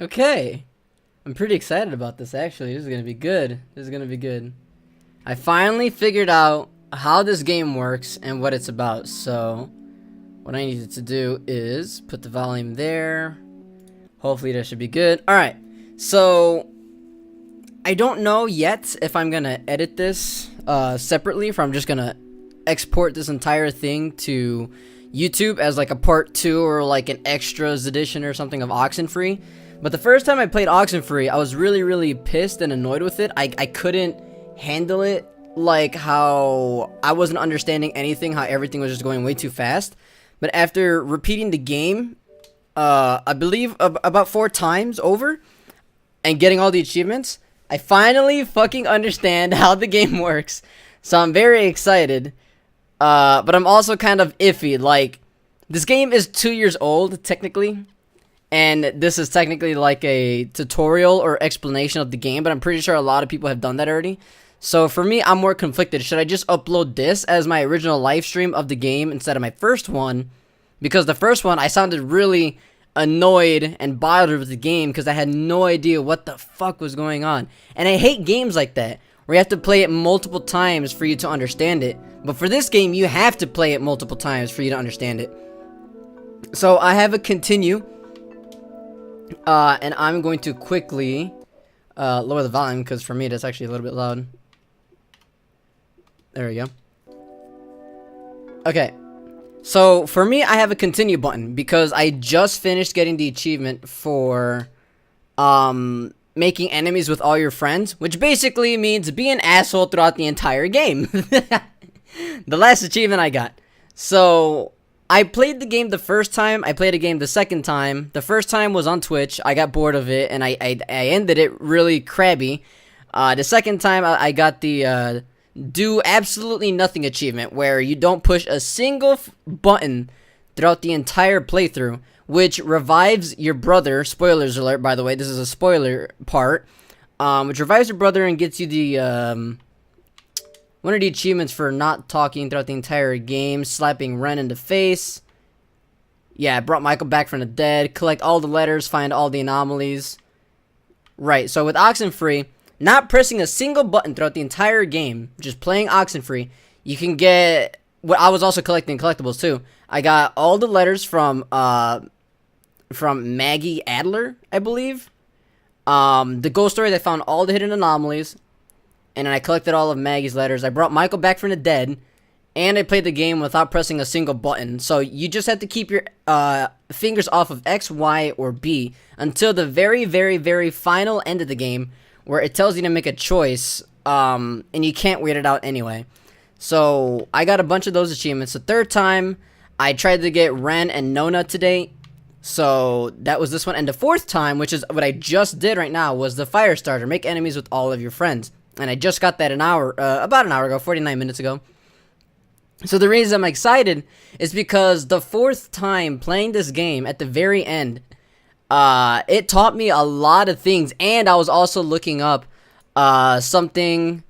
Okay. I'm pretty excited about this, actually. This is gonna be good. This is gonna be good. I finally figured out how this game works and what it's about. So, what I needed to do is put the volume there. Hopefully that should be good. Alright. So, I don't know yet if I'm gonna edit this separately, or I'm just gonna export this entire thing to YouTube as like a part 2 or like an extras edition or something of Oxenfree. But the first time I played Oxenfree, I was really pissed and annoyed with it. I couldn't handle it, like how I wasn't understanding anything, how everything was just going way too fast. But after repeating the game, I believe about 4 times over, and getting all the achievements, I finally fucking understand how the game works. So I'm very excited. But I'm also kind of iffy. Like, this game is 2 years old, technically. And this is technically like a tutorial or explanation of the game, but I'm pretty sure a lot of people have done that already. So for me, I'm more conflicted. Should I just upload this as my original live stream of the game instead of my first one? Because the first one, I sounded really annoyed and bothered with the game because I had no idea what the fuck was going on. And I hate games like that, where you have to play it multiple times for you to understand it. But for this game, you have to play it multiple times for you to understand it. So I have a continue. And I'm going to quickly lower the volume, because for me that's actually a little bit loud. There we go. Okay. So for me, I have a continue button because I just finished getting the achievement for making enemies with all your friends, which basically means be an asshole throughout the entire game. The last achievement I got. So I played the game the first time, I played a game the second time. The first time was on Twitch, I got bored of it, and I ended it really crabby. The second time, I got the do absolutely nothing achievement, where you don't push a single button throughout the entire playthrough, which revives your brother. Spoilers alert, by the way, this is a spoiler part. Which revives your brother and gets you the, one of the achievements for not talking throughout the entire game. Slapping Ren in the face. Yeah, brought Michael back from the dead. Collect all the letters, find all the anomalies. Right, so with Oxenfree, not pressing a single button throughout the entire game, just playing Oxenfree, you can get... Well, I was also collecting collectibles too. I got all the letters from Maggie Adler, I believe. The ghost stories, I found all the hidden anomalies. And then I collected all of Maggie's letters. I brought Michael back from the dead. And I played the game without pressing a single button. So you just have to keep your fingers off of X, Y, or B until the very final end of the game, where it tells you to make a choice. And you can't wait it out anyway. So I got a bunch of those achievements. The third time, I tried to get Ren and Nona today. So that was this one. And the fourth time, which is what I just did right now, was the fire starter. Make enemies with all of your friends. And I just got that about an hour ago, 49 minutes ago. So the reason I'm excited is because the fourth time playing this game, at the very end, it taught me a lot of things. And I was also looking up something,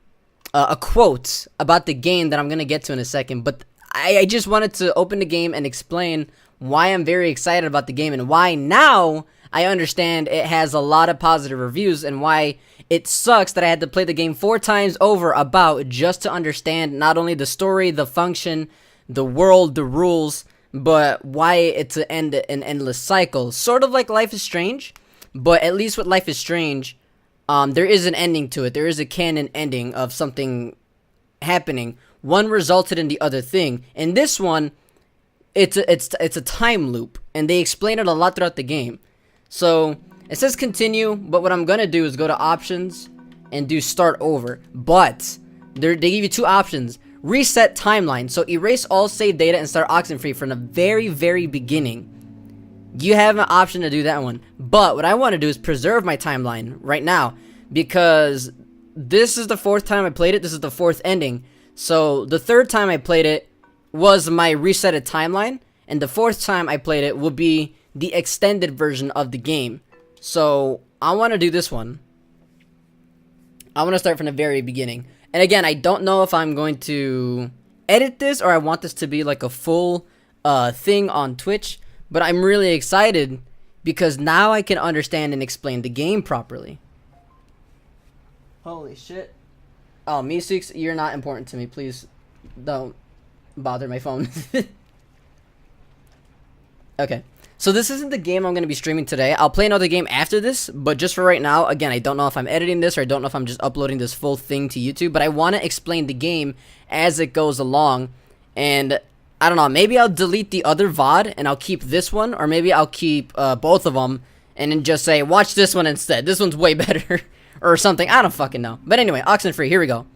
a quote about the game that I'm going to get to in a second. But I just wanted to open the game and explain why I'm very excited about the game, and why now I understand it has a lot of positive reviews, and why it sucks that I had to play the game 4 times over about just to understand not only the story, the function, the world, the rules, but why it's an endless cycle. Sort of like Life is Strange, but at least with Life is Strange, there is an ending to it. There is a canon ending of something happening. One resulted in the other thing. In this one, it's a time loop, and they explain it a lot throughout the game. So it says continue, but what I'm gonna do is go to options and do start over. But they give you 2 options: reset timeline, so erase all save data and start Oxenfree from the very beginning. You have an option to do that one. But what I want to do is preserve my timeline right now, because this is the 4th time I played it. This is the 4th ending. So the 3rd time I played it was my resetted timeline, and the 4th time I played it will be the extended version of the game. So I want to do this one. I want to start from the very beginning. And again, I don't know if I'm going to edit this or I want this to be like a full thing on Twitch, but I'm really excited because now I can understand and explain the game properly. Holy shit. Oh, Meeseeks, you're not important to me. Please don't bother my phone. Okay. So this isn't the game I'm going to be streaming today. I'll play another game after this, but just for right now, again, I don't know if I'm editing this or I don't know if I'm just uploading this full thing to YouTube, but I want to explain the game as it goes along. And I don't know, maybe I'll delete the other VOD and I'll keep this one, or maybe I'll keep both of them and then just say, watch this one instead. This one's way better or something. I don't fucking know. But anyway, Oxenfree, here we go.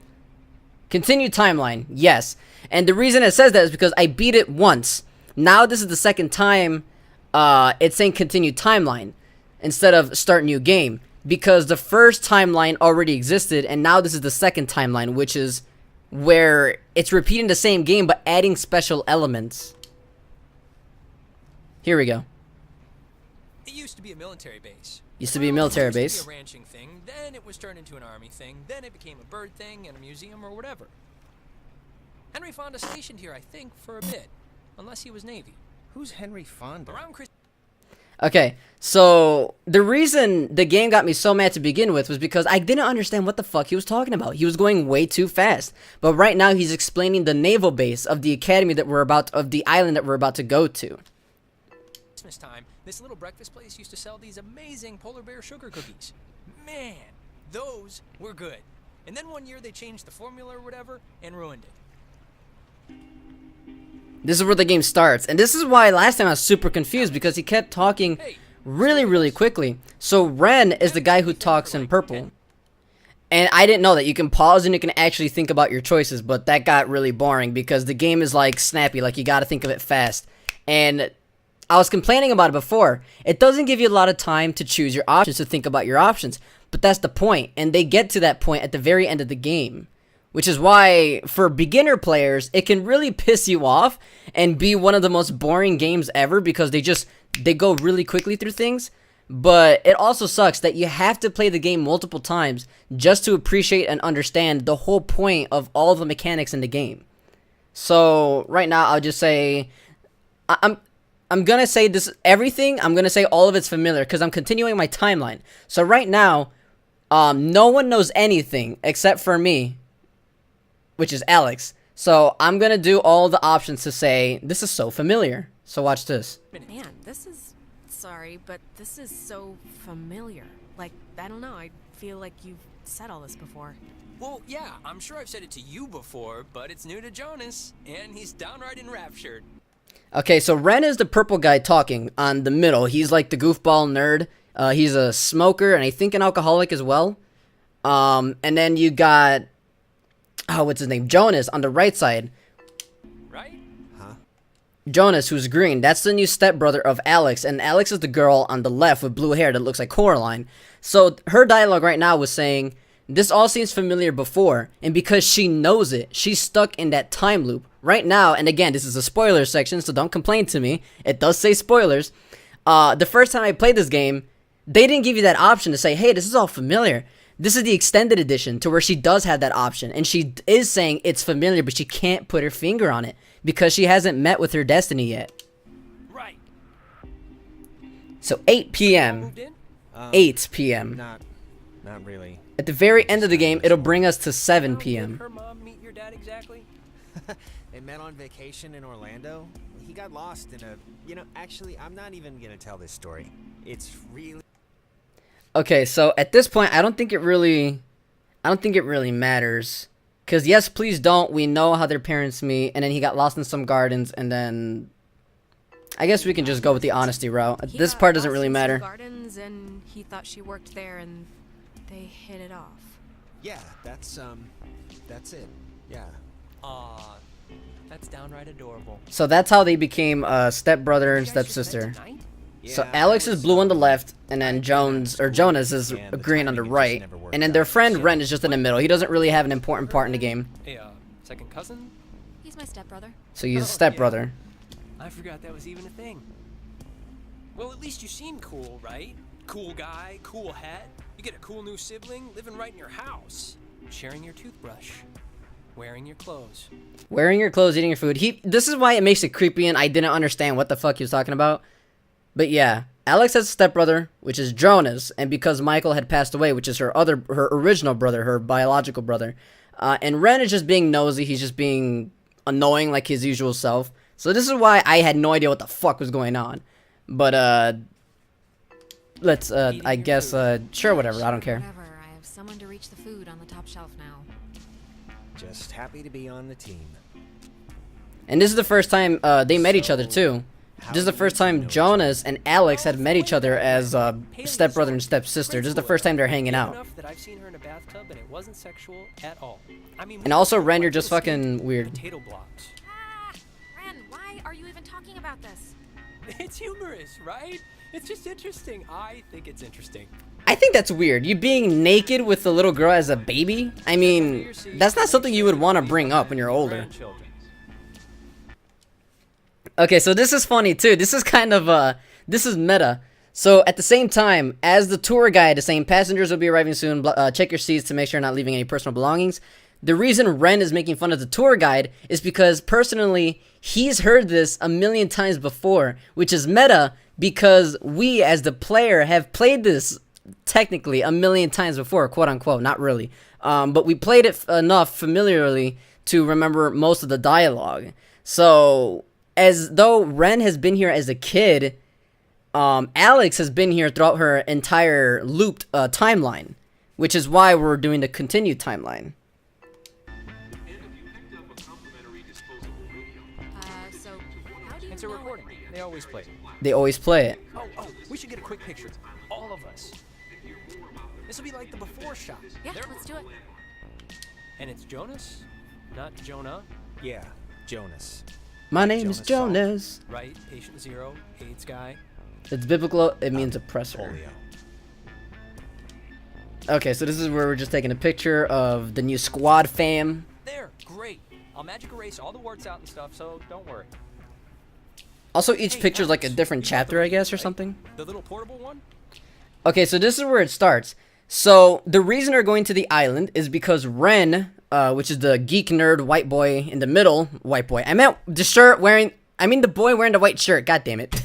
Continue timeline. Yes. And the reason it says that is because I beat it once. Now this is the second time it's saying continue timeline instead of start new game, because the first timeline already existed and now this is the second timeline, which is where it's repeating the same game but adding special elements. Here we go. It used to be a military base. Used to be a military base. It used to be a ranching thing, then it was turned into an army thing, then it became a bird thing and a museum or whatever. Henry Fonda stationed here, I think, for a bit, unless he was Navy. Who's Henry Fonda? Around Chris. Okay, so the reason the game got me so mad to begin with was because I didn't understand what the fuck he was talking about. He was going way too fast. But right now he's explaining the naval base of the academy that of the island that we're about to go to. Christmas time, this little breakfast place used to sell these amazing polar bear sugar cookies. Man, those were good. And then one year they changed the formula or whatever and ruined it. This is where the game starts, and this is why last time I was super confused, because he kept talking really quickly. So Ren is the guy who talks in purple, and I didn't know that you can pause and you can actually think about your choices, but that got really boring because the game is like snappy, like you gotta think of it fast. And I was complaining about it before. It doesn't give you a lot of time to choose your options, to think about your options, but that's the point, and they get to that point at the very end of the game. Which is why, for beginner players, it can really piss you off and be one of the most boring games ever because they go really quickly through things. But it also sucks that you have to play the game multiple times just to appreciate and understand the whole point of all the mechanics in the game. So, right now, I'll just say... I'm gonna say this... Everything, I'm gonna say all of it's familiar because I'm continuing my timeline. So, right now, no one knows anything except for me, which is Alex. So I'm gonna do all the options to say this is so familiar. So watch this. Man, this is... Sorry, but this is so familiar. Like, I don't know, I feel like you've said all this before. Well, yeah, I'm sure I've said it to you before, but it's new to Jonas, and he's downright enraptured. Okay, so Ren is the purple guy talking on the middle. He's like the goofball nerd. He's a smoker and I think an alcoholic as well. And then you got... Oh, what's his name? Jonas on the right side. Right? Huh? Jonas, who's green. That's the new stepbrother of Alex. And Alex is the girl on the left with blue hair that looks like Coraline. So her dialogue right now was saying, this all seems familiar before. And because she knows it, she's stuck in that time loop. Right now, and again, this is a spoiler section, so don't complain to me. It does say spoilers. The first time I played this game, they didn't give you that option to say, hey, this is all familiar. This is the extended edition to where she does have that option. And she is saying it's familiar, but she can't put her finger on it because she hasn't met with her destiny yet. Right. So 8 p.m. Moved in? 8 p.m. Not really. At the very end of the game, it'll bring us to 7 How did p.m. her mom meet your dad exactly? They met on vacation in Orlando. He got lost in a... You know, actually, I'm not even gonna tell this story. It's really... Okay, so at this point, I don't think it really matters. Because yes, please don't. We know how their parents meet, and then he got lost in some gardens, and then... I guess we can just go with the honesty route. This part doesn't really matter. Gardens, and he thought she worked there, and they hit it off. Yeah, that's it. Yeah. Aw, that's downright adorable. So that's how they became stepbrother and You guys just met stepsister. tonight? So Yeah, Alex I is was, blue on the left, and then Jonas is Yeah, the green on the timing just right. never worked And then their out. friend So- Ren is just in the middle. He doesn't really have an important part in the game. Hey, second cousin? He's my stepbrother. So he's Oh, a stepbrother. I forgot that was even a thing. Well, at least you seem cool, right? Cool guy, cool hat. You get a cool new sibling living right in your house. Sharing your toothbrush. Wearing your clothes. Wearing your clothes, eating your food. This is why it makes it creepy, and I didn't understand what the fuck he was talking about. But yeah, Alex has a stepbrother, which is Jonas, and because Michael had passed away, which is her original brother, her biological brother. And Ren is just being nosy. He's just being annoying like his usual self. So this is why I had no idea what the fuck was going on. But let's I guess sure, whatever. I don't care. Whatever. I have someone to reach the food on the top shelf now. Just happy to be on the team. And this is the first time they met each other too. This is the first time Jonas and Alex had met each other as stepbrother and stepsister. This is the first time they're hanging out. Enough that I've seen her in a bathtub and it wasn't sexual at all. I mean, And also, Ren, you're just fucking weird. potato blocks. Ah, Ren, why are you even talking about this? It's humorous, right? It's just interesting. I think it's interesting. I think that's weird. You being naked with the little girl as a baby? I mean, that's not something you would want to bring up when you're older. Grandchildren. Okay, so this is funny too. This is kind of this is meta. So at the same time, as the tour guide is saying passengers will be arriving soon, check your seats to make sure you're not leaving any personal belongings. The reason Ren is making fun of the tour guide is because personally he's heard this a million times before, which is meta because we as the player have played this technically a million times before, quote unquote, not really. But we played it enough familiarly to remember most of the dialogue. So as though Ren has been here as a kid, Alex has been here throughout her entire looped timeline, which is why we're doing the continued timeline. So how do you It's a know recording. They always play it. They always play it. Oh, we should get a quick picture. All of us. This will be like the before shot. Yeah, There- let's do it. And it's Jonas, not Jonah, Yeah, Jonas. My name is Jonas Jonas. right? Patient zero, AIDS guy. It's biblical. It means oppressor. Polio. Okay, so this is where we're just taking a picture of the new squad fam. There, great. I'll magic erase all the warts out and stuff, so don't worry. Also, each Hey, picture is like a Alex, different you got the chapter, I radio, guess, or right? something. The little portable one? Okay, so this is where it starts. So the reason they're going to the island is because Ren, which is the geek nerd white boy in the middle, white boy. I meant the boy wearing the white shirt. God damn it.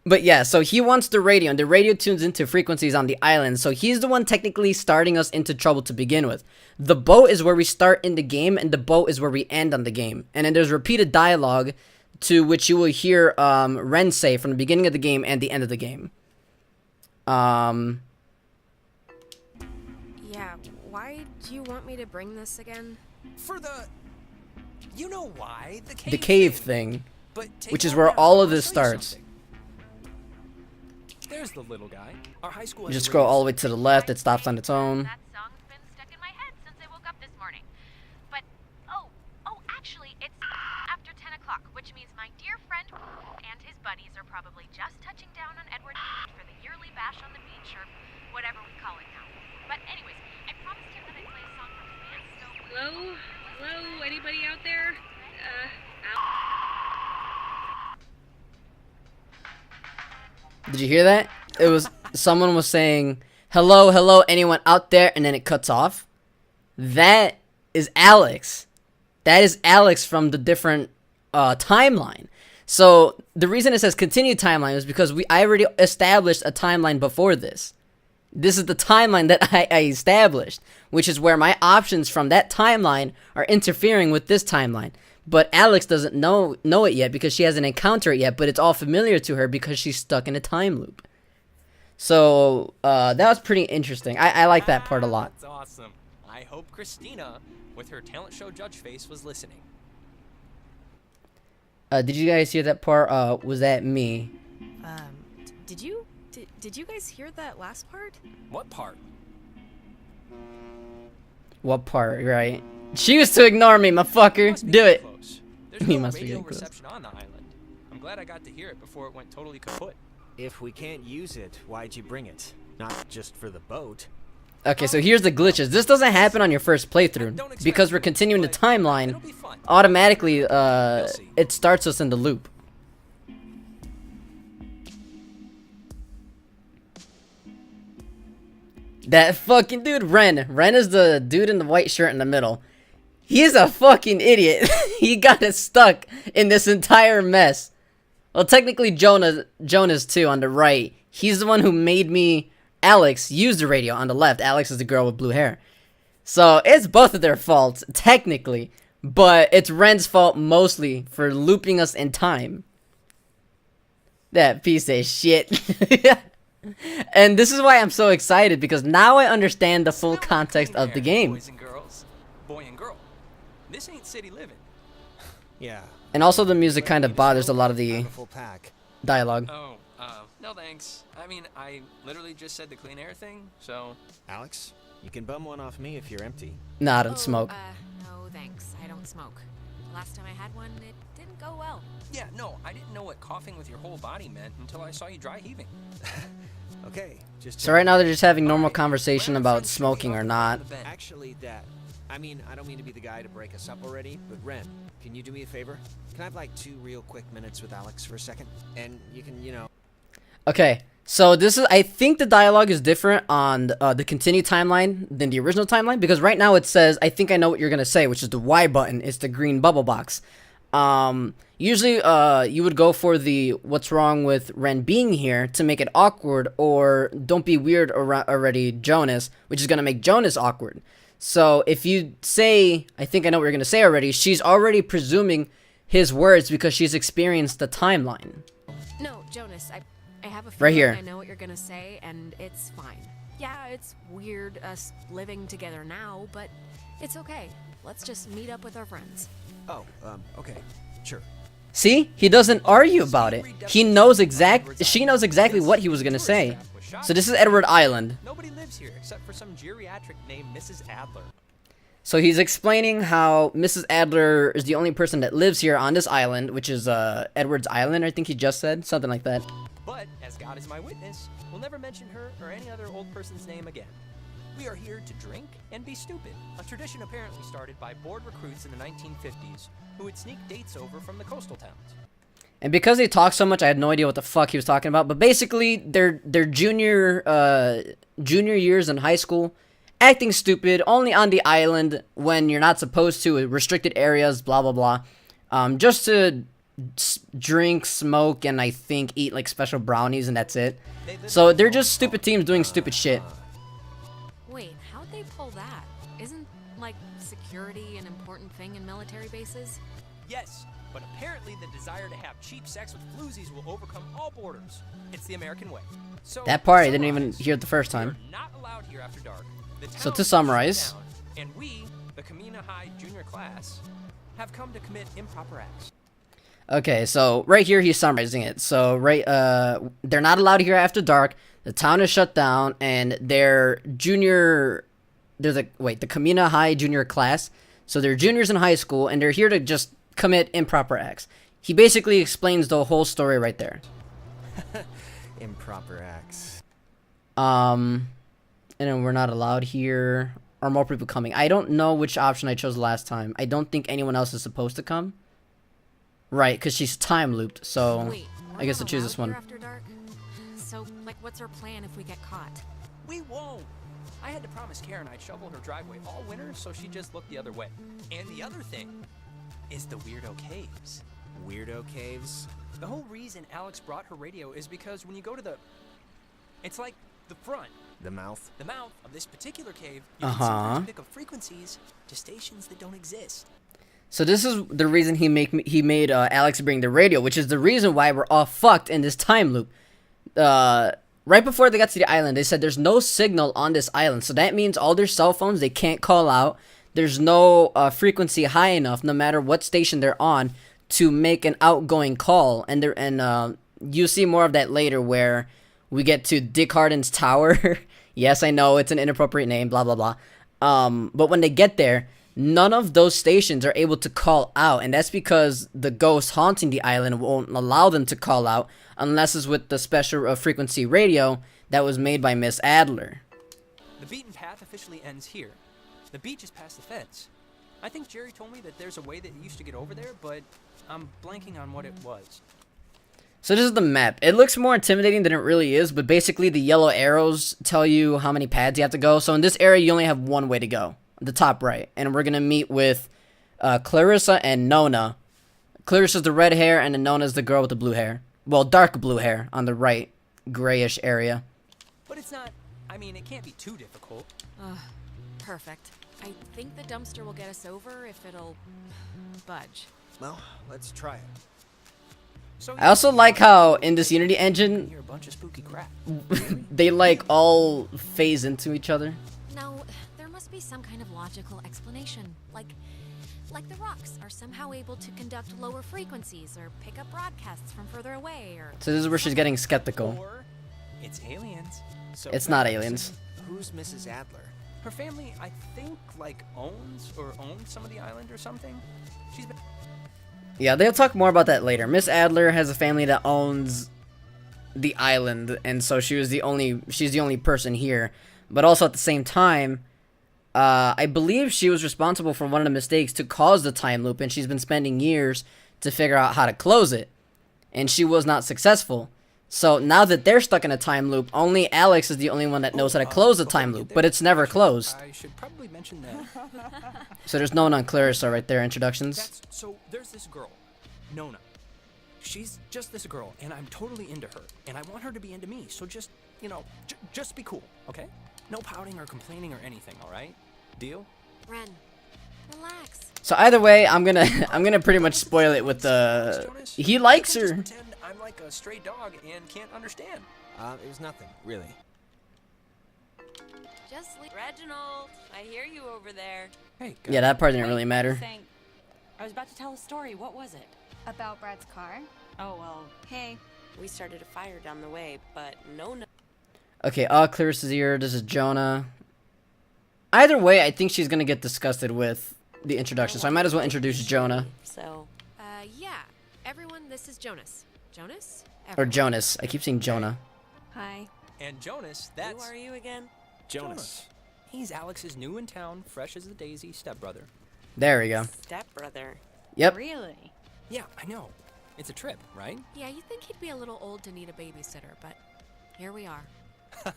But yeah, so he wants the radio, and the radio tunes into frequencies on the island. So he's the one technically starting us into trouble to begin with. The boat is where we start in the game, and the boat is where we end on the game. And then there's repeated dialogue to which you will hear Ren say from the beginning of the game and the end of the game. Yeah, why do you want me to bring this again? For the... You know why? The cave thing. But take which is one where down. all of I'll this show you starts. something. There's the little guy. Our high school You has just a scroll radio all the way to the left, it stops on its own. That song's been stuck in my head since I woke up this morning. But, actually, it's after 10 o'clock, which means my dear friend and his buddies are probably just touching down on Edward for the yearly bash on the beach, or whatever we call it now. But anyways, I promised him that I'd play a song from his band, so... Hello, anybody out there? Did you hear that? It was someone was saying, hello, anyone out there? And then it cuts off. That is Alex. That is Alex from the different timeline. So the reason it says continue timeline is because I already established a timeline before this. This is the timeline that I established, which is where my options from that timeline are interfering with this timeline. But Alex doesn't know it yet because she hasn't encountered it yet, but it's all familiar to her because she's stuck in a time loop. So that was pretty interesting. I like that part a lot. That's awesome. I hope Christina, with her talent show judge face, was listening. Did you guys hear that part? Was that me? Did you guys hear that last part? What part? What part, right? Choose to ignore me, my fucker. Must be Do getting it. close. There's He no must be radio getting close. reception on the island. I'm glad I got to hear it before it went totally kaput. If we can't use it, why'd you bring it? Not just for the boat. Okay, so here's the glitches. This doesn't happen on your first playthrough. Because we're continuing the timeline, automatically, it starts us in the loop. That fucking dude, Ren. Ren is the dude in the white shirt in the middle. He is a fucking idiot. He got us stuck in this entire mess. Well, technically Jonas too on the right. He's the one who made me, Alex, use the radio on the left. Alex is the girl with blue hair. So it's both of their faults, technically. But it's Ren's fault mostly for looping us in time. That piece of shit. And this is why I'm so excited, because now I understand the full context of the game. Boys and girls, boy and girl. This ain't city living. Yeah. And also the music kind of bothers a lot of I the have a full pack. dialogue. Oh, no thanks. I mean, I literally just said the clean air thing, so... Alex, you can bum one off me if you're empty. Nah, I don't smoke. No thanks. I don't smoke. Last time I had one, it didn't go well. Yeah, no, I didn't know what coughing with your whole body meant until I saw you dry heaving. Okay, just So right now they're just having normal Alright, conversation well, about friends should be smoking or off not. the bench. Actually, Dad. I mean, I don't mean to be the guy to break us up already, but Ren, can you do me a favor? Can I have like 2 real quick minutes with Alex for a second? And you can, you know... Okay, so this is, I think the dialogue is different on the continue timeline than the original timeline, because right now it says, I think I know what you're going to say, which is the Y button. It's the green bubble box. Usually, you would go for the what's wrong with Ren being here to make it awkward, or don't be weird already, Jonas, which is going to make Jonas awkward. So if you say, I think I know what you're going to say already, she's already presuming his words because she's experienced the timeline. No, Jonas, I have a feeling Right here. I know what you're gonna say, and it's fine. Yeah, it's weird us living together now, but it's okay. Let's just meet up with our friends. Oh, okay. Sure. See? He doesn't argue about it. She knows exactly what he was going to say. So this is Edward Island. Nobody lives here except for some geriatric named Mrs. Adler. So he's explaining how Mrs. Adler is the only person that lives here on this island, which is Edward's Island, I think he just said. Something like that. But, as God is my witness, we'll never mention her or any other old person's name again. We are here to drink and be stupid, a tradition apparently started by bored recruits in the 1950s who would sneak dates over from the coastal towns. And because he talked so much, I had no idea what the fuck he was talking about. But basically, they're junior years in high school, acting stupid, only on the island when you're not supposed to, restricted areas, blah, blah, blah. Just to drink, smoke, and I think eat like special brownies, and that's it. So they're just stupid teams doing stupid shit. Wait, how'd they pull that? Isn't, like, security an important thing in military bases? Yes, but apparently the desire to have cheap sex with floozies will overcome all borders. It's the American way. So That part I didn't even hear it the first time. We're not allowed here after dark. The So town to is summarize. shut down, and we, the Kamina High Junior class, have come to commit improper acts. Okay, so right here he's summarizing it. So they're not allowed here after dark. The town is shut down, and the Kamina High Junior class. So they're juniors in high school, and they're here to just commit improper acts. He basically explains the whole story right there. Improper acts. And then we're not allowed here. Are more people coming? I don't know which option I chose last time. I don't think anyone else is supposed to come. Right, because she's time looped, so Wait, I guess we're I'll choose not this allowed one. here after dark? So, like, what's our plan if we get caught? We won't. I had to promise Karen I'd shovel her driveway all winter, so she just looked the other way. And the other thing is the Weirdo Caves. Weirdo caves? The whole reason Alex brought her radio is because when you go to it's like the front, The mouth? the mouth of this particular cave, you can Uh-huh. sometimes pick up frequencies to stations that don't exist. So this is the reason he made Alex bring the radio, which is the reason why we're all fucked in this time loop. Right before they got to the island, they said there's no signal on this island, so that means all their cell phones they can't call out. There's no frequency high enough, no matter what station they're on, to make an outgoing call. And you see more of that later, where we get to Dick Harden's tower. Yes, I know it's an inappropriate name, blah blah blah. But when they get there, none of those stations are able to call out, and that's because the ghost haunting the island won't allow them to call out unless it's with the special frequency radio that was made by Miss Adler. The beaten path officially ends here. The beach is past the fence. I think Jerry told me that there's a way that you used to get over there, but I'm blanking on what it was. So this is the map. It looks more intimidating than it really is, but basically the yellow arrows tell you how many pads you have to go. So in this area, you only have one way to go, the top right. And we're going to meet with Clarissa and Nona. Clarissa's the red hair, and then Nona's the girl with the blue hair. Well, dark blue hair on the right, grayish area. But it's not. I mean, it can't be too difficult. Perfect. I think the dumpster will get us over if it'll budge. Well, let's try it. So I also like how in this Unity engine, you're a bunch of spooky crap. they like all phase into each other. No, there must be some kind of logical explanation. Like the rocks are somehow able to conduct lower frequencies or pick up broadcasts from further away or... So this is where she's getting skeptical. Or it's aliens. So It's not aliens. Who's Mrs. Adler? Her family, I think, like owns some of the island or something. She's been. Yeah, they'll talk more about that later. Miss Adler has a family that owns the island, and so she's the only person here. But also at the same time, I believe she was responsible for one of the mistakes to cause the time loop, and she's been spending years to figure out how to close it. And she was not successful. So now that they're stuck in a time loop, only Alex is the only one that knows how to close the time loop, but it's never closed. I should probably mention that. So there's no one on Clarissa right there, introductions. So there's this girl, Nona. She's just this girl, and I'm totally into her, and I want her to be into me. So just, just be cool, okay? No pouting or complaining or anything, all right? Deal? Ren, relax. So either way, I'm gonna pretty much spoil it with the he likes You can her. just pretend I'm like a stray dog and can't understand. It was nothing, really. Just leave. Reginald, I hear you over there. Hey, Yeah, that part didn't really matter. I was about to tell a story. What was it? About Brad's car? Oh, well, Hey. we started a fire down the way, but no. Okay, Clarissa's here. This is Jonah. Either way, I think she's gonna get disgusted with the introduction, so I might as well introduce Jonah. So, Yeah. Everyone, this is Jonas. Jonas? Or Everyone. Jonas. I keep saying Jonah. Hi. And Jonas, who that's are you again? Jonas. He's Alex's new in town, fresh as a daisy stepbrother. There we go. Stepbrother. Yep. Really? Yeah, I know. It's a trip, right? Yeah, you'd think he'd be a little old to need a babysitter, but here we are.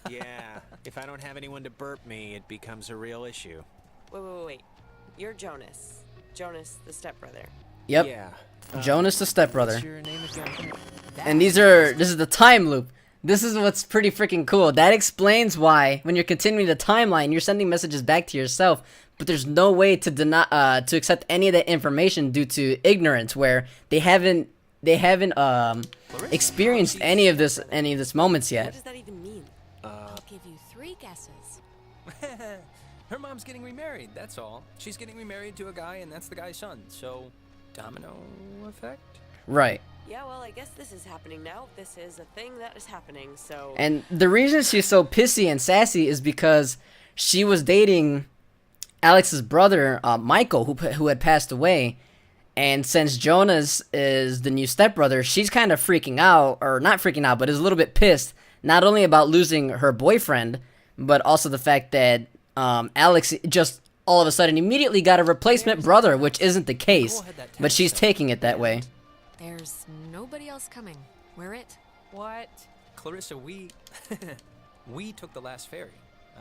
Yeah, if I don't have anyone to burp me, it becomes a real issue. Wait. You're Jonas. Jonas, the stepbrother. Yep. Yeah. Jonas the stepbrother. What's your name again? And this is the time loop. This is what's pretty freaking cool. That explains why, when you're continuing the timeline, you're sending messages back to yourself, but there's no way to deny, to accept any of that information due to ignorance, where they haven't experienced any of this moments What yet. does that even mean? I'll give you 3 guesses. Her mom's getting remarried, that's all. She's getting remarried to a guy, and that's the guy's son. So, domino effect? Right. Yeah, well, I guess this is happening now. This is a thing that is happening, so... And the reason she's so pissy and sassy is because she was dating Alex's brother, Michael, who had passed away. And since Jonas is the new stepbrother, she's kind of freaking out, or not freaking out, but is a little bit pissed, not only about losing her boyfriend, but also the fact that Alex just all of a sudden immediately got a replacement brother, which isn't the case, but she's taking it that way. There's nobody else coming. We're it. What? Clarissa, we took the last ferry.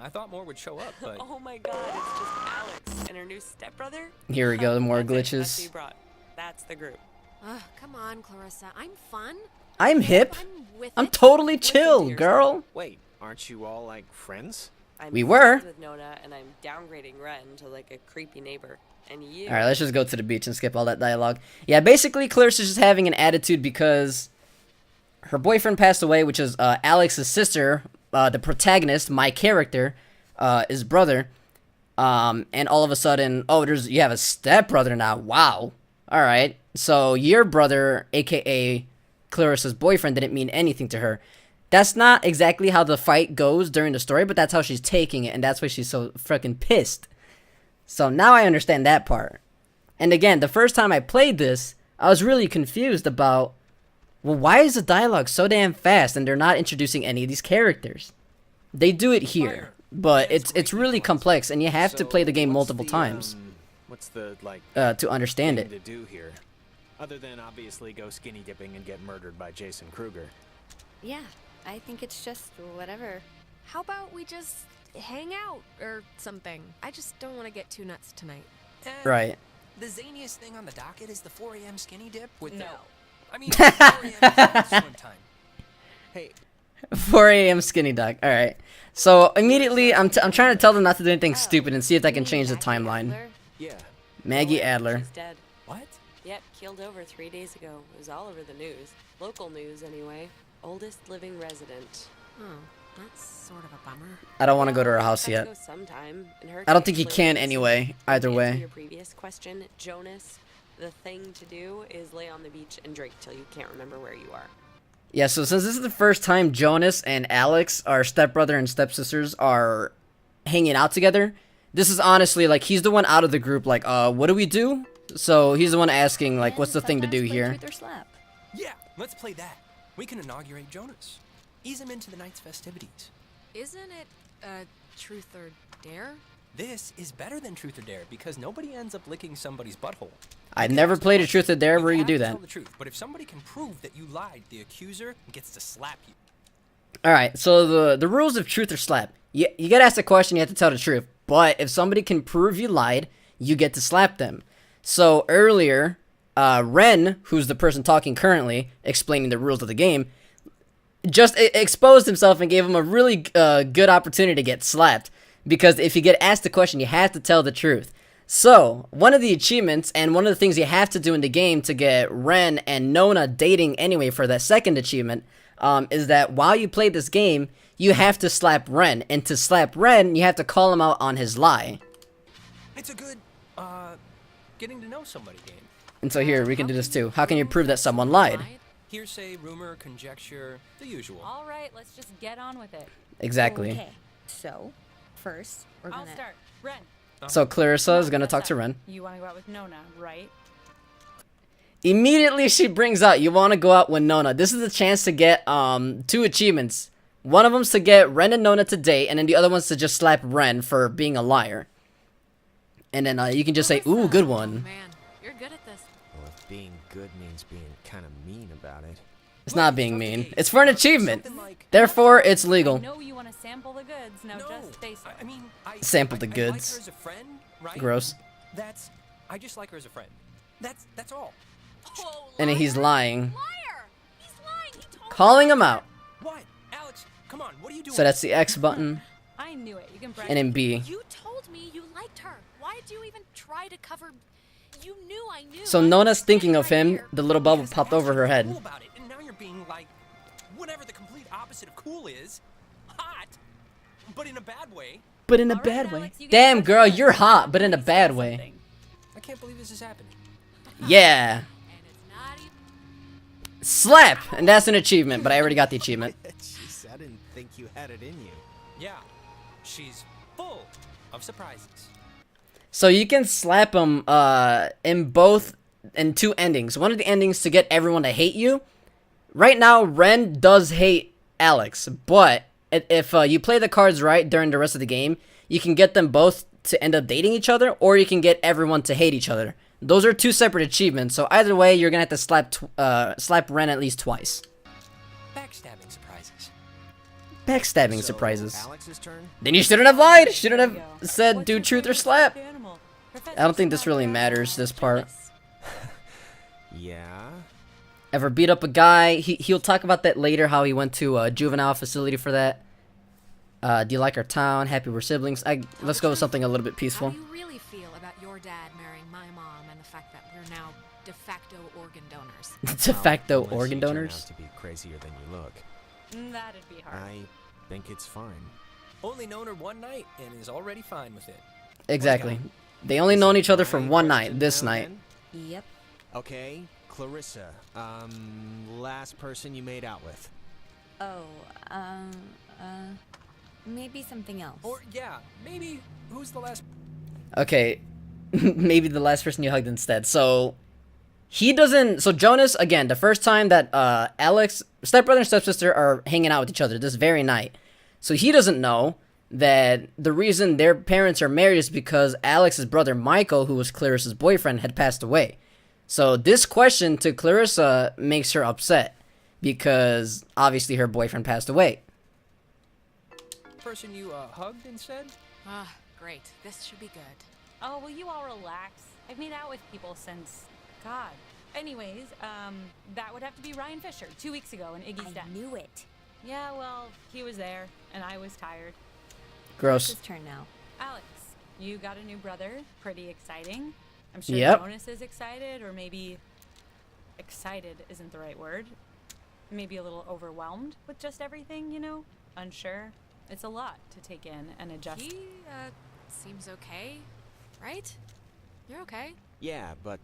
I thought more would show up, but Oh my god, it's just Alex and her new stepbrother? Here we go, more That's it, that's who glitches. you brought. That's the group. Ugh, come on, Clarissa. I'm fun. I'm hip. I'm with I'm it. totally Listen to chill, yourself. girl. Wait, aren't you all like friends? I'm We were. friends with Nona, and I'm downgrading Ren to like a creepy neighbor. And you... Alright, let's just go to the beach and skip all that dialogue. Yeah, basically, Clarissa's just having an attitude because her boyfriend passed away, which is Alex's sister, the protagonist, my character, his brother. And all of a sudden, you have a stepbrother now. Wow. Alright, so your brother, aka Clarissa's boyfriend, didn't mean anything to her. That's not exactly how the fight goes during the story, but that's how she's taking it, and that's why she's so freaking pissed. So now I understand that part. And again, the first time I played this, I was really confused about, well, why is the dialogue so damn fast and they're not introducing any of these characters? They do it here, but it's really complex and you have to play the game multiple times What's the to understand thing it. to do here? Other than obviously go skinny dipping and get murdered by Jason Kruger. Yeah, I think it's just whatever. How about we just hang out or something? I just don't want to get too nuts tonight. Right. The zaniest thing on the docket is the 4 a.m. skinny dip with No. I mean, 4 a.m. is swim time. Hey, 4 a.m. skinny dog. All right. So immediately, I'm trying to tell them not to do anything stupid and see if I can change the timeline. yeah. Maggie Adler. She's dead. What? Yep, killed over 3 days ago. It was all over the news. Local news, anyway. Oldest living resident. Oh, that's sort of a bummer. I don't want to go to her house Have to yet. go sometime. In her I don't case, think you live can in the anyway, city. either To answer way. Your previous question, Jonas, the thing to do is lay on the beach and drink till you can't remember where you are. Yeah, so since this is the first time Jonas and Alex, our stepbrother and stepsisters, are hanging out together, this is honestly, like, he's the one out of the group, like, what do we do? So he's the one asking, like, what's the thing to do here? Truth or slap. Yeah, let's play that. We can inaugurate Jonas. Ease him into the night's festivities. Isn't it, truth or dare? This is better than Truth or Dare because nobody ends up licking somebody's butthole. I never played a Truth or Dare where you have do to that. Tell the truth, but if somebody can prove that you lied, the accuser gets to slap you. Alright, so the rules of truth or slap. You gotta ask the question, you have to tell the truth. But if somebody can prove you lied, you get to slap them. So earlier, Ren, who's the person talking currently, explaining the rules of the game, just exposed himself and gave him a really good opportunity to get slapped. Because if you get asked a question, you have to tell the truth. So, one of the achievements, and one of the things you have to do in the game to get Ren and Nona dating anyway for that second achievement, is that while you play this game, you have to slap Ren. And to slap Ren, you have to call him out on his lie. It's a good, getting to know somebody game. And so here, we can do this too. How can you prove that someone lied? Hearsay, rumor, conjecture, the usual. All right, let's just get on with it. Exactly. Okay. So, first, we're I'll gonna. start. Ren. So Clarissa is gonna talk to Ren. You want to go out with Nona, right? Immediately she brings out, you want to go out with Nona. This is a chance to get 2 achievements. One of them's to get Ren and Nona to date, and then the other one's to just slap Ren for being a liar. And then you can just say, ooh, good Oh one. man, you're good at this. Well, if being good means being kind of mean about it. It's not being mean. It's for an achievement. Something like, Therefore, it's I legal. know you want to sample the goods. Now no, just face it. I mean, Sample the I like goods. her as a friend, right? Gross. I just like her as a friend. That's all. Oh, And then he's lying. liar! He's lying. He told Calling him out. What? Alex, come on, what are you doing? So that's the X button. I knew it. You can brag. And then B. You told me you liked her. Why did you even try to cover? You knew I knew. So I Nona's was thinking of standing him. right The little bubble popped over her head. Cool about it, and now you're being like, whatever the complete opposite of cool is, hot, but in a bad way. But in a All right, bad way. Alex, you get Damn, fresh girl, goods. you're hot, but in a Let's bad try way. something. I can't believe this is happening. Yeah. And it's not even. Slap! And that's an achievement, but I already got the achievement. Jeez, I didn't think you had it in you. Yeah, she's full of surprises. So you can slap him in 2 endings. One of the endings to get everyone to hate you. Right now, Ren does hate Alex, but if you play the cards right during the rest of the game, you can get them both to end up dating each other, or you can get everyone to hate each other. Those are 2 separate achievements, so either way, you're gonna have to slap Ren at least twice. Backstabbing surprises. Backstabbing So, surprises. Alex's turn? Then you shouldn't have lied. Shouldn't There we have go. said What's do your truth or favorite slap. stuffed animal? I don't think this really matters, this part. Yeah. Ever beat up a guy? He'll talk about that later, how he went to a juvenile facility for that. Do you like our town? Happy we're siblings? Let's go with something a little bit How peaceful. do you really feel about your dad marrying my mom and the fact that we're now de facto organ donors? De facto Unless organ you turn donors? out to be crazier than you look. That'd be hard. I think it's fine. Only known her one night and is already fine with it. Exactly. They only known each other for My one question night, this now, night. then? Yep. Okay, Clarissa. Last person you made out with. Oh, maybe something else. Or, yeah, maybe, who's the last... Okay, maybe the last person you hugged instead. So, he doesn't... So, Jonas, again, the first time that Alex, stepbrother and stepsister are hanging out with each other this very night. So, he doesn't know that the reason their parents are married is because Alex's brother, Michael, who was Clarissa's boyfriend, had passed away. So, this question to Clarissa makes her upset because, obviously, her boyfriend passed away. person you, hugged instead? Ah, great. This should be good. Oh, will you all relax? I've made out with people since... God, Anyways, that would have to be Ryan Fisher 2 weeks ago in Iggy's I death. knew it. Yeah, well, he was there, and I was tired. Gross. It's his turn now. Alex, you got a new brother. Pretty exciting. I'm sure Yep. Jonas is excited, or maybe excited isn't the right word. Maybe a little overwhelmed with just everything, you know? Unsure. It's a lot to take in and adjust. He, seems okay, right? You're okay. Yeah, but,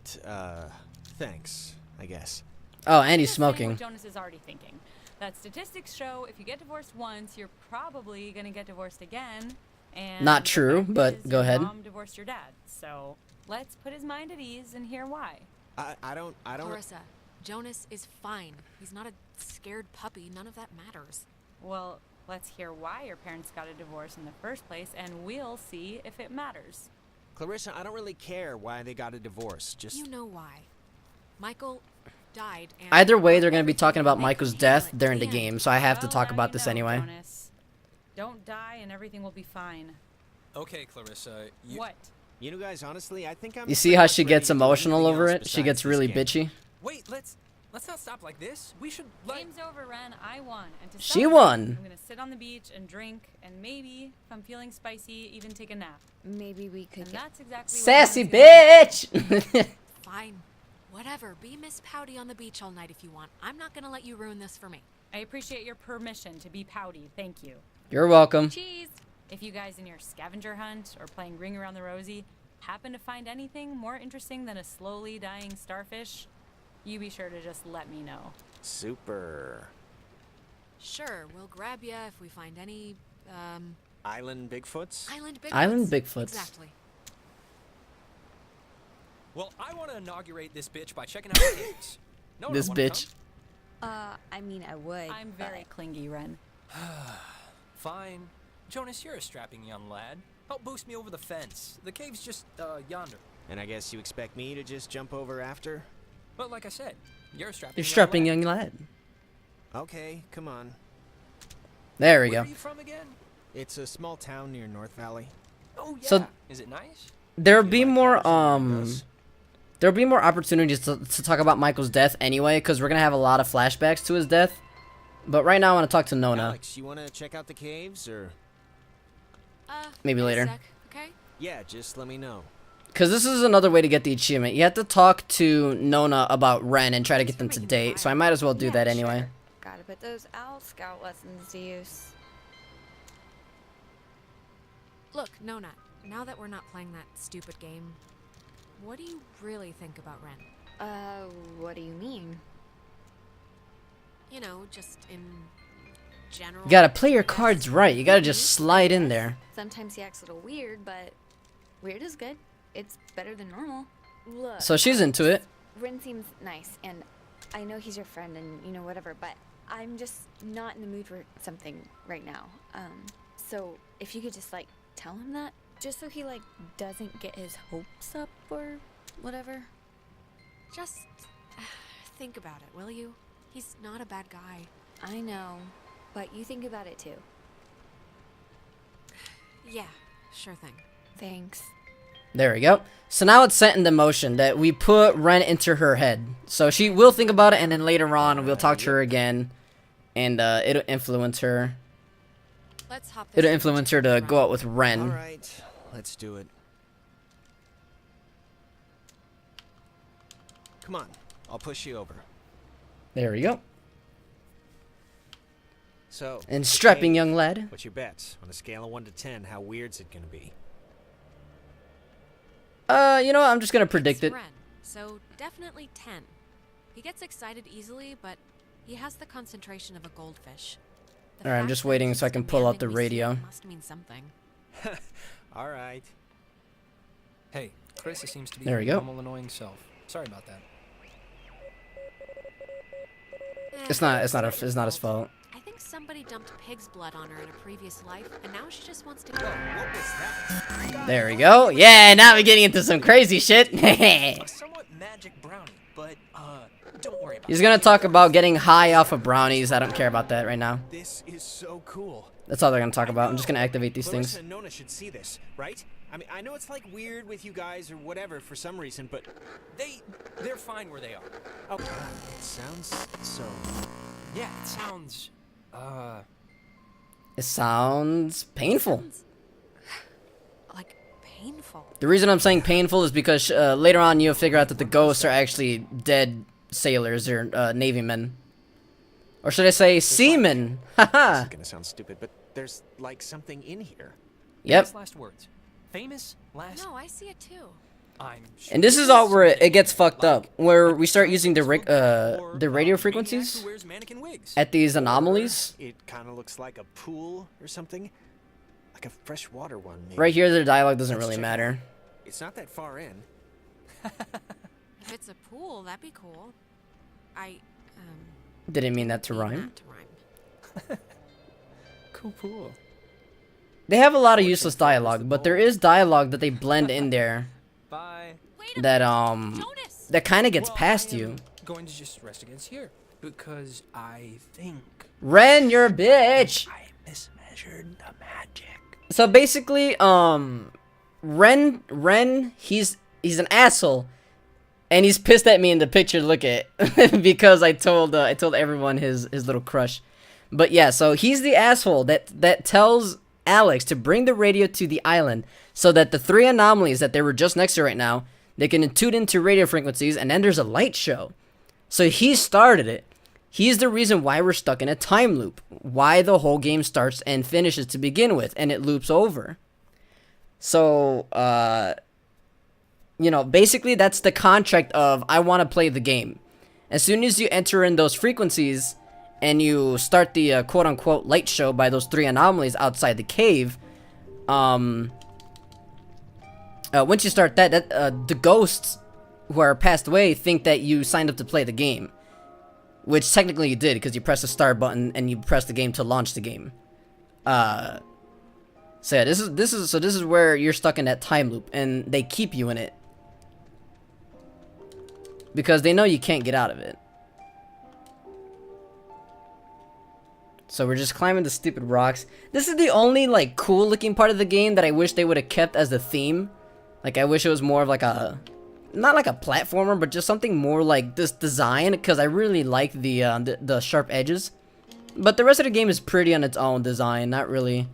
thanks, I guess. Oh, and he's Just saying smoking. what Jonas is already thinking. That statistics show if you get divorced once, you're probably gonna get divorced again. And Not the true, fact but is go your ahead. Mom divorced your dad, so let's put his mind at ease and hear why. I don't... Clarissa, Jonas is fine. He's not a scared puppy. None of that matters. Well, let's hear why your parents got a divorce in the first place, and we'll see if it matters. Clarissa, I don't really care why they got a divorce. Just... You know why. Michael died and... Either way, they're going to be talking about They Michael's couldn't handle death it. during the Damn. game, so I have to Well, talk now about you this know, anyway. Jonas. Don't die and everything will be fine. Okay, Clarissa, you... What? You know, guys, honestly, I think I'm... You see pretty how much she ready gets to do emotional anything over else it? She besides gets this really game. bitchy. Wait, let's not stop like this. We should, like... Game's over, Ren. I won. And to She celebrate, won. I'm gonna sit on the beach and drink, and maybe, if I'm feeling spicy, even take a nap. Maybe we could And get... that's exactly Sassy what Ren's gonna do. bitch! Fine. Whatever. Be Miss Pouty on the beach all night if you want. I'm not gonna let you ruin this for me. I appreciate your permission to be pouty. Thank you. You're welcome. Cheese. If you guys in your scavenger hunt or playing Ring Around the Rosie happen to find anything more interesting than a slowly dying starfish, you be sure to just let me know. Super. Sure, we'll grab ya if we find any, Island Bigfoots? island Bigfoots. Island Bigfoots. Exactly. Well, I want to inaugurate this bitch by checking out the caves. No, This bitch. I mean, I would. I'm very clingy, Ren. Fine. Jonas, you're a strapping young lad. Help boost me over the fence. The cave's just, yonder. And I guess you expect me to just jump over after? But like I said, you're a strapping You're strapping lad. young lad. Okay, come on. There we Where go. are you from again? It's a small town near North Valley. Oh, yeah. So- Is it nice? There'll You be like more, bars and windows? there'll be more opportunities to talk about Michael's death anyway, because we're going to have a lot of flashbacks to his death. But right now I want to talk to Nona. Alex, you want to check out the caves, or...? Maybe in a later. sec, okay? Yeah, just let me know. Because this is another way to get the achievement. You have to talk to Nona about Ren and try to get them to date, so I might as well do Yeah, that anyway. sure. Gotta put those Owl Scout lessons to use. Look, Nona, now that we're not playing that stupid game, what do you really think about Ren? What do you mean? You know, just in general. You gotta play your cards right. You gotta just slide in there. Sometimes he acts a little weird, but weird is good. It's better than normal. Look. So she's into it. Ren seems nice, and I know he's your friend, and you know whatever. But I'm just not in the mood for something right now. So if you could just like tell him that, just so he like doesn't get his hopes up or whatever. Just think about it, will you? He's not a bad guy. I know, but you think about it too. Yeah, sure thing. Thanks. There we go. So now it's set into motion that we put Ren into her head. So she will think about it, and then later on we'll talk to her again, and it'll influence her. Let's hop this It'll bridge influence her and to run. go out with Ren. Alright, let's do it. Come on, I'll push you over. There we go. So, And the strapping cave. young lad. What's your bets? On a scale of 1 to 10, how weird's it gonna be? You know what? I'm just gonna predict It's it. Ren, so definitely 10. He gets excited easily, but he has the concentration of a goldfish. The Alright, I'm fact just that waiting he's so I just can pull out the demanding we see it radio. Must mean something. Alright. Hey, Carissa seems to be There we her go. normal annoying self. Sorry about that. It's not his fault. I think somebody dumped pig's blood on her in a previous life, and now she just wants to go. What was that? There we go. Yeah, now we're getting into some crazy shit. A somewhat magic brownie, but, don't worry about He's it. gonna talk about getting high off of brownies. I don't care about that right now. This is so cool. That's all they're gonna talk about. I'm just gonna activate these Clarissa things. and Nona should see this, right? I mean, I know it's like weird with you guys or whatever for some reason, but They're fine where they are. oh, God, it sounds so. Yeah, it sounds, It sounds painful. Like painful. The reason I'm saying painful is because later on you'll figure out that the ghosts are actually dead sailors or Navy men. Or should I say seamen? This Haha. is gonna sound stupid, but there's like something in here. Yep. Famous last words. Famous last. No, I see it too. I'm sure And this is all where it gets fucked up, where we start using the radio maniac frequencies who wears mannequin wigs. at these anomalies. It kind of looks like a pool or something, like a freshwater one. Maybe. Right here, the dialogue doesn't Let's really check it matter. out. It's not that far in. If it's a pool, that'd be cool. Didn't mean that to mean rhyme. that to rhyme. Cool pool. They have a lot of useless dialogue, but there is dialogue that they blend in there Bye. Wait a that Jonas! that kind of gets Well, past I you. am going to just rest against here because I think Ren, you're a bitch. I mismeasured the magic. So basically, Ren, he's an asshole, and he's pissed at me in the picture. Look at because I told everyone his little crush. But yeah, so he's the asshole that tells Alex to bring the radio to the island so that the three anomalies that they were just next to right now, they can tune into radio frequencies, and then there's a light show. So he started it. He's the reason why we're stuck in a time loop. Why the whole game starts and finishes to begin with, and it loops over. So, basically that's the contract of I want to play the game. As soon as you enter in those frequencies and you start the quote-unquote light show by those three anomalies outside the cave, once you start that, the ghosts who are passed away think that you signed up to play the game. Which technically you did, because you press the start button and you press the game to launch the game. So yeah, this is where you're stuck in that time loop, and they keep you in it because they know you can't get out of it. So we're just climbing the stupid rocks. This is the only like cool looking part of the game that I wish they would have kept as the theme. Like I wish it was more of like a, not like a platformer, but just something more like this design, because I really like the sharp edges. But the rest of the game is pretty on its own design. Not really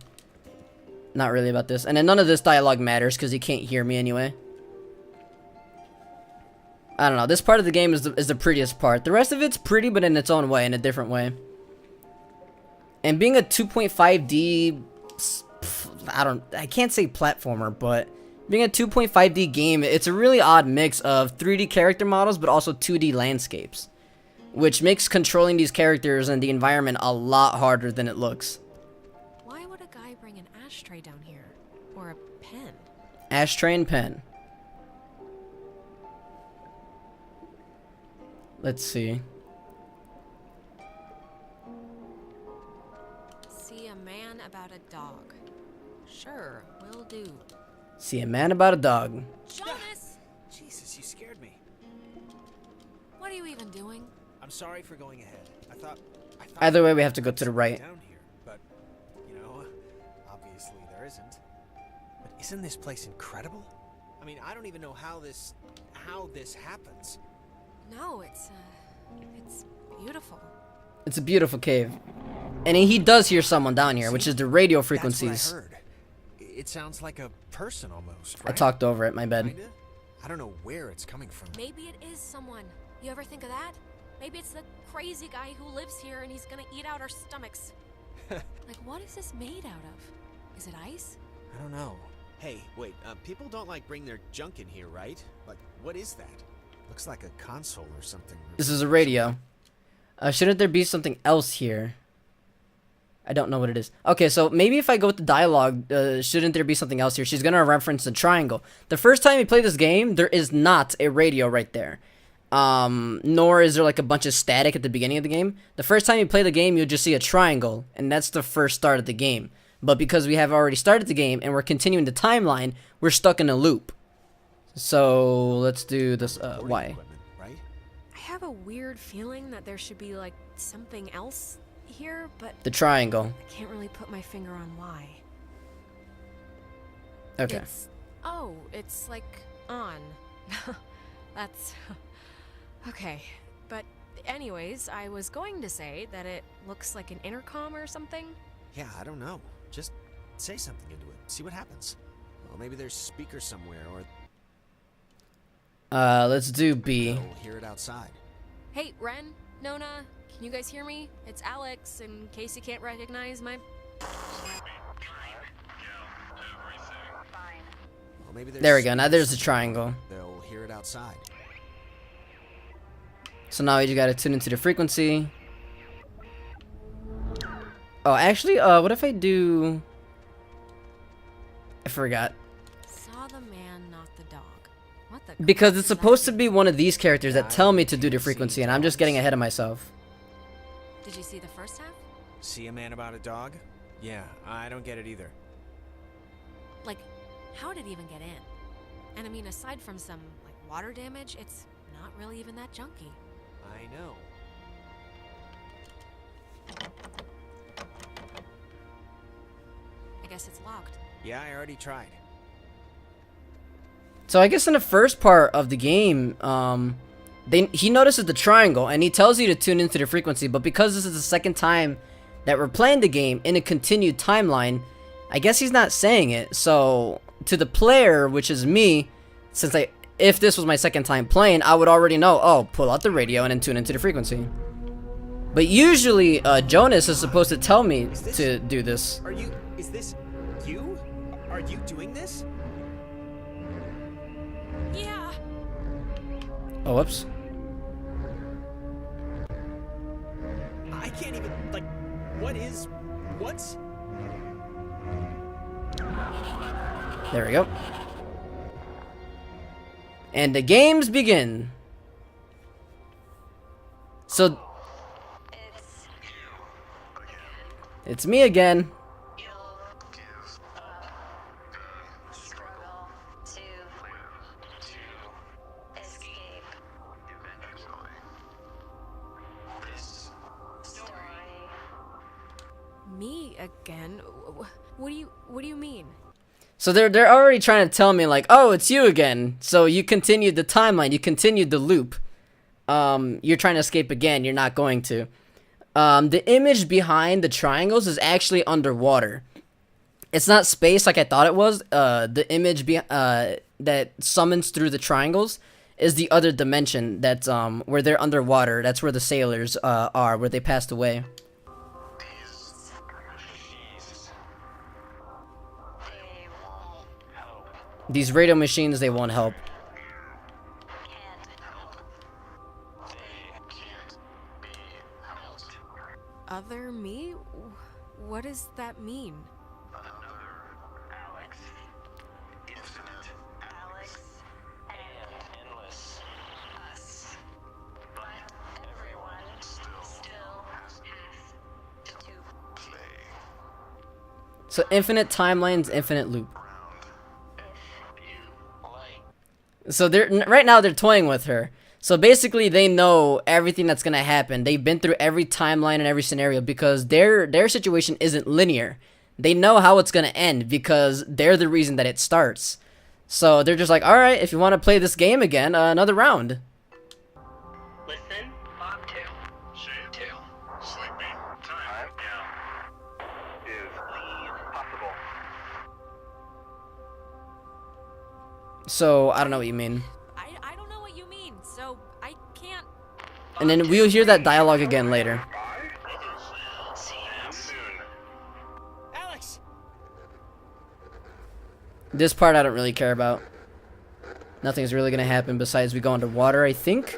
about this. And then none of this dialogue matters because you can't hear me anyway. I don't know. This part of the game is the prettiest part. The rest of it's pretty, but in its own way, in a different way. And being a 2.5D, I can't say platformer, but being a 2.5D game, it's a really odd mix of 3D character models, but also 2D landscapes, which makes controlling these characters and the environment a lot harder than it looks. Why would a guy bring an ashtray down here? Or a pen? Ashtray and pen. Let's see. See a man about a dog. Sure, will do. See a man about a dog. Jonas! Jesus, you scared me. What are you even doing? I'm sorry for going ahead. I thought Either way, we have to go to the right. down here, but obviously there isn't. But isn't this place incredible? I mean, I don't even know how this happens. No, it's beautiful. It's a beautiful cave. And he does hear someone down here, which is the radio frequencies. That's what I heard. It sounds like a person almost, right? I talked over it, my bad. Kinda? I don't know where it's coming from. Maybe it is someone. You ever think of that? Maybe it's the crazy guy who lives here and he's gonna eat out our stomachs. Like, what is this made out of? Is it ice? I don't know. Hey, wait, people don't like bring their junk in here, right? Like, what is that? Looks like a console or something. This is a radio. Shouldn't there be something else here? I don't know what it is. Okay, so maybe if I go with the dialogue, shouldn't there be something else here? She's gonna reference the triangle. The first time you play this game, there is not a radio right there. Nor is there like a bunch of static at the beginning of the game. The first time you play the game, you'll just see a triangle, and that's the first start of the game. But because we have already started the game, and we're continuing the timeline, we're stuck in a loop. So, let's do this, Y. Equipment, right? I have a weird feeling that there should be, like, something else here, but The triangle. I can't really put my finger on why. Okay. It's like on. That's okay. But anyways, I was going to say that it looks like an intercom or something. Yeah, I don't know. Just say something into it. See what happens. Well, maybe there's speakers somewhere, or Let's do B. they'll hear it outside. Hey, Ren, Nona, can you guys hear me? It's Alex, in case you can't recognize my... Well, maybe there's There we go. Now there's the speakers triangle. somewhere. They'll hear it outside. So now you just gotta tune into the frequency. Oh, actually, what if I do... I forgot. Saw the man, not the dog. What the Because crap it's does that supposed to mean? be one of these characters that Yeah, tell me to I do the haven't frequency, seen and I'm just getting dogs. ahead of myself. Did you see the first half? See a man about a dog? Yeah, I don't get it either. Like, how did it even get in? And I mean, aside from some, like, water damage, it's not really even that junky. I know. I guess it's locked. Yeah, I already tried. So I guess in the first part of the game, he notices the triangle, and he tells you to tune into the frequency, but because this is the second time that we're playing the game in a continued timeline, I guess he's not saying it. So to the player, which is me, if this was my second time playing, I would already know, oh, pull out the radio and then tune into the frequency. But usually, Jonas is supposed to tell me to do this. Is this you? Are you doing this? Yeah. Oh, whoops. I can't even, what's... There we go. And the games begin. So... It's me again. Me again? What do you mean? So they're already trying to tell me like, oh, it's you again. So you continued the timeline, you continued the loop. You're trying to escape again, you're not going to. The image behind the triangles is actually underwater. It's not space like I thought it was. The image that summons through the triangles is the other dimension that's where they're underwater. That's where the sailors are, where they passed away. These radio machines, they won't help. Other me? What does that mean? Alex. Infinite Alex. And endless us. But everyone still has to play. So infinite timelines, infinite loop. So right now they're toying with her. So basically they know everything that's gonna happen. They've been through every timeline and every scenario because their situation isn't linear. They know how it's gonna end because they're the reason that it starts. So they're just like, all right, if you want to play this game again, another round. Listen, Bob 2. Shade 2. Sleepy. Time. Now. Is possible. So I don't know what you mean. I don't know what you mean, so I can't... And then we'll hear that dialogue again later. See you soon. Alex! This part I don't really care about. Nothing's really gonna happen besides we go underwater, I think.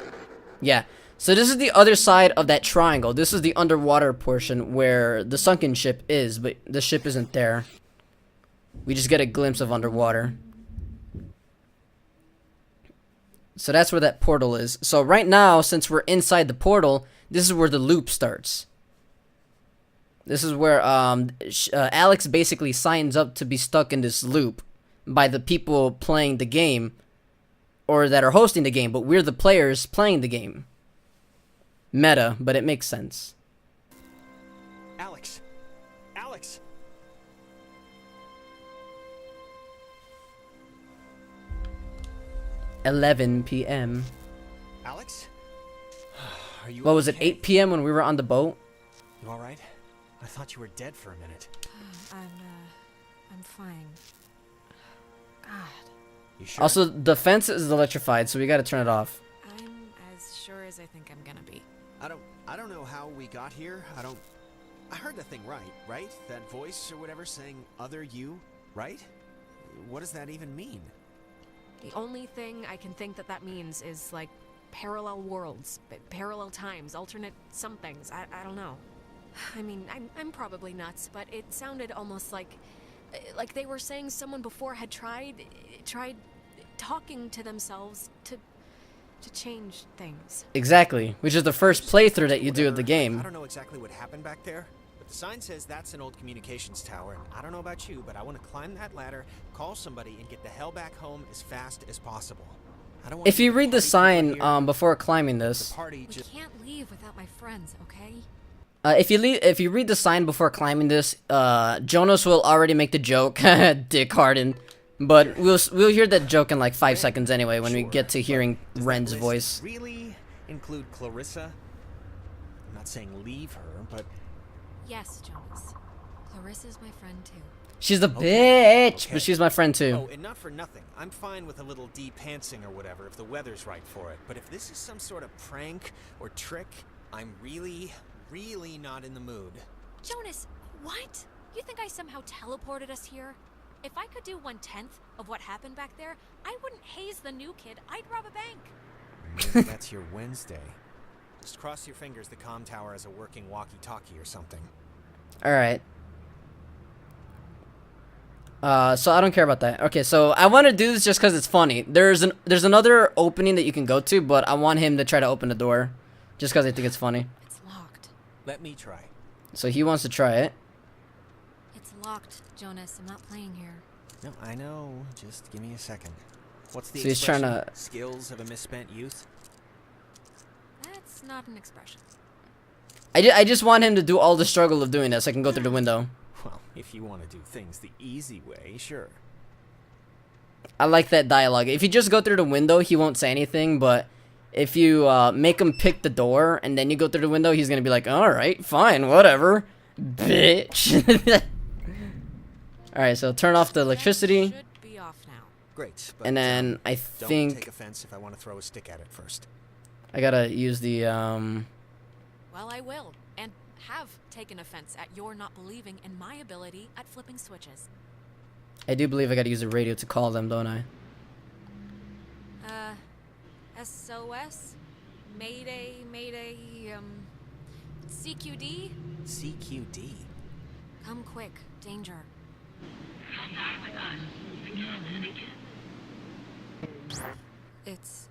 Yeah. So this is the other side of that triangle. This is the underwater portion where the sunken ship is, but the ship isn't there. We just get a glimpse of underwater. So that's where that portal is. So right now, since we're inside the portal, this is where the loop starts. This is where Alex basically signs up to be stuck in this loop by the people playing the game, or that are hosting the game, but we're the players playing the game. Meta, but it makes sense. Alex! Alex! 11 p.m. Alex? Are you What was it, okay? 8 p.m. when we were on the boat? You alright? I thought you were dead for a minute. I'm fine. God. You sure? Also, the fence is electrified, so we gotta turn it off. I'm as sure as I think I'm gonna be. I don't know how we got here. I heard the thing right? That voice or whatever saying other you, right? What does that even mean? The only thing I can think that means is like parallel worlds, parallel times, alternate somethings. I don't know. I mean, I'm probably nuts, but it sounded almost like they were saying someone before had tried talking to themselves to change things. Exactly, which is the first playthrough that you do of the I game. don't know exactly what happened back there, but the sign says that's an old communications tower, and I don't know about you, but I want to climb that ladder, call somebody, and get the hell back home as fast as possible. I don't want If to you be read the party sign people here. before climbing this, The party We just can't leave without my friends, okay? if you read the sign before climbing this, Jonas will already make the joke, Dick Harden. But we'll hear that joke in like 5 seconds anyway when we Sure, get to hearing does that Ren's list voice. really include Clarissa? I'm not saying leave her, but Yes, Jonas. Clarissa's my friend too. She's the Okay, bitch, okay. but she's my friend too. oh, and not for nothing. I'm fine with a little de-pantsing or whatever if the weather's right for it. But if this is some sort of prank or trick, I'm really, really not in the mood. Jonas, what? You think I somehow teleported us here? If I could do 1/10 of what happened back there, I wouldn't haze the new kid. I'd rob a bank. Maybe that's your Wednesday. Just cross your fingers the comm tower has a working walkie-talkie or something. Alright. So I don't care about that. Okay, so I want to do this just because it's funny. There's another opening that you can go to, but I want him to try to open the door. Just because I think it's funny. It's locked. Let me try. So he wants to try it. It's locked, Jonas. I'm not playing here. No, I know. Just give me a second. What's the So he's trying expression? to- Skills of a misspent youth? That's not an expression. I just want him to do all the struggle of doing this. So I can go through the window. Well, if you want to do things the easy way, sure. I like that dialogue. If you just go through the window, he won't say anything, but if you make him pick the door and then you go through the window, he's gonna be like, alright, fine, whatever. Bitch. Alright, so turn off the electricity. That should be off now. Great, but And then I don't take think offense if I want to throw a stick at it first. I gotta use the Well, I will, and have taken offense at your not believing in my ability at flipping switches. I do believe I gotta use the radio to call them, don't I? SOS? Mayday, CQD? CQD. Come quick, danger. You'll die with us again and again. It's,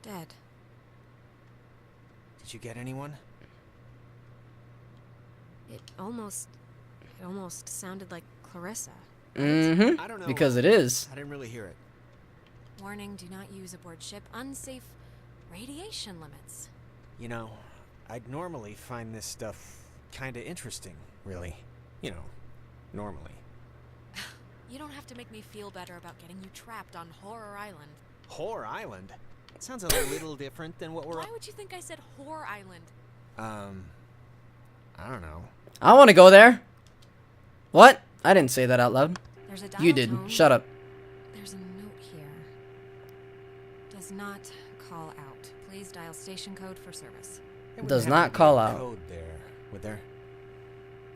dead. Did you get anyone? It almost sounded like Clarissa. Mm-hmm. I don't know. Because it is. I didn't really hear it. Warning, do not use aboard ship. Unsafe radiation limits. You know, I'd normally find this stuff kind of interesting, really. You know, normally. You don't have to make me feel better about getting you trapped on Horror Island. Whore Island? That sounds a little different than what we're... Why would you think I said Horror Island? I don't know. I wanna go there. What? I didn't say that out loud. There's a dial You did. tone. Shut up. There's a note here. Does not call out. Please dial station code for service. There wouldn't Does have not to be call a out. Code there, would there?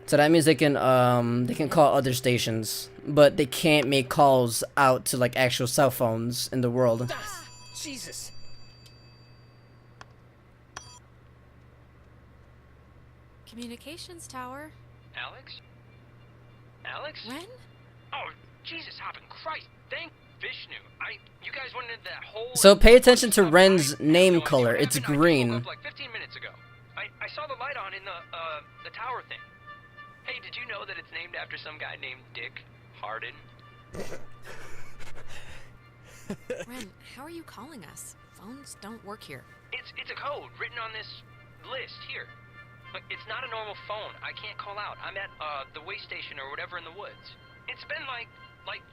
So that means they can call other stations, but they can't make calls out to like actual cell phones in the world. Jesus! Communications tower. Alex? Alex? Ren? Oh, Jesus, hopping Christ. Thank Vishnu. You guys went into that whole... So pay attention to Ren's I have name no idea color. what It's happened. I just green. woke up like 15 minutes ago. I saw the light on in the tower thing. Hey, did you know that it's named after some guy named Dick Harden? Ren, how are you calling us? Phones don't work here. It's a code written on this list here. Look, it's not a normal phone. I can't call out. I'm at, the way station or whatever in the woods. It's been like,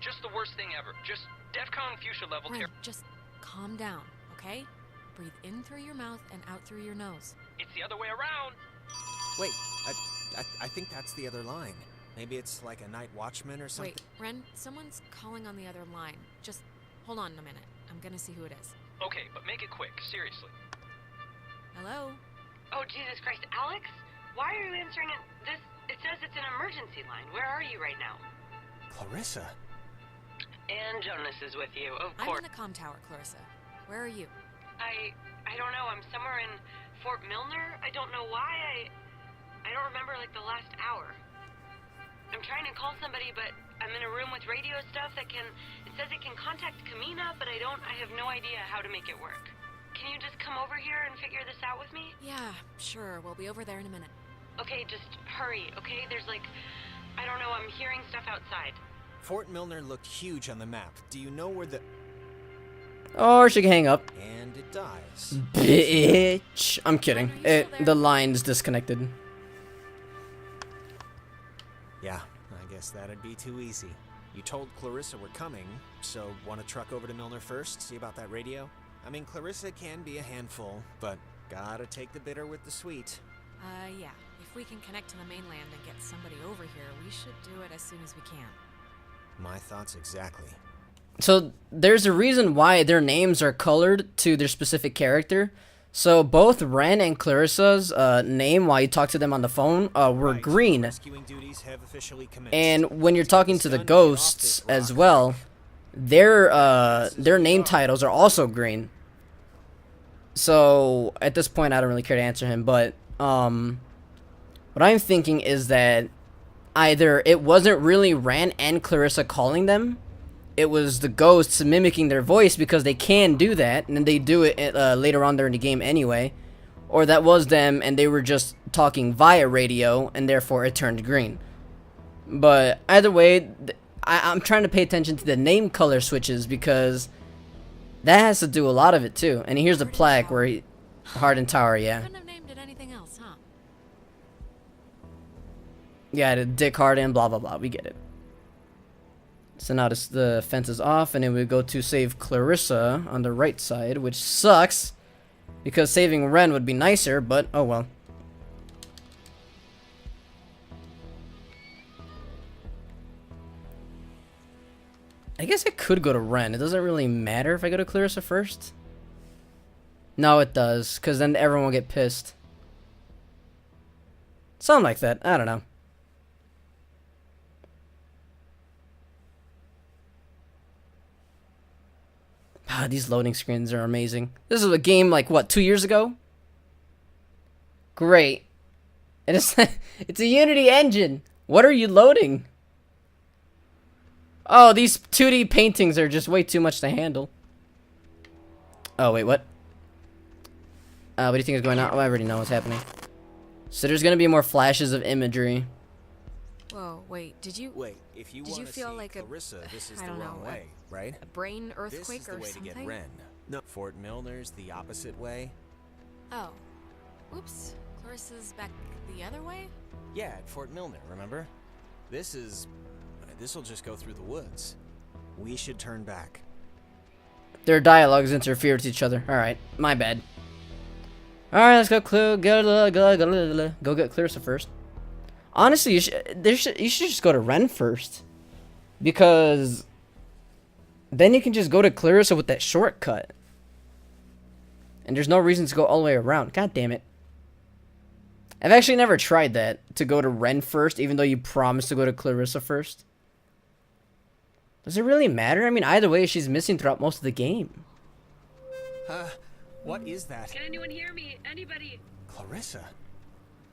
just the worst thing ever. Just DEFCON fuchsia level Ren, just calm down, okay? Breathe in through your mouth and out through your nose. It's the other way around. Wait, I think that's the other line. Maybe it's like a night watchman or something. Wait, Ren, someone's calling on the other line. Just hold on a minute. I'm gonna see who it is. Okay, but make it quick. Seriously. Hello? Oh, Jesus Christ, Alex? Why are you answering it? It says it's an emergency line. Where are you right now? Clarissa. And Jonas is with you, of I'm course. in the comm tower, Clarissa. Where are you? I don't know. I'm somewhere in Fort Milner. I don't know why. I don't remember like the last hour. I'm trying to call somebody, but I'm in a room with radio stuff it says it can contact Kamina, but I have no idea how to make it work. Can you just come over here and figure this out with me? Yeah, sure. We'll be over there in a minute. Okay, just hurry, okay? There's like, I don't know, I'm hearing stuff outside. Fort Milner looked huge on the map. Do you know where the... Or she can hang up. And it dies. Bitch. I'm kidding. Ren, are you still there? The line's disconnected. Yeah, I guess that'd be too easy. You told Clarissa we're coming, so want to truck over to Milner first, see about that radio? I mean, Clarissa can be a handful, but gotta take the bitter with the sweet. Yeah. If we can connect to the mainland and get somebody over here, we should do it as soon as we can. My thoughts exactly. So there's a reason why their names are colored to their specific character. So both Ren and Clarissa's name, while you talk to them on the phone, were Right, green. Rescuing duties have officially commenced. And when you're talking to the It's done, get off ghosts this as rock. well, their name titles are also green. So at this point, I don't really care to answer him. But what I'm thinking is that either it wasn't really Ren and Clarissa calling them, it was the ghosts mimicking their voice because they can do that, and then they do it later on during the game anyway, or that was them and they were just talking via radio and therefore it turned green. But either way, I'm trying to pay attention to the name color switches because that has to do a lot of it too. And here's the plaque where he... Hardened Tower, yeah. Couldn't have named it anything else, huh? Yeah, the Dick Harden, blah blah blah, we get it. So now the fence is off, and then we go to save Clarissa on the right side, which sucks, because saving Ren would be nicer, but oh well. I guess I could go to Ren. It doesn't really matter if I go to Clarissa first. No, it does, because then everyone will get pissed. Something like that. I don't know. Ah, these loading screens are amazing. This is a game like, what, 2 years ago? Great. And it's, it's a Unity engine. What are you loading? Oh, these 2D paintings are just way too much to handle. Oh, wait, what? What do you think is going on? Oh, I already know what's happening. So there's gonna be more flashes of imagery. Whoa, wait, did you... Wait, if you Did want you to feel see like Clarissa, this is I the don't wrong know, way, right? a brain This earthquake is the or way something? to get Ren. No, Fort Milner's the opposite way. Oh. Whoops. Clarissa's back the other way? Yeah, at Fort Milner, remember? This'll just go through the woods. We should turn back. Their dialogues interfere with each other. Alright, my bad. Alright, let's go go get Clarissa first. Honestly, you should just go to Ren first. Because then you can just go to Clarissa with that shortcut. And there's no reason to go all the way around. God damn it. I've actually never tried that, to go to Ren first, even though you promised to go to Clarissa first. Does it really matter? I mean, either way, she's missing throughout most of the game. What is that? Can anyone hear me? Anybody? Clarissa.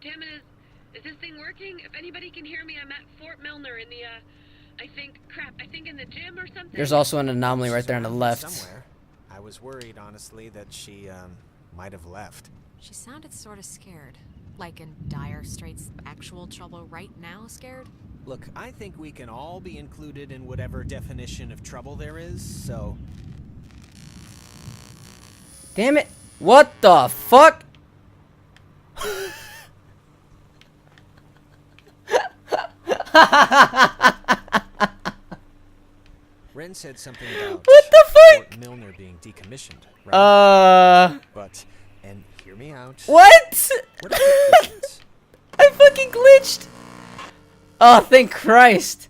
Damn it, is this thing working? If anybody can hear me, I'm at Fort Milner in the, I think in the gym or something. There's also an anomaly right there on the She's left. somewhere. I was worried, honestly, that she, might have left. She sounded sort of scared. Like in dire straits, actual trouble right now scared? Look, I think we can all be included in whatever definition of trouble there is, so... Damn it. What the fuck? Ren said something about What the fuck? Fort Milner being decommissioned, right? But, and hear me out. What? What if it isn't? I fucking glitched. Oh, thank Christ.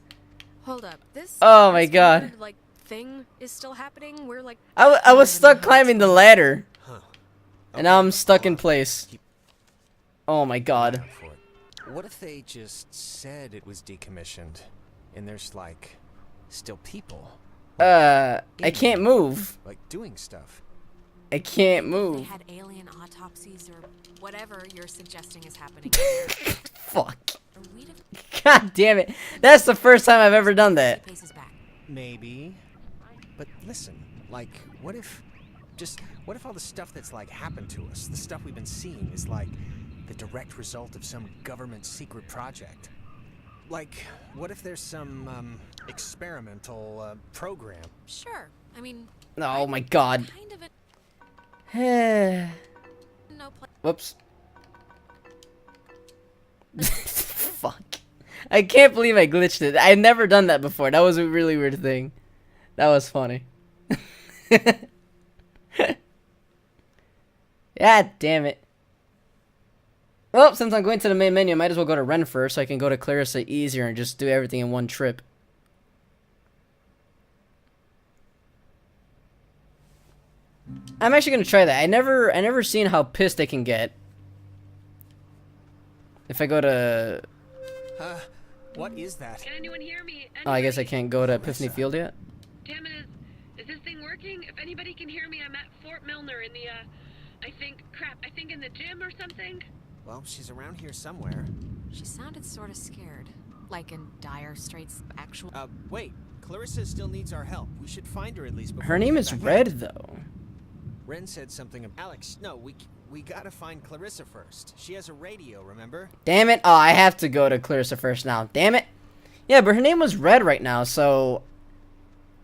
Hold up. This. Oh my this God. weird, like thing is still happening. We're like. I was stuck climbing the ladder. Huh. And now Okay, I'm stuck in hold on. place. Keep Oh my an eye God. out for it. What if they just said it was decommissioned, and there's like still people I can't move. like doing stuff? I can't They move. had alien autopsies or whatever you're suggesting is happening. Fuck. Or we'd have God damn it. That's the first time I've ever done that. paces back. Maybe. But listen, like, what if all the stuff that's like happened to us, the stuff we've been seeing, is like the direct result of some government secret project? Like, what if there's some experimental program? Sure. I mean. Oh my God. Kind of a no plan. Whoops. Fuck. I can't believe I glitched it. I've never done that before. That was a really weird thing. That was funny. God damn it. Well, since I'm going to the main menu, I might as well go to Ren first so I can go to Clarissa easier and just do everything in one trip. I'm actually gonna try that. I never seen how pissed they can get. If I go to... What is that? Can anyone hear me? Oh, I guess I Anybody? can't go to Epiphany Field yet. Damn it, is this thing working? If anybody can hear me, I'm at Fort Milner in the, I think in the gym or something. Well, she's around here somewhere. She sounded sort of scared, like in dire straits. Actual. Wait. Clarissa still needs our help. We should find her at least before Her we name head is back Red, out. though. Ren said something about Alex. No, we gotta find Clarissa first. She has a radio, remember? Damn it. Oh, I have to go to Clarissa first now. Damn it. Yeah, but her name was Red right now, so...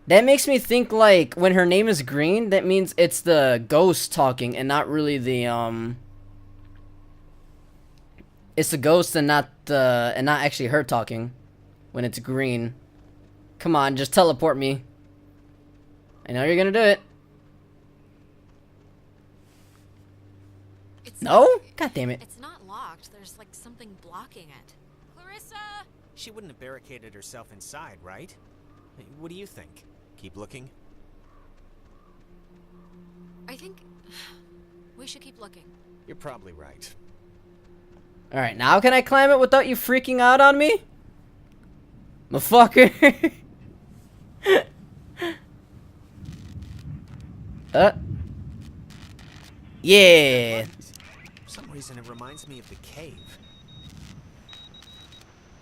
That makes me think, like, when her name is green, that means it's the ghost talking and not really the, It's the ghost and not actually her talking when it's green. Come on, just teleport me. I know you're gonna do it. It's No? not- God damn it. It's not locked. There's like something blocking it. Clarissa. She wouldn't have barricaded herself inside, right? Hey, what do you think? Keep looking? I think we should keep looking. You're probably right. Alright, now can I climb it without you freaking out on me? Motherfucker. Yeah. For some reason, it reminds me of the cave.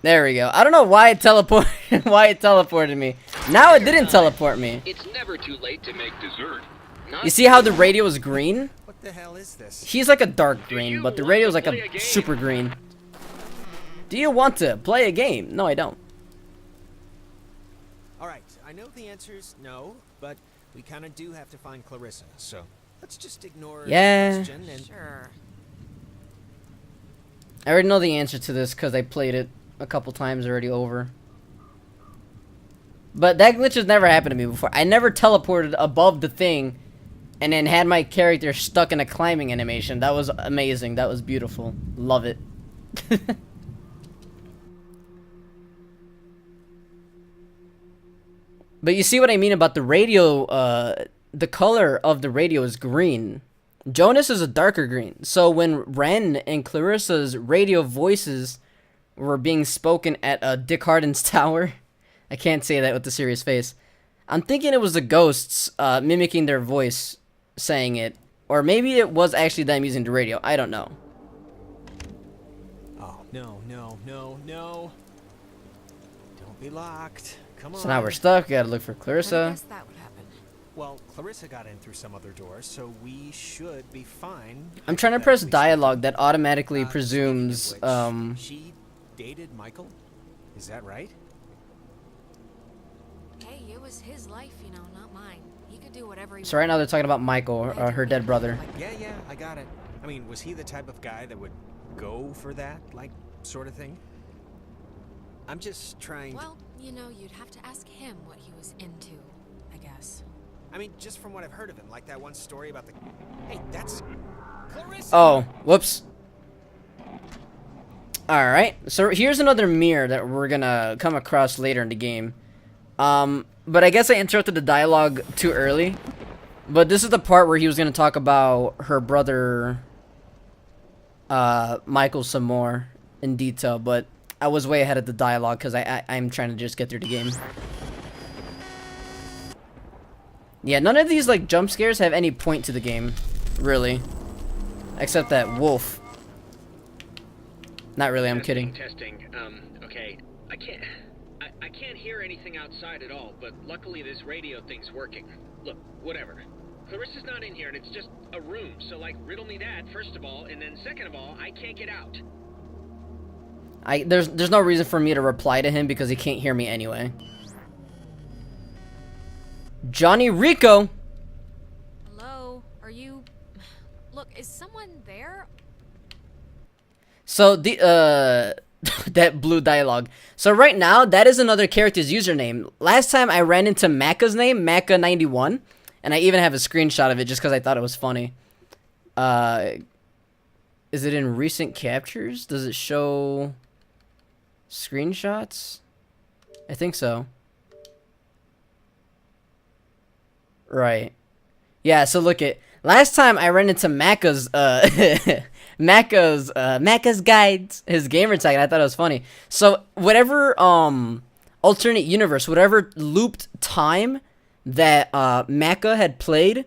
There we go. I don't know why it teleported me. Now it didn't teleport me. It's never too late to make dessert. Not You see how the radio is green? What the hell is this? He's like a dark green, you but the want radio's to like play a a game? super green. Do you want to play a game? No, I don't. Alright, I know the answer's no, but we kind of do have to find Clarissa, so let's just ignore Yeah. the question and... Sure. I already know the answer to this because I played it a couple times already over. But that glitch has never happened to me before. I never teleported above the thing and then had my character stuck in a climbing animation. That was amazing. That was beautiful. Love it. But you see what I mean about the radio, the color of the radio is green. Jonas is a darker green. So when Ren and Clarissa's radio voices were being spoken at Dick Harden's tower, I can't say that with a serious face. I'm thinking it was the ghosts mimicking their voice saying it. Or maybe it was actually them using the radio. I don't know. Oh, no. Don't be locked. Come on. So now we're stuck. We gotta look for I Clarissa. guess that would happen. Well, Clarissa got in through some other door, so we should be fine. I'm trying to That press at least- dialogue that automatically Speaking of presumes, which, she dated Michael? Is that right? Hey, it was his life, you know, not mine. He could do whatever he So right now they're talking about Michael, her dead brother. Yeah, I got it. I mean, was he the type of guy that would go for that, like, sort of thing? I'm just trying. Well, you know, you'd have to ask him what he was into, I guess. I mean, just from what I've heard of him, like that one story about the. Hey, that's Clarissa. Oh, whoops. Alright, so here's another mirror that we're gonna come across later in the game. But I guess I interrupted the dialogue too early. But this is the part where he was gonna talk about her brother, Michael, some more in detail. But I was way ahead of the dialogue because I'm trying to just get through the game. Yeah, none of these like jump scares have any point to the game, really, except that wolf. Not really, I'm kidding. Testing. Okay. I can't hear anything outside at all, but luckily this radio thing's working. Look, whatever. Clarissa's not in here, and it's just a room, so, like, riddle me that, first of all, and then second of all, I can't get out. There's no reason for me to reply to him because he can't hear me anyway. Johnny Rico! Hello? Are you... Look, is someone there? So, that blue dialogue. So right now, that is another character's username. Last time I ran into Macca's name, Macca91, and I even have a screenshot of it just because I thought it was funny. Is it in recent captures? Does it show screenshots? I think so. Right. Yeah, so look at... Last time I ran into Macca's, Macca's guides, his gamer tag, and I thought it was funny. So, whatever, alternate universe, whatever looped time that, Macca had played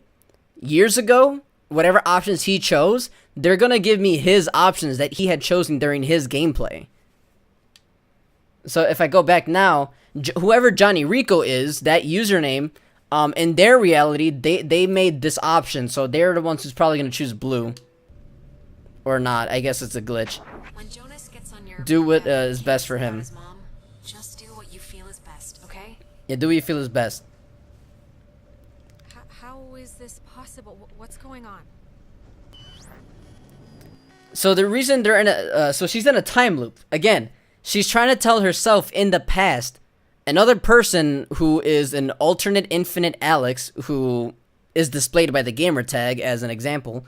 years ago, whatever options he chose, they're gonna give me his options that he had chosen during his gameplay. So, if I go back now, whoever Johnny Rico is, that username, in their reality, they made this option, so they're the ones who's probably gonna choose blue. Or not. I guess it's a glitch. When Jonas gets on your Do what is best for him. Mom, just do what you feel is best, okay? Yeah, do what you feel is best. How is this possible? What's going on? So the reason they're in a... so she's in a time loop. Again, she's trying to tell herself in the past. Another person who is an alternate infinite Alex, who is displayed by the gamer tag as an example,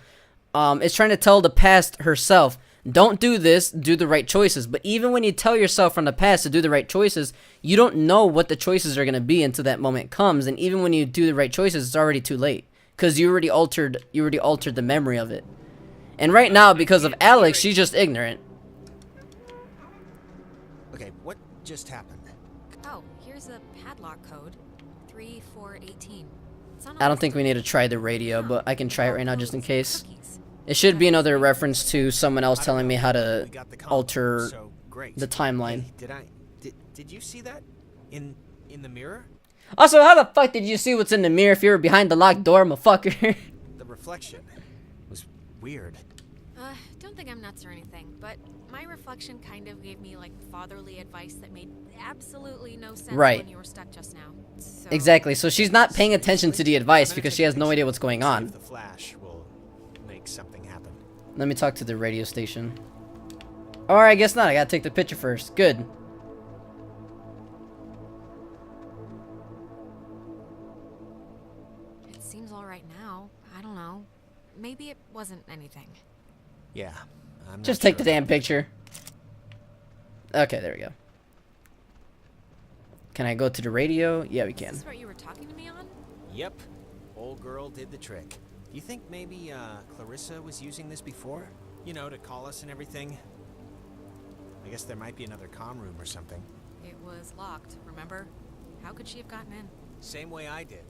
is trying to tell the past herself, don't do this, do the right choices. But even when you tell yourself from the past to do the right choices, you don't know what the choices are going to be until that moment comes. And even when you do the right choices, it's already too late. Because you already altered the memory of it. And right now, because of Alex, she's just ignorant. Okay, what just happened? Oh, here's a padlock code. 3418. I don't think we need to try the radio, but I can try it right now just in case. It should be another reference to someone else telling me how to alter the timeline. Hey, did you see that in the mirror? Also, how the fuck did you see what's in the mirror if you were behind the locked door, motherfucker? The reflection was weird. Don't think I'm nuts or anything, but my reflection kind of gave me like fatherly advice that made absolutely no sense when you were stuck just now. So... Exactly. So she's not paying attention to the advice because she has no idea what's going on. The flash will make something happen. Let me talk to the radio station. Or I guess not. I gotta take the picture first. Good. It seems all right now. I don't know. Maybe it wasn't anything. Yeah. I'm Just not take the damn picture. Okay, there we go. Can I go to the radio? Yeah, we can. Is this what you were talking to me on? Yep. Old girl did the trick. Do you think maybe Clarissa was using this before? You know, to call us and everything? I guess there might be another comm room or something. It was locked, remember? How could she have gotten in? Same way I did.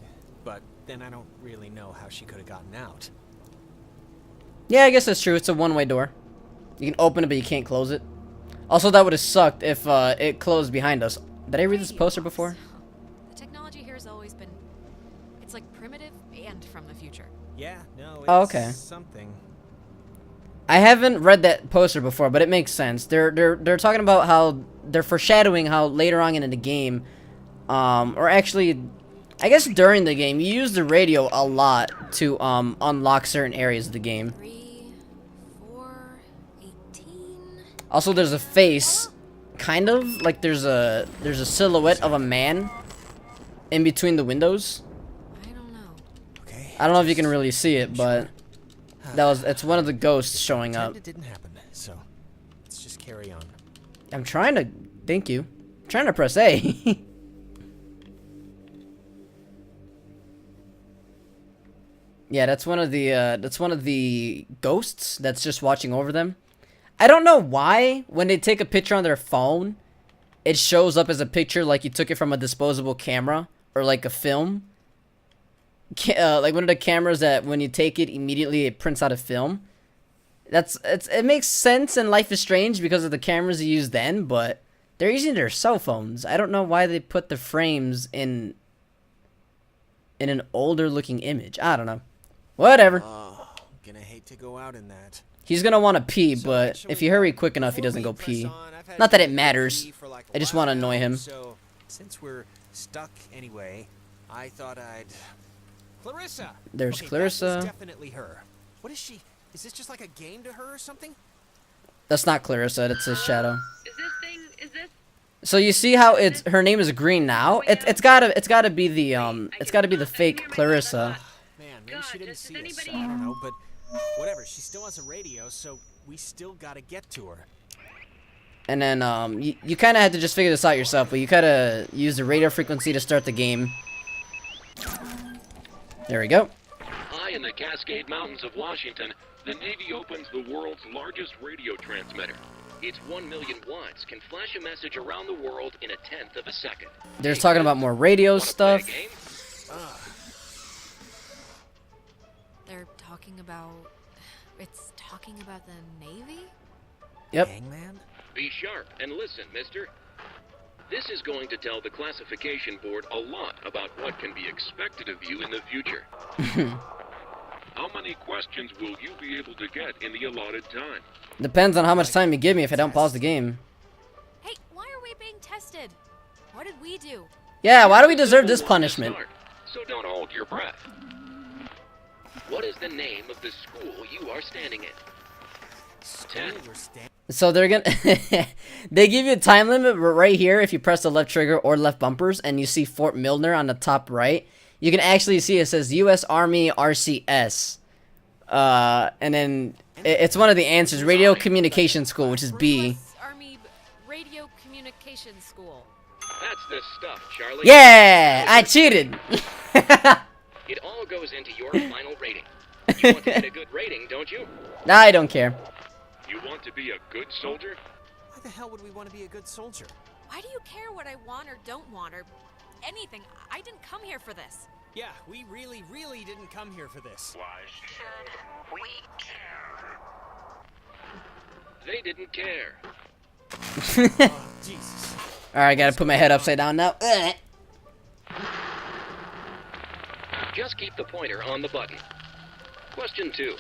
But then I don't really know how she could have gotten out. Yeah, I guess that's true. It's a one-way door. You can open it, but you can't close it. Also, that would have sucked if it closed behind us. Did I read this poster before? The technology here has always been... It's like primitive and from the future. Yeah, no, it's okay. Something. I haven't read that poster before, but it makes sense. They're talking about how... They're foreshadowing how later on in the game... or actually... I guess during the game, you use the radio a lot to unlock certain areas of the game. 3, 4, 18. Also, there's a face kind of like there's a silhouette of a man in between the windows. I don't know. Okay. I don't know if you can really see it, but it's one of the ghosts showing up. It didn't happen, so let's just carry on. I'm trying to. Thank you. I'm trying to press A. Yeah, that's one of the ghosts that's just watching over them. I don't know why when they take a picture on their phone, it shows up as a picture like you took it from a disposable camera or like a film. Like one of the cameras that when you take it immediately it prints out a film. It makes sense in Life is Strange because of the cameras you use then, but they're using their cell phones. I don't know why they put the frames in an older looking image. I don't know. Whatever. Oh, gonna hate to go out in that. He's gonna want to pee, but if you hurry quick enough, he doesn't go pee. Not that it matters. I just want to annoy him. So, since we're stuck anyway, I thought I'd... Clarissa! There's Okay, Clarissa. that was definitely her. What is she? Is this just like a game to her or something? That's not Clarissa. That's a shadow. Is this? So you see how her name is green now? It's gotta be the fake Clarissa. Man, maybe she didn't see us. I don't know, but whatever. She still has a radio, so we still gotta get to her. And then you kind of had to just figure this out yourself, but you gotta use the radio frequency to start the game. There we go. High in the Cascade Mountains of Washington, the Navy opens the world's largest radio transmitter. Its 1 million watts can flash a message around the world in a tenth of a second. They're talking about more radio stuff. They're talking about... It's talking about the Navy? Yep. Hangman? Be sharp and listen, mister. This is going to tell the classification board a lot about what can be expected of you in the future. How many questions will you be able to get in the allotted time? Depends on how much time you give me if I don't pause the game. Hey, why are we being tested? What did we do? Yeah, why do we deserve this punishment? So don't hold your breath. What is the name of the school you are standing in? 10. So they're gonna they give you a time limit right here if you press the left trigger or left bumpers and you see Fort Milner on the top right. You can actually see it says U.S. Army RCS. And then it's one of the answers, Radio Communication School, which is B. U.S. Army Radio Communication School. That's the stuff, Charlie. Yeah, I cheated. It all goes into your final rating. You want to get a good rating, don't you? Nah, I don't care. You want to be a good soldier? Why the hell would we want to be a good soldier? Why do you care what I want or don't want or anything? I didn't come here for this. Yeah, we really, really didn't come here for this. Why should we care? They didn't care. Oh, Jesus. Alright, gotta put my head upside down now. Just keep the pointer on the button. Question 2.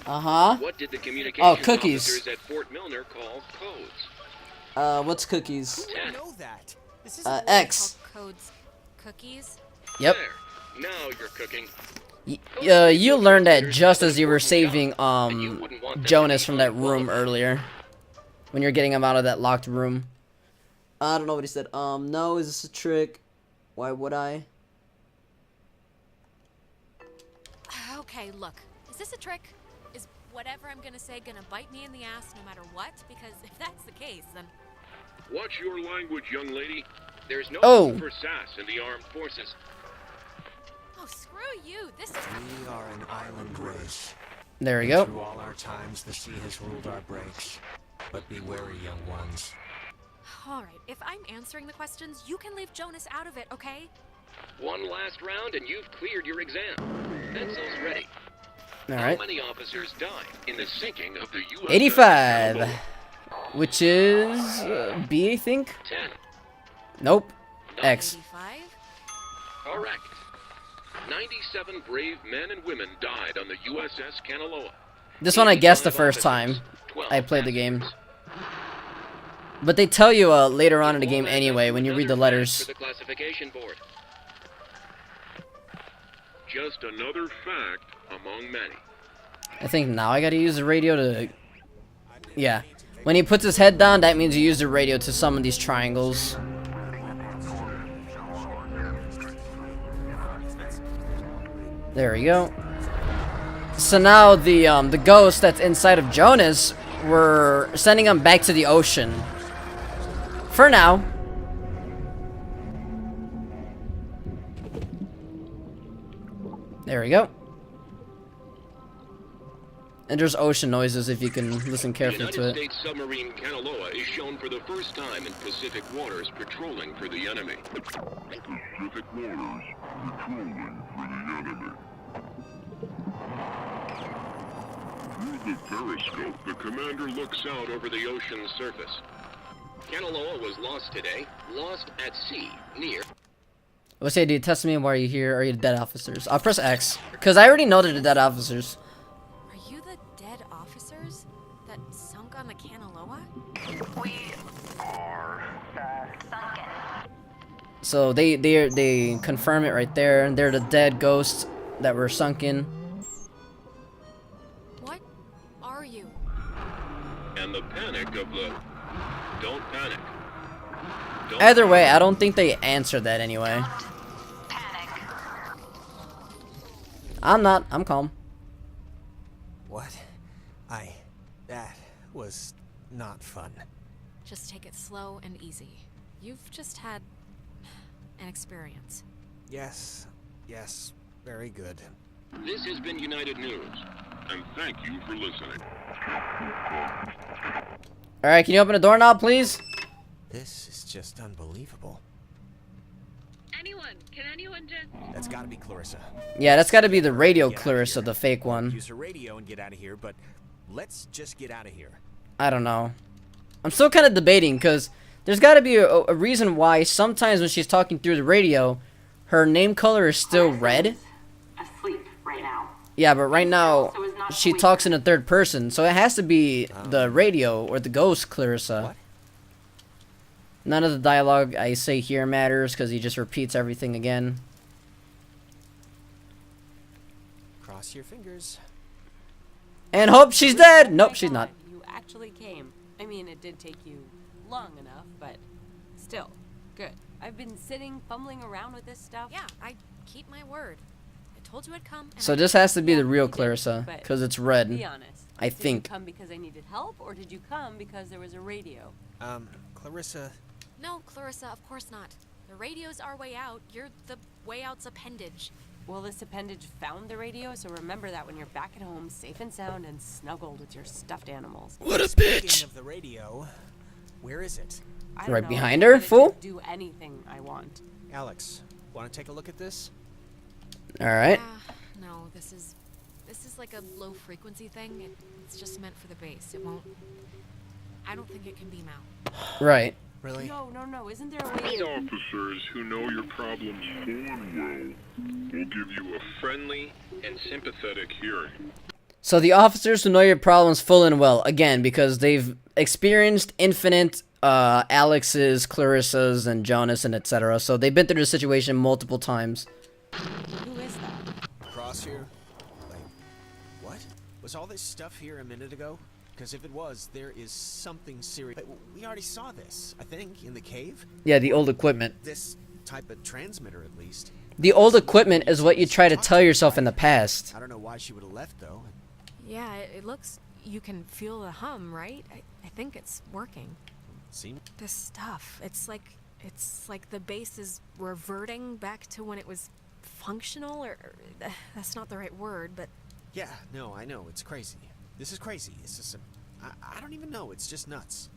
Uh-huh. What did the communications cookies. officers at Fort Milner call codes? What's cookies? I know that. This is X. Codes, cookies. Yep. There. Now you're cooking. You learned that just as you were saving Jonas from that room earlier. When you're getting him out of that locked room. I don't know what he said. No, is this a trick? Why would I? Okay, look. Is this a trick? Is whatever I'm gonna say gonna bite me in the ass no matter what? Because if that's the case, then... Watch your language, young lady. There's no room for sass in the armed forces. Oh, screw you. This is... We are an island race. There we go. Through all our times, the sea has ruled our breaks. But be wary, young ones. Alright, if I'm answering the questions, you can leave Jonas out of it, okay? One last round and you've cleared your exam. Pencils ready. Alright. How many officers died in the sinking of the USS 85. Which is B, I think? 10. Nope. X. 85? Correct. 97 brave men and women died on the USS Kanaloa. This one I guessed the first time I played the game. But they tell you later on in the game anyway when you read the letters. For the classification board. Just another fact among many. I think now I gotta use the radio to... Yeah. When he puts his head down, that means you use the radio to summon these triangles. There we go. So now the ghost that's inside of Jonas, we're sending him back to the ocean. For now. There we go. And there's ocean noises if you can listen carefully to it. The United States submarine Kanaloa is shown for the first time in Pacific waters patrolling for the enemy. Pacific waters patrolling for the enemy. Through the periscope, the commander looks out over the ocean's surface. Kanaloa was lost today, lost at sea, near... What's the idea? Test me, why are you here? Are you the dead officers? I'll press X. Because I already know they're the dead officers. Are you the dead officers that sunk on the Kanaloa? We are sunken. So they confirm it right there, and they're the dead ghosts that were sunken. What are you? And the panic of the... Don't panic. Don't Either way, I don't think they answered that anyway. Panic. I'm not. I'm calm. What? That was not fun. Just take it slow and easy. You've just had an experience. Yes, very good. This has been United News, and thank you for listening. Alright, can you open the door now, please? This is just unbelievable. Can anyone just... That's gotta be Clarissa. Yeah, that's gotta be the radio Clarissa, the fake one. Use her radio and get out of here, but let's just get out of here. I don't know. I'm still kind of debating, because there's gotta be a reason why sometimes when she's talking through the radio, her name color is still red. Asleep right now. Yeah, but right now, she talks in the third person, so it has to be the radio or the ghost Clarissa. What? None of the dialogue I say here matters, because he just repeats everything again. Cross your fingers. And hope she's dead! Nope, she's not. You actually came. I mean, it did take you long enough, but still, good. I've been sitting, fumbling around with this stuff. Yeah, I keep my word. I told you I'd come. And So I this did. has to be the Yeah, real you did, Clarissa, but because it's red. Be honest. I Did think. you come because I needed help, or did you come because there was a radio? Clarissa. No, Clarissa, of course not. The radio's our way out. You're the way out's appendage. Well, this appendage found the radio, so remember that when you're back at home, safe and sound, and snuggled with your stuffed animals. What a Speaking bitch! of the radio, where is it? I don't Right know, behind I'm her, gonna fool? Do anything I want. Alex, want to take a look at this? Alright. No, this is like a low frequency thing. It's just meant for the bass. It won't. I don't think it can beam out. Right. Really? No. Isn't there a way The officers who know your problems full and well will give you a friendly and sympathetic hearing. So the officers who know your problems full and well, again, because they've experienced infinite Alex's, Clarissa's, and Jonas, and etc. So they've been through the situation multiple times. Who is that? Cross here? Like, what? Was all this stuff here a minute ago? Because if it was, there is something serious. We already saw this, I think, in the cave. Yeah, the old equipment. This type of transmitter, at least. The old equipment is what you try to tell yourself in the past. I don't know why she would have left, though. Yeah, it looks. You can feel the hum, right? I think it's working. Seem This stuff. It's like the bass is reverting back to when it was functional, or that's not the right word, but Yeah, no, I know. It's crazy. This is crazy. It's just I don't even know. It's just nuts.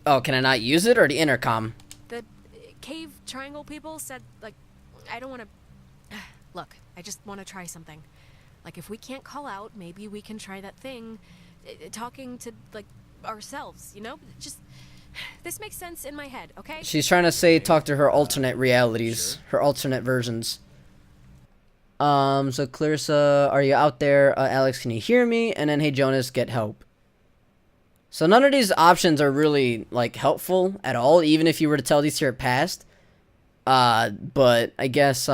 Oh, can I not use it, or the intercom? the cave triangle people said, like, I don't want to. Look, I just want to try something. Like, if we can't call out, maybe we can try that thing, talking to, like, ourselves, you know? Just, this makes sense in my head, okay? She's trying to say talk to her alternate realities, her alternate versions. So Clarissa, are you out there? Alex, can you hear me? And then, hey Jonas, get help. So none of these options are really, like, helpful at all, even if you were to tell these to her past. But I guess,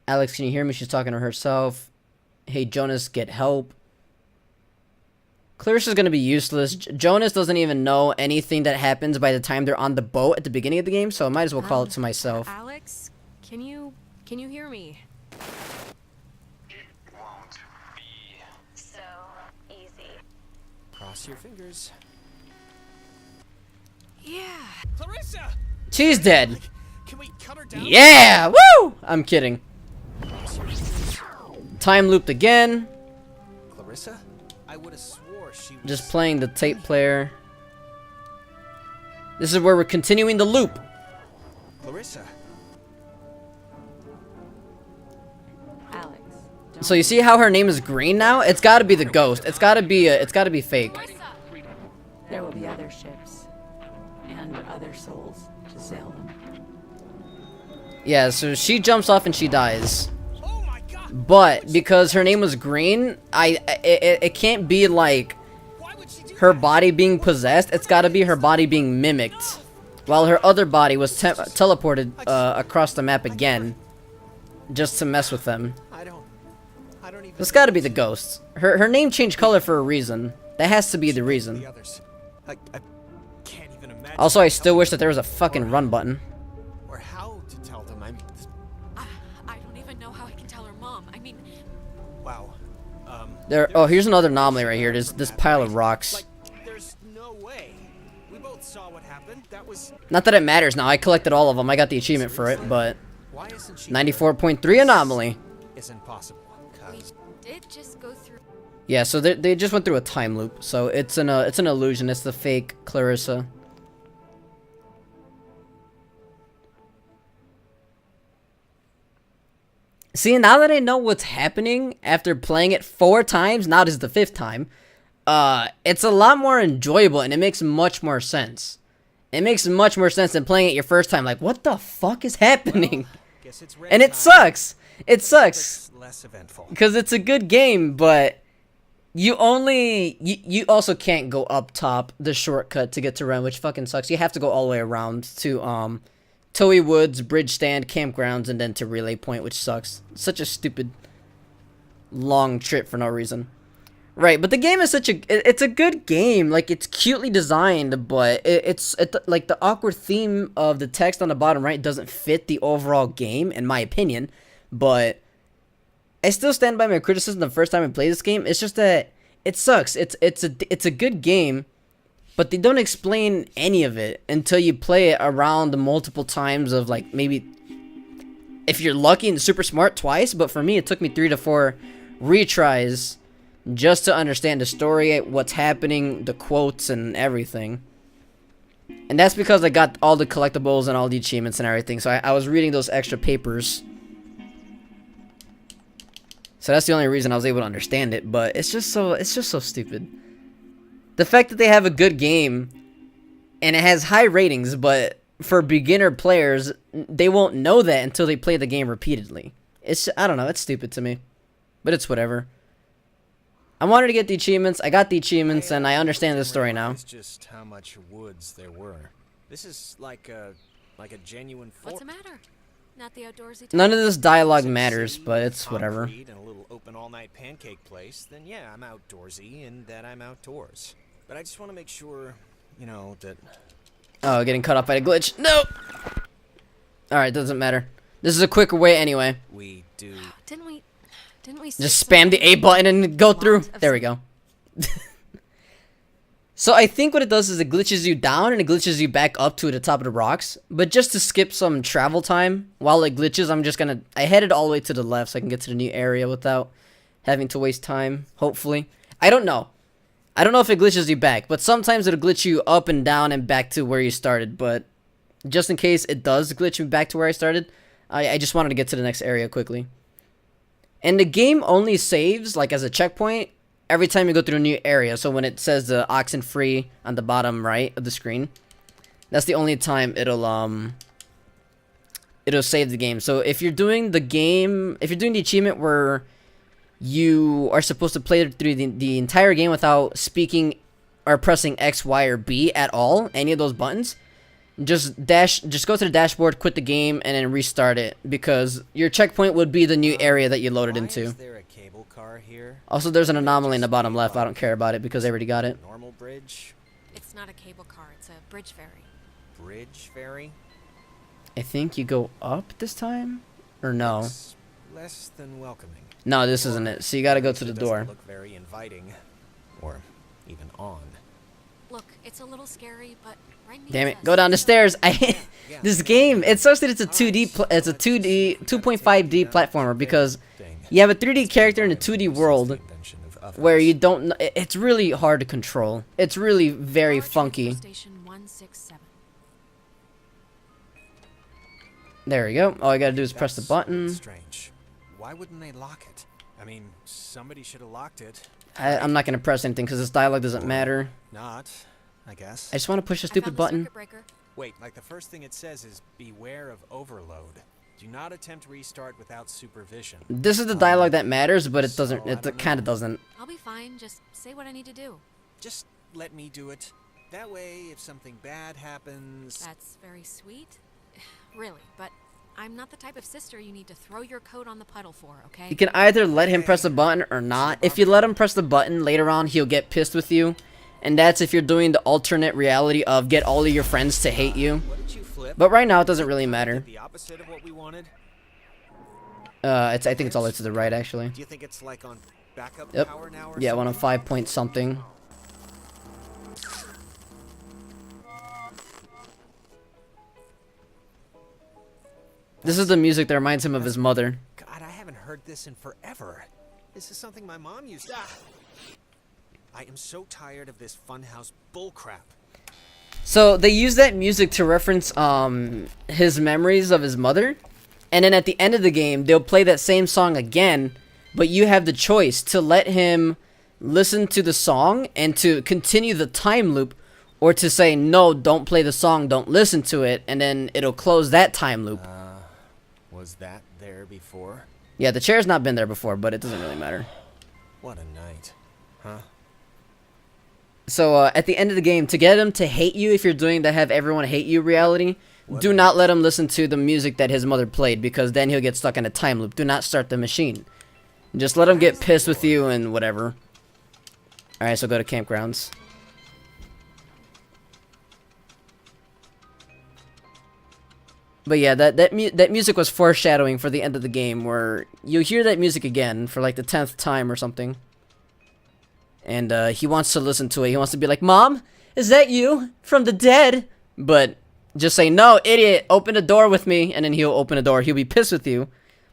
Alex, can you hear me? She's talking to herself. Hey Jonas, get help. Clarissa's gonna be useless. Jonas doesn't even know anything that happens by the time they're on the boat at the beginning of the game, so I might as well call it to myself. Alex, can you hear me? Won't be so easy. Cross your fingers. Yeah. Clarissa! She's dead. Can we cut her down? Yeah! Woo! I'm kidding. Time looped again. Clarissa? I would have swore she was... Just playing the tape player. This is where we're continuing the loop. Clarissa. Alex. So you see how her name is green now? It's got to be the ghost. It's got to be fake. There will be other ships and other souls to sail them. Yeah, so she jumps off and she dies. But because her name was green, it can't be like her body being possessed. It's got to be her body being mimicked, while her other body was teleported across the map again, just to mess with them. I don't even... It's got to be the ghost. Her name changed color for a reason. That has to be the reason. The others. I can't even imagine... Also, I still wish that there was a fucking run button. Or how to tell them. I don't even know how I can tell her mom. I mean, Wow. Oh, here's another anomaly right here. There's this pile of rocks. Like, there's no way. We both saw what happened. That was... Not that it matters now. I collected all of them. I got the achievement for it, but... Why isn't she... 94.3 anomaly. Isn't possible. did just go through. Yeah, so they just went through a time loop. So it's an illusion. It's the fake Clarissa. See, now that I know what's happening after playing it 4 times, now this is the 5th time, it's a lot more enjoyable and it makes much more sense. It makes much more sense than playing it your first time. Like, what the fuck is happening? And it sucks. It sucks. Less eventful. Because it's a good game, but you also can't go up top the shortcut to get to Ren, which fucking sucks. You have to go all the way around to Toei Woods, Bridge Stand, Campgrounds, and then to Relay Point, which sucks. Such a stupid long trip for no reason. Right, but the game is it's a good game. Like, it's cutely designed, but it's like the awkward theme of the text on the bottom right doesn't fit the overall game, in my opinion. But I still stand by my criticism the first time I played this game. It's just that it sucks. It's a good game, but they don't explain any of it until you play it around multiple times of, like, maybe, if you're lucky and super smart, twice. But for me, it took me 3 to 4 retries just to understand the story, what's happening, the quotes, and everything. And that's because I got all the collectibles and all the achievements and everything. So I was reading those extra papers. So that's the only reason I was able to understand it. But it's just so stupid. The fact that they have a good game and it has high ratings, but for beginner players, they won't know that until they play the game repeatedly. I don't know, it's stupid to me. But it's whatever. I wanted to get the achievements. I got the achievements, and I understand the story now. It's just how much woods there were. This is like a genuine fort. What's the matter? Not the outdoorsy type? None of this dialogue matters, but it's whatever. And a little open all-night pancake place, then yeah, I'm outdoorsy and that I'm outdoors. But I just want to make sure, you know, that... Oh, getting cut off by a glitch. No! Alright, doesn't matter. This is a quicker way anyway. We do... Didn't we just spam the A button and go through. There we go. So I think what it does is it glitches you down and it glitches you back up to the top of the rocks. But just to skip some travel time while it glitches, I headed all the way to the left so I can get to the new area without having to waste time, hopefully. I don't know. I don't know if it glitches you back, but sometimes it'll glitch you up and down and back to where you started. But just in case it does glitch me back to where I started, I just wanted to get to the next area quickly. And the game only saves, like, as a checkpoint every time you go through a new area. So when it says the Oxenfree on the bottom right of the screen, that's the only time it'll save the game. So if you're doing the achievement where you are supposed to play through the entire game without speaking or pressing X, Y, or B at all, any of those buttons, just go to the dashboard, quit the game, and then restart it, because your checkpoint would be the new area that you loaded into. Is there a cable car car here. Also, there's an anomaly in the bottom left. I don't care about it because I already got it. Normal bridge. It's not a cable car, it's a bridge ferry. Bridge ferry. I think you go up this time? Or no? Looks less than welcoming. No, this isn't it. So you gotta go to the It doesn't door. look very inviting, or even on. Look, it's a little scary, but right Damn it! Go down the stairs. This game. It sucks that it's a 2D. It's a 2D, 2.5D platformer because you have a 3D character in a 2D world where you don't. It's really hard to control. It's really very funky. Station 167. There we go. All I gotta do is press the button. Strange. Why wouldn't they lock it? I mean, somebody should have locked it. I'm not gonna press anything because this dialogue doesn't matter. Not, I guess. I just want to push the stupid button. Wait, like the first thing it says is beware of overload. Do not attempt restart without supervision. This is the dialogue that matters, but it doesn't. It kind of doesn't. I'll be fine. Just say what I need to do. Just let me do it. That way, if something bad happens... That's very sweet. Really, but I'm not the type of sister you need to throw your coat on the puddle for, okay? You can either let him press the button or not. If you let him press the button, later on he'll get pissed with you. And that's if you're doing the alternate reality of get all of your friends to hate you. But right now it doesn't really matter. The opposite of what we wanted? I think it's all the way to the right actually. Do you think it's like on backup Yep. power now or Yeah, something? 1 on 5 point something. This is the music that reminds him of his mother. God, I haven't heard this in forever. This is something my mom used to... I am so tired of this funhouse bullcrap. So they use that music to reference his memories of his mother, and then at the end of the game they'll play that same song again, but you have the choice to let him listen to the song and to continue the time loop, or to say no, don't play the song, don't listen to it, and then it'll close that time loop. Was that there before? Yeah, the chair's not been there before, but it doesn't really matter. What a night. Huh? So at the end of the game, to get him to hate you, if you're doing the have everyone hate you reality, do not let him listen to the music that his mother played, because then he'll get stuck in a time loop. Do not start the machine. Just let him get pissed with you and whatever. Alright, so go to campgrounds. But yeah, that music was foreshadowing for the end of the game, where you hear that music again for like the 10th time or something. And he wants to listen to it. He wants to be like, Mom, is that you from the dead? But just say, no, idiot, open the door with me. And then he'll open the door. He'll be pissed with you.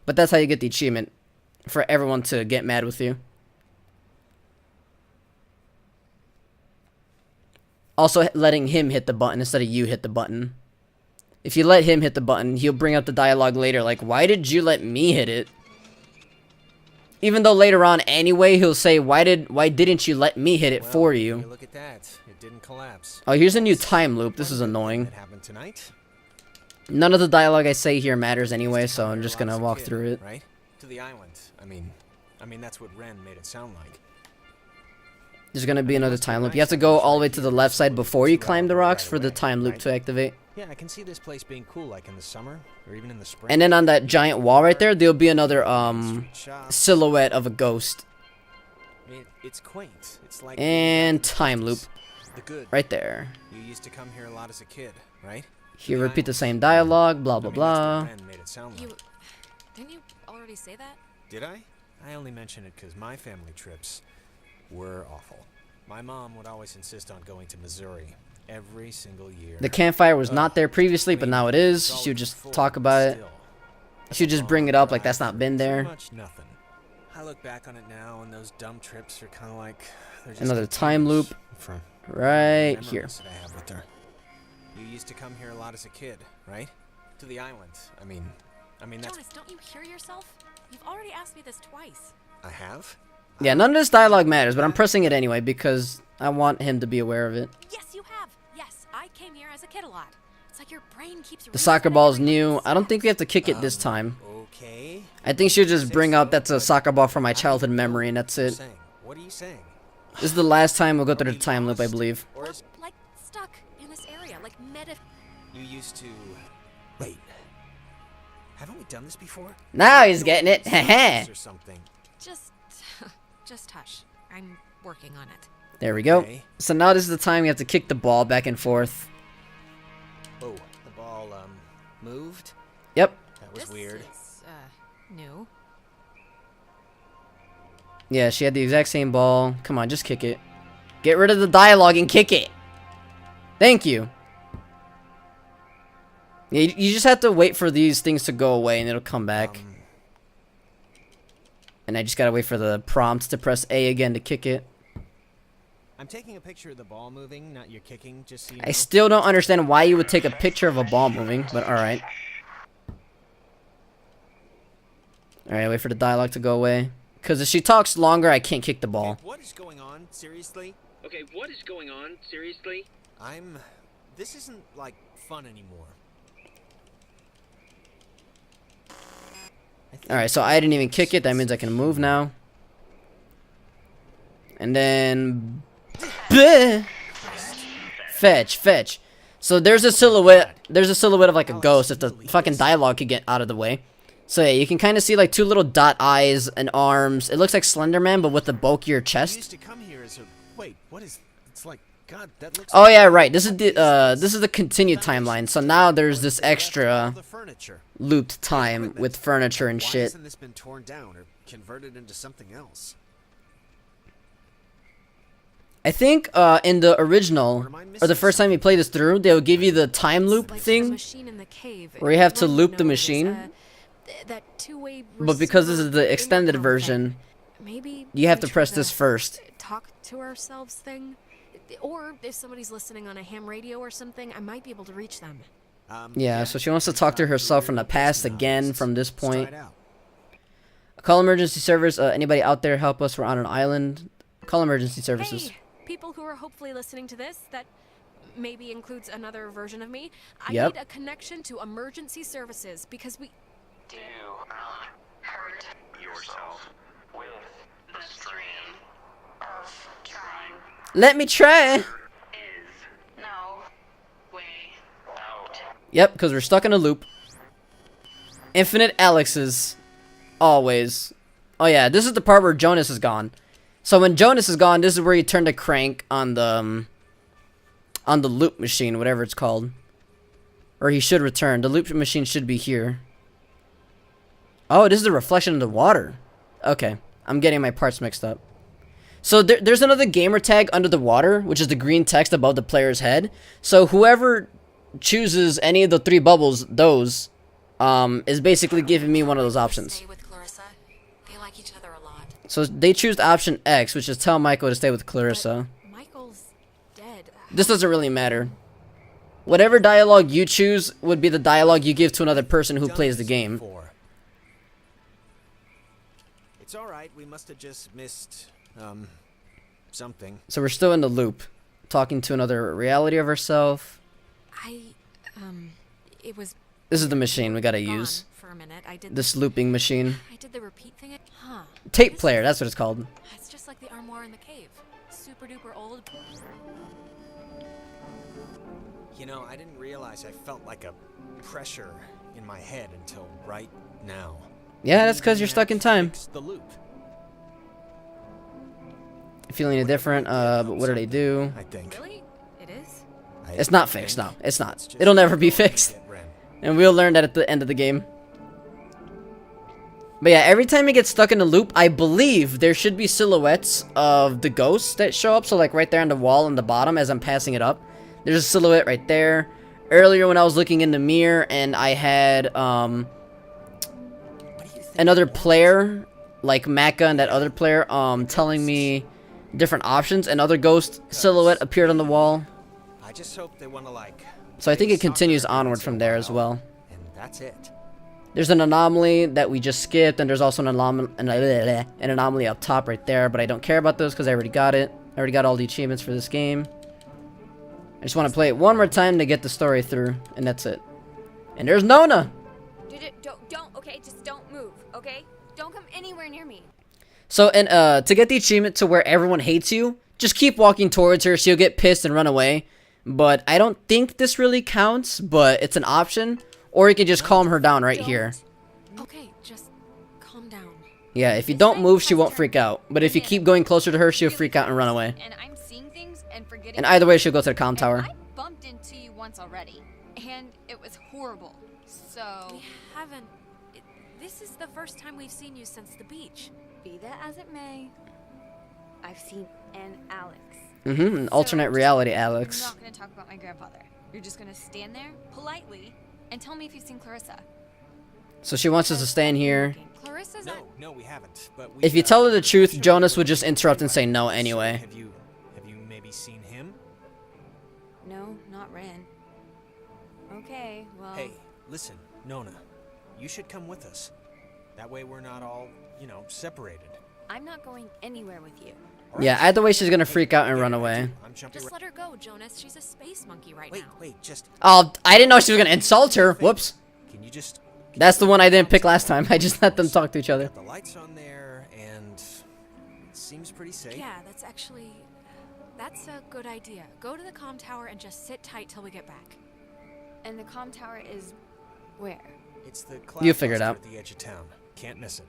But that's how you get the achievement, for everyone to get mad with you. Also, letting him hit the button instead of you hit the button. If you let him hit the button, he'll bring up the dialogue later like, why did you let me hit it? Even though later on anyway, he'll say, why didn't you let me hit it for you? Look at that. It didn't collapse. Oh, here's a new time loop. This is annoying. It happened tonight? None of the dialogue I say here matters anyway, so I'm just gonna walk through it. Right? To the island. I mean that's what Ren made it sound like. There's gonna be another time loop. You have to go all the way to the left side before you climb the rocks for the time loop to activate. Yeah, I can see this place being cool, like in the summer or even in the spring. And then on that giant wall right there'll be another silhouette of a ghost. It's quaint. It's like And time loop. the good. Right there. You used to come here a lot as a kid, right? Here, repeat the same dialogue, blah blah blah. That's what Ren made it sound like. Didn't you already say that? Did I? I only mention it because my family trips were awful. My mom would always insist on going to Missouri every single year. The campfire was not there previously, but now it is. She would just talk about it. She would just bring it up like that's not been there. Much nothing. I look back on it now, and those dumb trips are kind of like Another time loop. Right here. That I have with her. You used to come here a lot as a kid, right? To the island. I mean that's... Jonas, don't you hear yourself? You've already asked me this twice. I have? Yeah, none of this dialogue matters, but I'm pressing it anyway because I want him to be aware of it. Yes, you have. Yes, I came here as a kid a lot. It's like your brain keeps. The soccer ball's new. I don't think we have to kick it this time. Okay. I think she'll just bring up that's a soccer ball from my childhood memory, and that's it. What are you saying? This is the last time we'll go through the time loop, I believe. We're like stuck in this area, like You used to... Wait. Haven't we done this before? Now he's getting it. Heh or something. Just just hush. I'm working on it. There we go. Okay. So now this is the time you have to kick the ball back and forth. Oh, the ball, moved? Yep. That was This weird. is, new. Yeah, she had the exact same ball. Come on, just kick it. Get rid of the dialogue and kick it. Thank you. Yeah, you just have to wait for these things to go away and it'll come back. And I just gotta wait for the prompt to press A again to kick it. I'm taking a picture of the ball moving, not your kicking, just so you I know. still don't understand why you would take a picture of a ball moving, but alright. Alright, wait for the dialogue to go away. Because if she talks longer, I can't kick the ball. Okay, what is going on? Seriously? Okay, what is going on? Seriously? This isn't, like, fun anymore. Alright, so I didn't even kick it. That means I can move now. And then... Bleh! Fetch, fetch. So there's a silhouette. There's a silhouette of like a ghost if the fucking dialogue could get out of the way. So yeah, you can kind of see like two little dot eyes and arms. It looks like Slender Man, but with a bulkier chest. Used to come here as a... Wait, what is... It's like... God, that looks... Oh yeah, right. This is the continued timeline. So now there's this extra looped time with furniture and Why shit. hasn't this been torn down or converted into something else? I think in the original, or the first time you play this through, they'll give you the time loop Like thing, the machine in the cave. where you have to Ryan loop the knows, machine. That two-way But because this is receiver the extended intercom version, thing. Maybe you have we to press try this first. Talk to ourselves thing. Or if somebody's listening on a ham radio or something, I might be able to reach them. Yeah, so she wants to talk to herself from the past again from this point. Call emergency service. Anybody out there, help us. We're on an island. Call emergency services. Hey, people who are hopefully listening to this, that maybe includes another version of me. I Yep. need a connection to emergency services because we... Do not hurt yourself with the stream of trying. Let me try. Is no way out. Yep, because we're stuck in a loop. Infinite Alexes. Always. Oh yeah, this is the part where Jonas is gone. So when Jonas is gone, this is where you turn the crank on the loop machine, whatever it's called. Or he should return. The loop machine should be here. Oh, this is a reflection of the water. Okay, I'm getting my parts mixed up. So there's another gamer tag under the water, which is the green text above the player's head. So whoever chooses any of the three bubbles, those, is basically giving me one of those options. Stay with Clarissa. They like each other a lot. So they choose option X, which is tell Michael to stay with Clarissa. But Michael's dead. This doesn't really matter. Whatever dialogue you choose would be the dialogue you give to another person who plays the game. It's alright, we must have just missed, something. So we're still in the loop, talking to another reality of ourselves. It was This is the machine we gotta gone use. for a minute. I did This looping machine. I did the repeat thing. Huh. Tape player, that's what it's called. It's just like the armoire in the cave. Super duper old. You know, I didn't realize I felt like a pressure in my head until right now. Yeah, that's because you're stuck in time. The loop. Feeling it different, but what do they do? I think. Really? It is? It's not fixed, no, it's not. It'll never be fixed. And we'll learn that at the end of the game. But yeah, every time you get stuck in a loop, I believe there should be silhouettes of the ghosts that show up. So like right there on the wall on the bottom as I'm passing it up. There's a silhouette right there. Earlier when I was looking in the mirror and I had another player, like Maka and that other player, telling me different options. Another ghost silhouette appeared on the wall. I just hope they want to like. So I think it continues onward from there as well. And that's it. There's an anomaly that we just skipped, and there's also an anomaly up top right there, but I don't care about those because I already got it. I already got all the achievements for this game. I just want to play it one more time to get the story through, and that's it. And there's Nona! Don't, okay? Just don't move, okay? Don't come anywhere near me. So, and to get the achievement to where everyone hates you, just keep walking towards her, she'll get pissed and run away. But I don't think this really counts, but it's an option. Or you can just calm her down right here. Okay, just calm down. Yeah, if you don't move, she won't freak out. But if you keep going closer to her, she'll freak out and run away. And I'm seeing things and forgetting. And either way, she'll go to the comm tower. I bumped into you once already, and it was horrible. So We haven't. This is the first time we've seen you since the beach. be that as it may, I've seen an Alex. An alternate reality, Alex. You're not gonna talk about my grandfather. You're just gonna stand there politely and tell me if you've seen Clarissa. So she wants us to stand here. Clarissa's No, we haven't. But we, If you tell her the truth, Jonas would just interrupt and say no anyway. Have you maybe seen him? No, not Ren. Okay, well. Hey, listen, Nona. You should come with us. That way we're not all, separated. I'm not going anywhere with you. Yeah, either way, she's gonna freak out and run away. Just let her go, Jonas. She's a space monkey right now. Wait, just. Oh, I didn't know she was gonna insult her. Whoops. Can you just. That's the one I didn't pick last time. I just let them talk to each other. The lights on there, and it seems pretty safe. Yeah, that's a good idea. Go to the comm tower and just sit tight till we get back. And the comm tower is where? It's the You figure it out. at the edge of town. Can't miss it.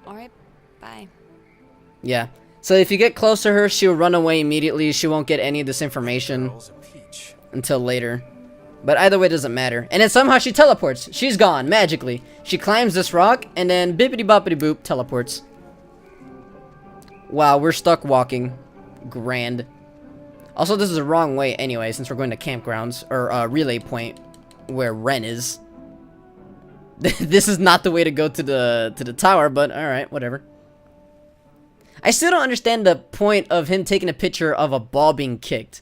All right, bye. Yeah. So if you get close to her, she'll run away immediately. She won't get any of this information until later. But either way, it doesn't matter. And then somehow she teleports. She's gone, magically. She climbs this rock, and then bippity-boppity-boop, teleports. Wow, we're stuck walking. Grand. Also, this is the wrong way anyway, since we're going to campgrounds, or relay point, where Ren is. This is not the way to go to the tower, but alright, whatever. I still don't understand the point of him taking a picture of a ball being kicked.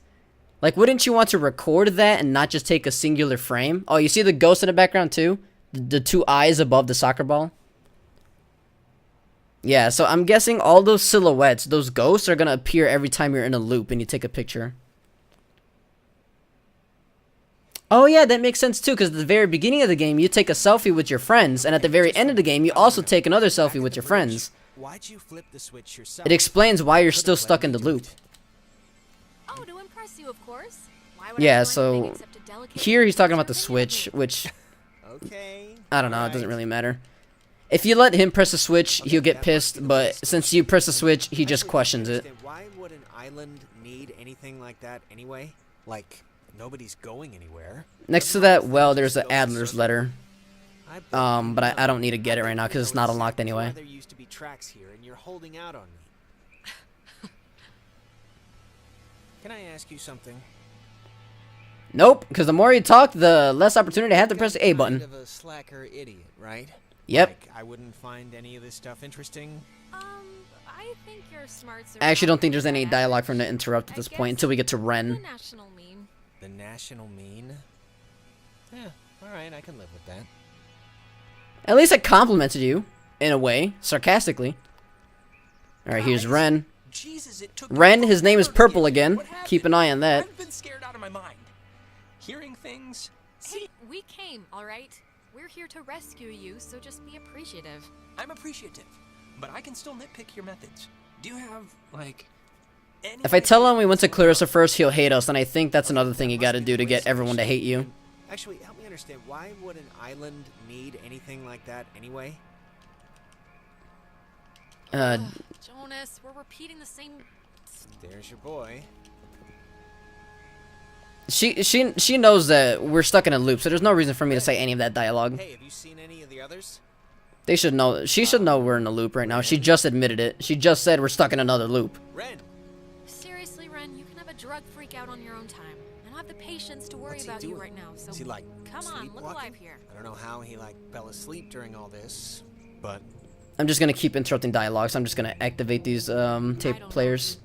Like, wouldn't you want to record that and not just take a singular frame? Oh, you see the ghost in the background too? The two eyes above the soccer ball? Yeah, so I'm guessing all those silhouettes, those ghosts, are gonna appear every time you're in a loop and you take a picture. Oh yeah, that makes sense too, because at the very beginning of the game, you take a selfie with your friends, and at the very end of the game, you also take another selfie with your friends. Why'd you flip the switch yourself? It explains why you're still stuck in the loop. Oh, to impress you, of course. Why would I Yeah, do anything so except a delicate here he's talking about the switch, which I don't know, it doesn't really matter. If you let him press the switch, he'll get pissed, but since you press the switch, he just questions it. Why would an island need anything like that anyway? Like, nobody's going anywhere. Next to that well, there's the Adler's letter. But I don't need to get it right now because it's not unlocked anyway. There used to be tracks here, and you're holding out on me. Can I ask you something? Nope, because the more you talk, the less opportunity I have to press the A button. Kind of a slacker idiot, right? Yep. Like, I wouldn't find any of this stuff interesting. I think your smarts are I actually don't think there's any dialogue from the interrupt at this point until we get to the Ren. national meme. The national mean? Yeah, alright, I can live with that. At least I complimented you, in a way, sarcastically. Alright, here's Ren. Jesus, it took Ren, his name is Purple again. Keep an eye on that. I've been scared out of my mind. Hearing things. Hey, we came, all right? We're here to rescue you, so just be appreciative. I'm appreciative, but I can still nitpick your methods. Do you have, like, any If I tell him we went to Clarissa first, he'll hate us, and I think that's another thing you gotta do to get everyone to hate you. Actually, help me understand, why would an island need anything like that anyway? Jonas, we're repeating the same... There's your boy. She knows that we're stuck in a loop, so there's no reason for me to say any of that dialogue. Hey, have you seen any of the others? They should know. She should know we're in a loop right now. She just admitted it. She just said we're stuck in another loop. Ren! Seriously, Ren, you can have a drug freak out on your own time. I don't have the patience to worry What's he about you doing? right now, so Is he, like, come on, look sleepwalking? alive here. I don't know how he, fell asleep during all this, but... I'm just gonna keep interrupting dialogue, so I'm just gonna activate these tape players.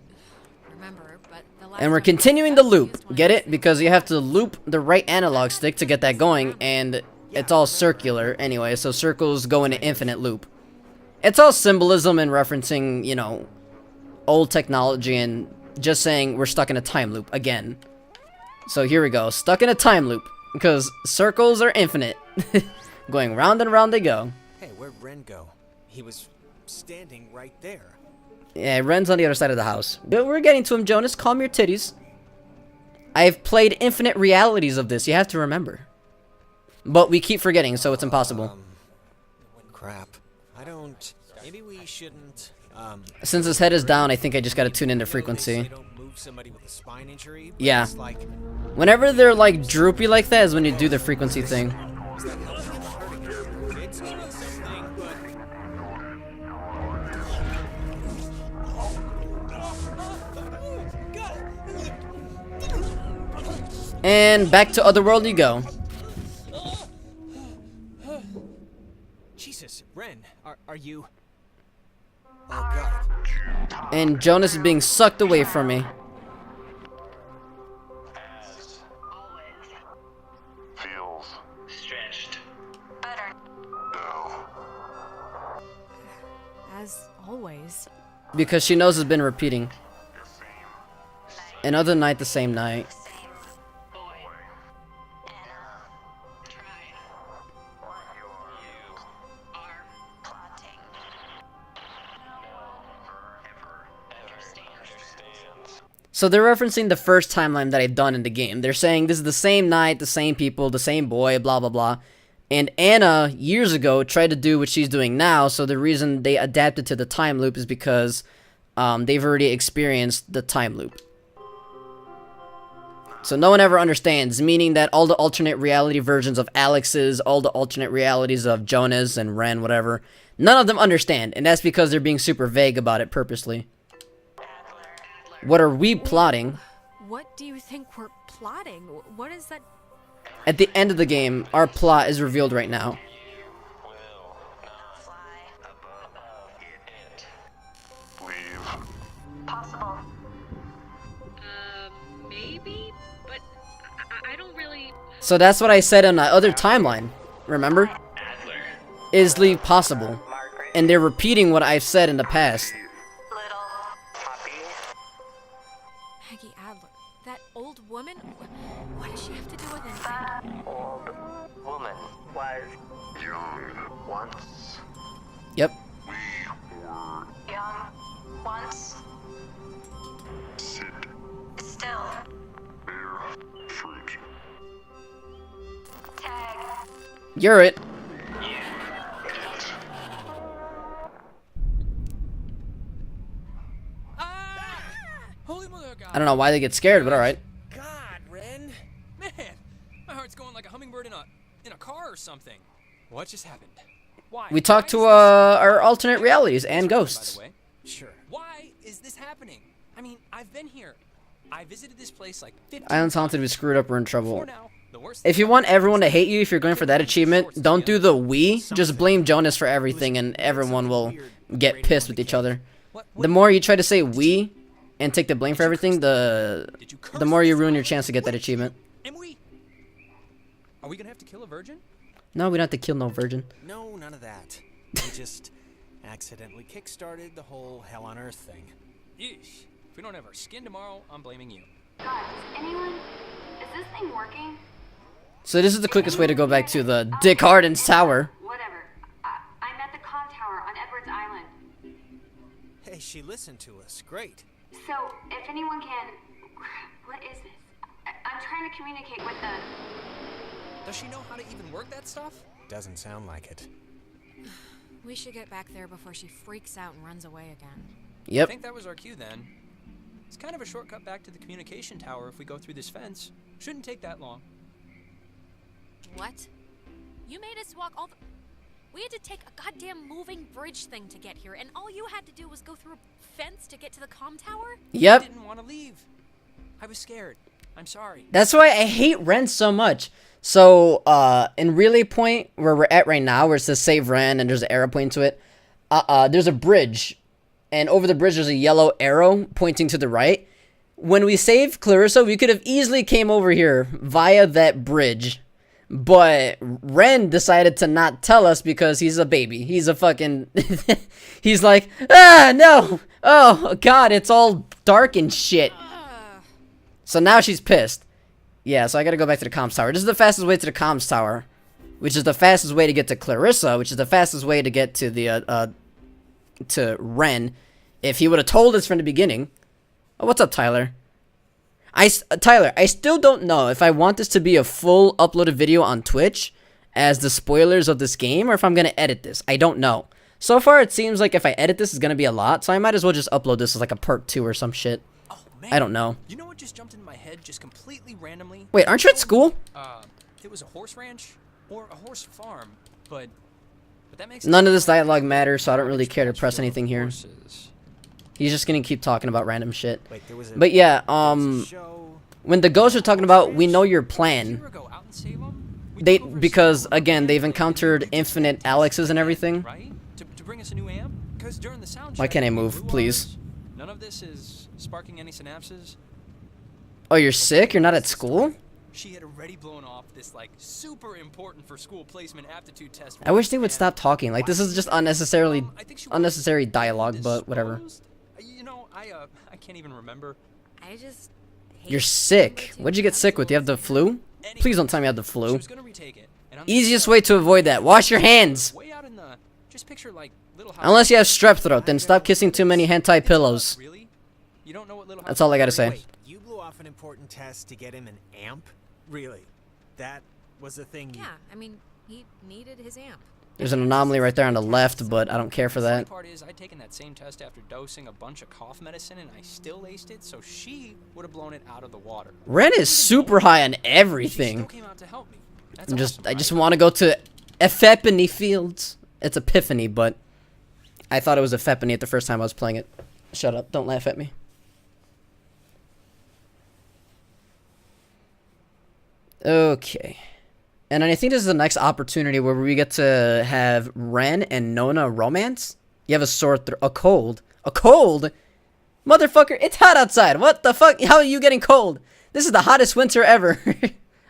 Remember, but the last And we're time continuing the loop. Get it? Because you have to loop the right analog stick to get that going, and it's all circular anyway, so circles go in an infinite loop. It's all symbolism and referencing, you know, old technology and just saying we're stuck in a time loop again. So here we go, stuck in a time loop, because circles are infinite. Going round and round they go. Hey, where'd Ren go? He was standing right there. Yeah, Ren's on the other side of the house. But we're getting to him, Jonas. Calm your titties. I've played infinite realities of this, you have to remember. But we keep forgetting, so it's impossible. crap. I don't... Maybe we shouldn't... Since his head is down, I think I just gotta tune into They frequency. don't move somebody with a spine injury, but Yeah. it's like... Whenever they're like droopy like that is when you do the frequency thing. It's like nothing's hurting him. It's maybe something, but... And back to Otherworld you go. Jesus, Ren, are you... Oh god. And Jonas is being sucked away from me. Feels stretched. Better. No. As always. Because she knows it's been repeating. Another night, the same night. So they're referencing the first timeline that I've done in the game. They're saying this is the same night, the same people, the same boy, blah, blah, blah. And Anna, years ago, tried to do what she's doing now, so the reason they adapted to the time loop is because they've already experienced the time loop. So no one ever understands, meaning that all the alternate reality versions of Alex's, all the alternate realities of Jonas and Ren, whatever, none of them understand, and that's because they're being super vague about it purposely. What are we plotting? What do you think we're plotting? What is that? At the end of the game, our plot is revealed right now. Possible. Maybe, but I don't really... So that's what I said on the other timeline, remember? Is leave possible. And they're repeating what I've said in the past. Maggie Adler. That old woman? What does she have to do with anything? Old woman was young once. Yep. Young once. Sit. Still. Bear fruit. Tag. You're it. Holy mother of God. I don't know why they get scared, but alright. God, Ren. Man, my heart's going like a hummingbird in a car or something. What just happened? Why? We talked to our alternate realities and ghosts. By the way. Sure. Why is this happening? I mean, I've been here. I visited this place like 15 Island's Haunted, we screwed up, we're in trouble. For now, the worst If you want everyone to hate you, if you're going for that achievement, don't do the we. Just blame Jonas for everything and everyone will get pissed with each other. The more you try to say we and take the blame for everything, the more you ruin your chance to get that achievement. Are we gonna have to kill a virgin? No, we don't have to kill no virgin. No, none of that. We just accidentally kick-started the whole Hell on Earth thing. Yeesh. If we don't have our skin tomorrow, I'm blaming you. Guys, anyone? Is this thing working? So this is the quickest way to go back to the Dick Harden's tower. Whatever. I'm at the comm tower on Edwards Island. Hey, she listened to us. Great. So, if anyone can... What is this? I'm trying to communicate with the... Does she know how to even work that stuff? Doesn't sound like it. We should get back there before she freaks out and runs away again. Yep. I think that was our cue then. It's kind of a shortcut back to the communication tower if we go through this fence. Shouldn't take that long. What? You made us walk all the... We had to take a goddamn moving bridge thing to get here, and all you had to do was go through a fence to get to the comm tower? Yep. I didn't want to leave. I was scared. I'm sorry. That's why I hate Ren so much. So, in Relay Point, where we're at right now, where it says save Ren and there's an arrow pointing to it, there's a bridge. And over the bridge, there's a yellow arrow pointing to the right. When we saved Clarissa, we could have easily came over here via that bridge. But Ren decided to not tell us because he's a baby. He's a fucking... he's like, ah, no. Oh, God, it's all dark and shit. So now she's pissed. Yeah, so I gotta go back to the comms tower. This is the fastest way to the comms tower. Which is the fastest way to get to Clarissa. Which is the fastest way to get to the, to Ren. If he would have told us from the beginning. Oh, what's up, Tyler? Tyler, I still don't know if I want this to be a full uploaded video on Twitch as the spoilers of this game or if I'm gonna edit this. I don't know. So far, it seems like if I edit this, it's gonna be a lot, so I might as well just upload this as like a part 2 or some shit. Oh, man. I don't know. You know what just jumped into my head just completely randomly? Wait, aren't you at school? It was a horse ranch or a horse farm, but that makes None of this dialogue matters, so I don't really care to press anything here. horses. He's just gonna keep talking about random shit. Wait, there was a, But yeah, there was a show. when the ghosts are talking about, we know your Did you plan. ever go out and save 'em? We They took over because Silver again, they've Lake, encountered infinite Alexes and everything. right? To bring us a new amp? Because during the sound Why check, can't I we move, blew please? ours. None of this is sparking any synapses. Oh, you're sick? You're not at school? She had already blown off this like super important for school placement aptitude test. I wish they would and stop talking. Like, this is just unnecessarily I think she was unnecessary dialogue, but whatever. disposed. You know, I can't even remember. I just hate You're sick. What'd you get sick with? You have the flu? Please don't tell me you have the She flu. was gonna retake it. And on the Easiest show, way to avoid that. Wash your hands. way out in the just picture like Little House. Unless you have strep throat, then stop kissing too many hentai pillows. Really? You don't know what Little House That's all I gotta say. Wait, you blew off an important test to get him an amp? Really? That was a thing you... Yeah, I mean, he needed his amp. There's an anomaly right there on the left, but I don't care for The funny that. part is, I'd taken that same test after dosing a bunch of cough medicine, and I still aced it. So she would have blown it out of the water. Ren is super high on She still everything. came out to help me. That's I'm just, awesome, I just right? want to go to Epiphany Fields. It's Epiphany, but I thought it was Epiphany at the first time I was playing it. Shut up! Don't laugh at me. Okay. And I think this is the next opportunity where we get to have Ren and Nona romance. You have a sore throat, a cold. A cold? Motherfucker, it's hot outside. What the fuck? How are you getting cold? This is the hottest winter ever.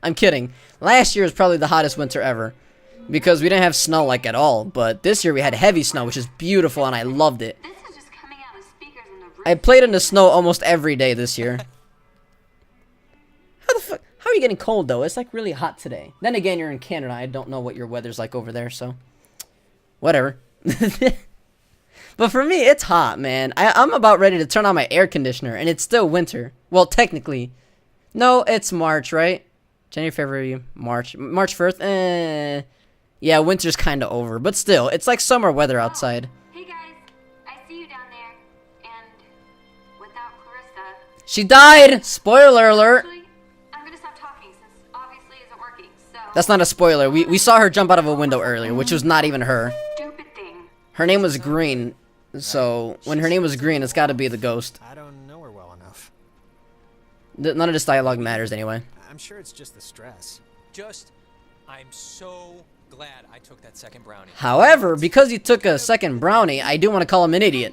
I'm kidding. Last year was probably the hottest winter ever. Because we didn't have snow like at all. But this year we had heavy snow, which is beautiful, and I loved it. This is just coming out of speakers in the room. I played in the snow almost every day this year. How the fuck? How are you getting cold, though? It's, like, really hot today. Then again, you're in Canada. I don't know what your weather's like over there, so... Whatever. But for me, it's hot, man. I'm about ready to turn on my air conditioner, and it's still winter. Well, technically. No, it's March, right? January, February, March. March 1st? Yeah, winter's kind of over. But still, it's like summer weather outside. Hey guys, I see you down there. And without Clarissa, She died! Spoiler alert! actually, I'm gonna stop talking since obviously it isn't working. So That's not a spoiler. We saw her jump out of a window earlier, which was not even her. stupid thing. Her name was Green, so when her name was Green, it's gotta be the ghost. I don't know her well enough. None of this dialogue matters anyway. I'm sure it's just the stress. I'm so glad I took that second brownie. However, because he took a second brownie, I do want to call him an idiot.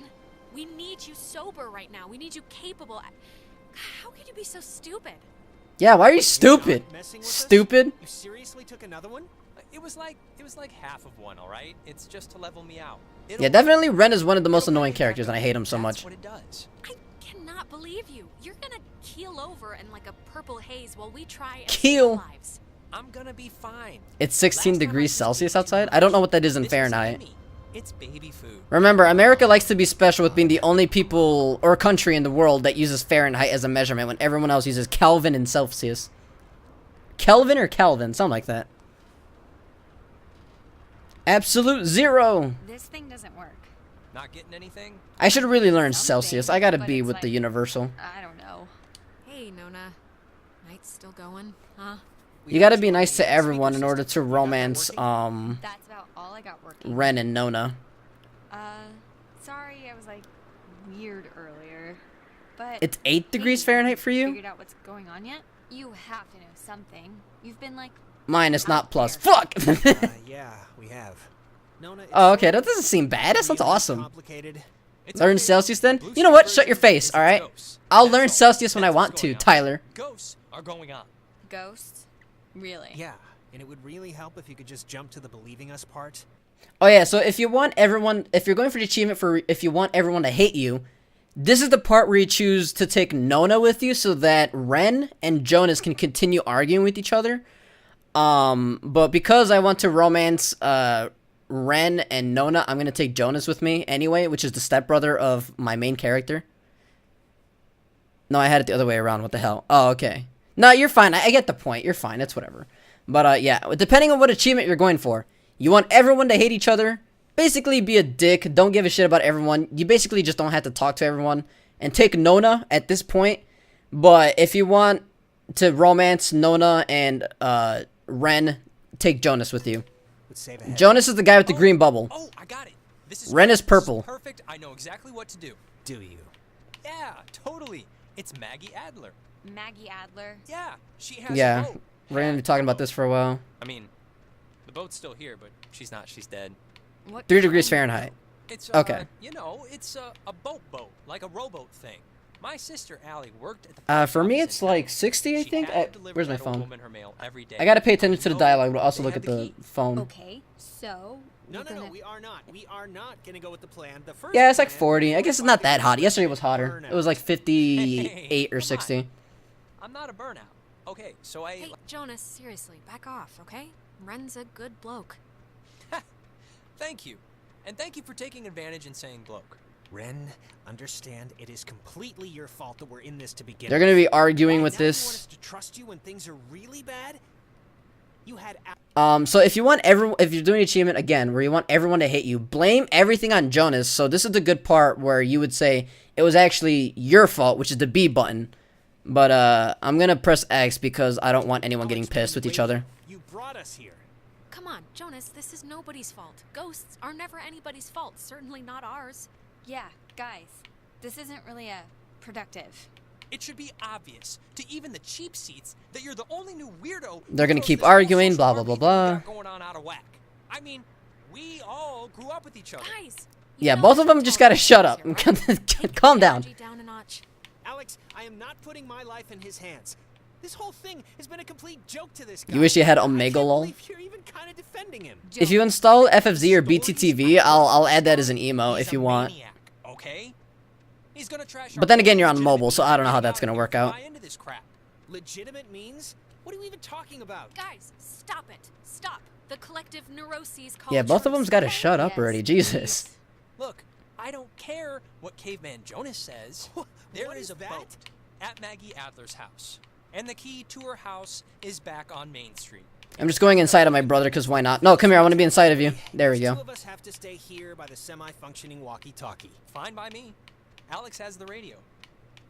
We need you sober right now. We need you capable. How could you be so stupid? Yeah, why are you stupid? Messing with us? Stupid? You seriously took another one? It was like half of one, all right? It's just to level me out. Yeah, definitely Ren is one of the most annoying characters, and I hate him so much. That's what it does. I cannot believe you. You're gonna keel over in like a purple haze while we try and Keel? save lives. I'm gonna be fine. It's 16 degrees Celsius outside? I don't know what that is in This Fahrenheit. gimme. It's baby food. Remember, America likes to be special with being the only people or country in the world that uses Fahrenheit as a measurement when everyone else uses Kelvin and Celsius. Kelvin or Kelvin? Something like that. Absolute zero! This thing doesn't work. Not getting anything? I should really learn Something, Celsius. I gotta but be it's with the like- universal. I don't know. Hey, Nona. Night's still going, huh? You gotta be nice to everyone in order to romance, That's about all I got working. Ren and Nona. Sorry I was like weird earlier. But It's 8 degrees Fahrenheit for you? figured out what's going on yet? You have to know something. You've been like Minus, not plus. there. Fuck! Yeah, we have. Nona, it's Oh, okay, that doesn't seem bad. That sounds really awesome. complicated. It's Learn okay. Celsius then? Blue You know what? Sky Shut your version face, is alright? ghosts. I'll That's learn all. Celsius when I That's want what's to, going on. Tyler. Ghosts are going on. ghosts. Really? Yeah, and it would really help if you could just jump to the believing us part. Oh yeah, so if you want everyone, if you're going for the achievement for if you want everyone to hate you, this is the part where you choose to take Nona with you so that Ren and Jonas can continue arguing with each other. But because I want to romance Ren and Nona, I'm gonna take Jonas with me anyway, which is the stepbrother of my main character. No, I had it the other way around. What the hell? Oh, okay. No, you're fine. I get the point. You're fine. It's whatever. But yeah, depending on what achievement you're going for. You want everyone to hate each other. Basically, be a dick. Don't give a shit about everyone. You basically just don't have to talk to everyone. And take Nona at this point. But if you want to romance Nona and Ren, take Jonas with you. Jonas is the guy with the green bubble. Oh, I got it. Ren is purple. Perfect. I know exactly what to do. Do you? Yeah, totally. It's Maggie Adler. Maggie Adler? Yeah, she has a Yeah, boat. we're gonna be talking about this for a while. I mean, the boat's still here, but she's not. She's dead. What 3 degrees Fahrenheit. It's Okay. You know, it's a boat, like a rowboat thing. My sister Allie worked at the. For me, it's like 60, I think. Where's my that old phone? woman her mail every day. I gotta pay attention to the dialogue, but also look at the phone. Okay, so. No, we are not. We are not gonna go with the plan. The first Yeah, it's like plan 40. I guess it's not that hot. Yesterday was hotter. It was like 58 or 60. I'm not a burnout. Okay, so Hey, Jonas, seriously, back off, okay? Ren's a good bloke. Thank you. And thank you for taking advantage and saying bloke. Ren, understand it is completely your fault that we're in this to begin They're gonna be with. arguing with Now you want this. us to trust you when things are really bad? You had So if you want if you're doing achievement again, where you want everyone to hate you, blame everything on Jonas. So this is the good part where you would say it was actually your fault, which is the B button. But I'm gonna press X because I don't want anyone getting pissed with each other. You brought us here. Come on, Jonas, this is nobody's fault. Ghosts are never anybody's fault, certainly not ours. Yeah, guys, this isn't really a productive. It should be obvious to even the cheap seats that you're the only new weirdo. They're gonna keep arguing, blah blah blah blah. Going on out of whack. I mean, we all grew up with each other. Guys, Yeah, both of them just gotta shut up. Calm down. Down a notch. Alex, I am not putting my life in his hands. This whole thing has been a complete joke to this guy. You wish you had Omega I can't lol. believe you're even kind of defending him. If you install FFZ or BTTV, I'll add that as an emo if you want. Okay? He's gonna trash But then again, you're on mobile, so I don't know how that's gonna work out. buy into this crap. Legitimate means? What are you even talking about? Guys, stop it. Stop. The collective neuroses call Yeah, both of them's gotta shut up already. Jesus. Look, I don't care what Caveman Jonas says. There is a boat at Maggie Adler's house. And the key to her house is back on Main Street. I'm just going inside of my brother, because why not? No, come here, I want to be inside of you. There we Two go. of us have to stay here by the semi-functioning walkie-talkie. Fine by me. Alex has the radio.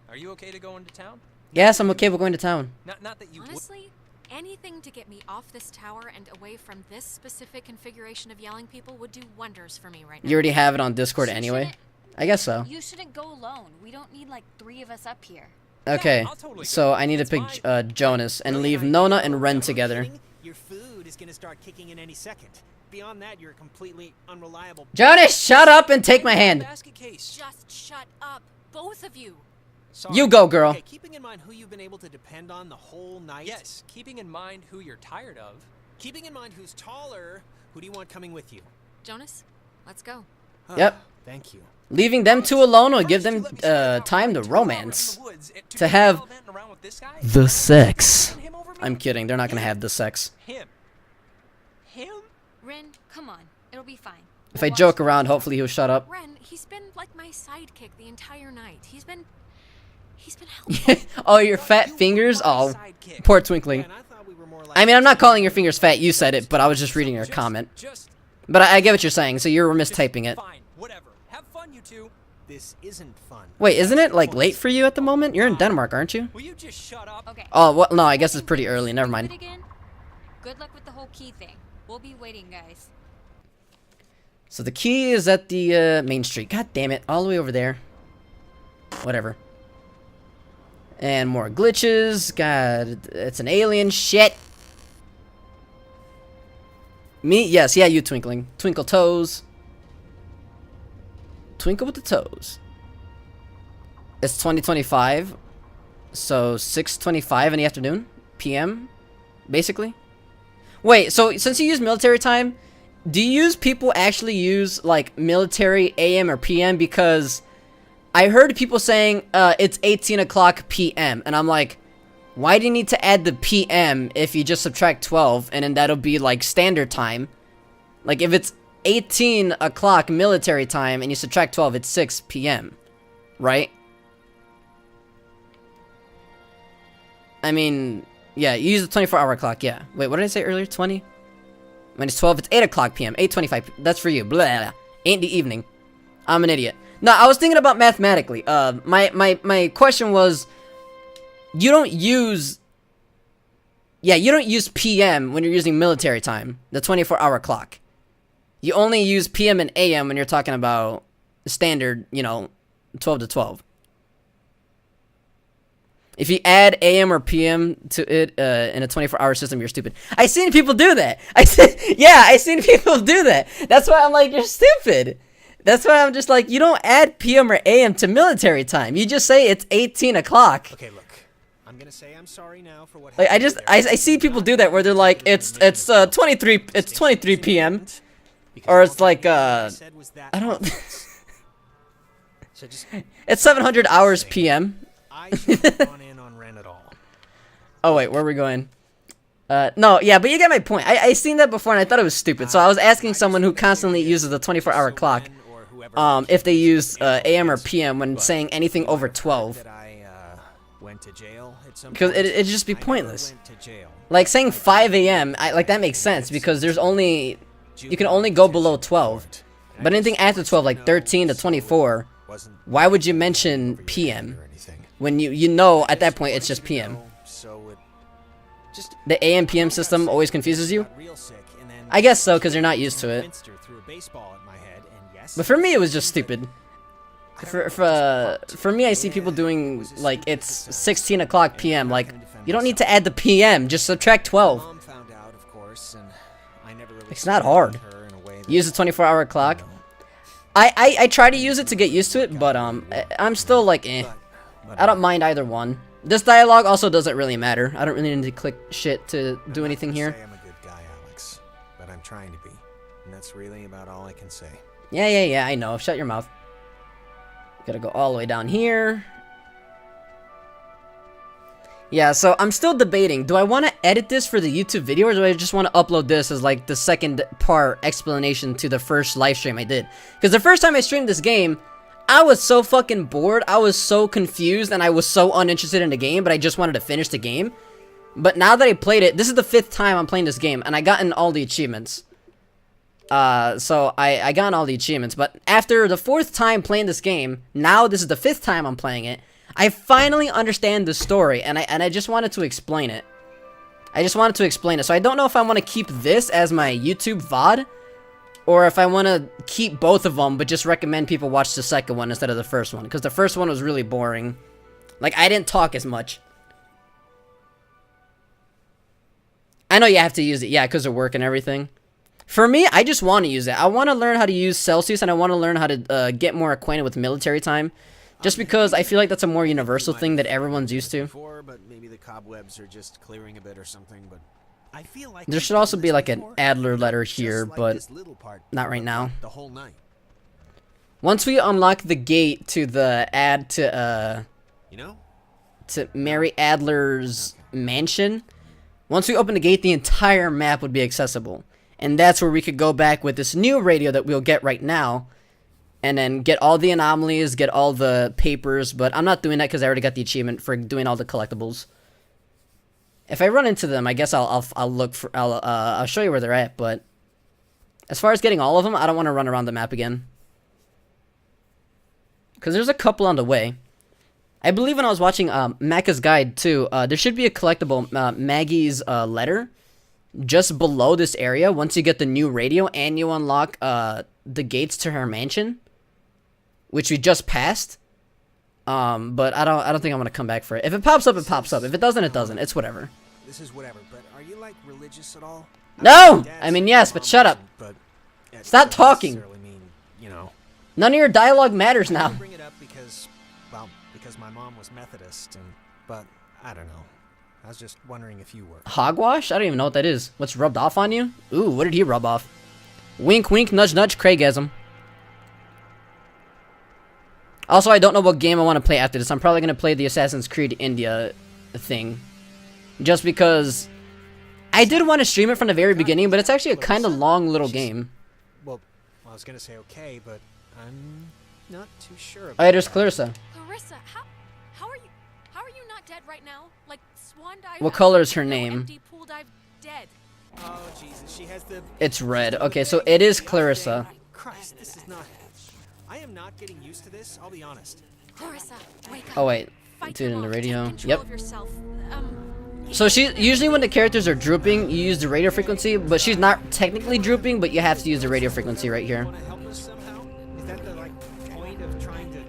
Are you okay to go into town? Yes, I'm okay with going to town. Not that you Honestly, anything to get me off this tower and away from this specific configuration of yelling people would do wonders for me right now. You already have it on Discord anyway? I guess so. You shouldn't go alone. We don't need like 3 of us up here. Okay, so I need to pick Jonas and leave Nona and Ren together. Your food is gonna start kicking in any second. Beyond that, you're completely unreliable. Jonas, shut up and take my hand. Basket case. Just shut up, both of you. Sorry. You go, girl. Okay, keeping in mind who you've been able to depend on the whole night. Yes, keeping in mind who you're tired of. Keeping in mind who's taller, who do you want coming with you? Jonas, let's go. Yep. Thank you. Leaving them two alone will give them time to romance. To have the sex. I'm kidding, they're not gonna have the sex. Him. Ren, come on. It'll be fine. If I joke around, hopefully he'll shut up. Ren, he's been like my sidekick the entire night. He's been helpful. Oh, your fat fingers? Oh, poor Twinkling. I mean, I'm not calling your fingers fat, you said it, but I was just reading your comment. But I get what you're saying, so you're mistyping it. Fine, whatever. Have fun, you two. This isn't fun. Wait, isn't it, like, late for you at the moment? You're in Denmark, aren't you? Will you just shut up? Okay. Oh, well, no, I guess it's pretty early, never mind. Again? Good luck with the whole key thing. We'll be waiting, guys. So the key is at the, Main Street. God damn it, all the way over there. Whatever. And more glitches. God, it's an alien. Shit. Me? Yes, yeah, you, Twinkling. Twinkle toes. Twinkle with the toes. It's 2025. So 6:25 in the afternoon? PM? Basically? Wait, so since you use military time, do people actually use, like, military AM or PM? Because I heard people saying it's 18 o'clock PM, and I'm like, why do you need to add the PM if you just subtract 12, and then that'll be, like, standard time? Like, if it's 18 o'clock military time, and you subtract 12, it's 6 PM, right? I mean, Yeah, you use the 24-hour clock, yeah. Wait, what did I say earlier? 20? When it's 12, it's 8 o'clock p.m. 8:25. That's for you. Blah. Ain't the evening. I'm an idiot. No, I was thinking about mathematically. My question was, you don't use... Yeah, you don't use PM when you're using military time, the 24-hour clock. You only use PM and AM when you're talking about standard, 12 to 12. If you add AM or PM to it in a 24-hour system, you're stupid. I seen people do that. I seen people do that. That's why I'm like, you're stupid. That's why I'm just like, you don't add PM or AM to military time. You just say it's 18 o'clock. Okay, look. I'm gonna say I'm sorry now for what Like happened. I see people do that where they're like, it's 23 PM, or it's like I don't. It's 700 hours PM. I should have gone in on Ren at all. Oh wait, where are we going? No, yeah, but you get my point. I seen that before and I thought it was stupid. So I was asking someone who constantly uses the 24-hour clock, if they use AM or PM when saying anything over 12. Went to jail at some Because point. it'd just be pointless. Went to jail. Like saying 5 AM, like that makes sense because there's only, you can only go below 12. But anything after 12, like 13 to 24, why would you mention PM? When you know at that point it's just PM. The AM PM system always confuses you? I guess so, because you're not used to it. But for me, it was just stupid. For me, I see people doing, like, it's 16 o'clock PM. Like, you don't need to add the PM, just subtract 12. It's not hard. Use the 24-hour clock. I try to use it to get used to it, but I'm still like, eh. I don't mind either one. This dialogue also doesn't really matter. I don't really need to click shit to do anything here. I'm a good guy, Alex, but I'm trying to be, and that's really about all I can say. Yeah, I know. Shut your mouth. Gotta go all the way down here. Yeah, so I'm still debating. Do I want to edit this for the YouTube video, or do I just want to upload this as like the second part explanation to the first live stream I did? Because the first time I streamed this game, I was so fucking bored, I was so confused, and I was so uninterested in the game, but I just wanted to finish the game. But now that I played it, this is the 5th time I'm playing this game, and I gotten all the achievements. So I gotten all the achievements, but after the 4th time playing this game, now this is the 5th time I'm playing it, I finally understand the story, and I just wanted to explain it. So I don't know if I want to keep this as my YouTube VOD, or if I want to keep both of them, but just recommend people watch the second one instead of the first one. Because the first one was really boring. Like, I didn't talk as much. I know you have to use it, yeah, because of work and everything. For me, I just want to use it. I want to learn how to use Celsius, and I want to learn how to get more acquainted with military time. Just because I feel like that's a more universal thing that everyone's used to. But maybe the cobwebs are just clearing a bit or something, but I feel like there should also be like an Adler letter here, but not right now. The whole night. Once we unlock the gate to the to Mary Adler's mansion, once we open the gate, the entire map would be accessible. And that's where we could go back with this new radio that we'll get right now, and then get all the anomalies, get all the papers, but I'm not doing that because I already got the achievement for doing all the collectibles. If I run into them, I guess I'll look for I'll show you where they're at. But as far as getting all of them, I don't want to run around the map again because there's a couple on the way. I believe when I was watching Macca's Guide too, there should be a collectible, Maggie's letter, just below this area. Once you get the new radio and you unlock the gates to her mansion, which we just passed. But I don't think I'm gonna come back for it. If it pops up, it pops up. If it doesn't, it doesn't. It's whatever. This is whatever, but are you like religious at all? No! I mean, yes, but shut up. Stop talking. None of your dialogue matters now. I bring it up because, well, because my mom was Methodist, but I don't know. I was just wondering if you were. Hogwash? I don't even know what that is. What's rubbed off on you? Ooh, what did he rub off? Wink, wink, nudge, nudge, Craigasm. Also, I don't know what game I want to play after this. I'm probably going to play the Assassin's Creed India thing. Just because I did want to stream it from the very beginning, but it's actually a kind of long little game. Well, I was going to say okay, but I'm not too sure about Oh, yeah, there's Clarissa. Clarissa, how are you not dead right now. Like swan dive. What color is her name? Empty pool dive dead. Oh, Jesus, she has the... It's red. Okay, so it is Clarissa. Christ, this is not... I am not getting used to this, I'll be honest. Clarissa, wake up. Oh wait, Fight tune in the them off. radio. Take control Yep. of yourself. So she usually when the characters are drooping, you use the radio frequency, but she's not technically drooping, but you have to use the radio frequency right here. Want to help us somehow? Is that the like point of trying to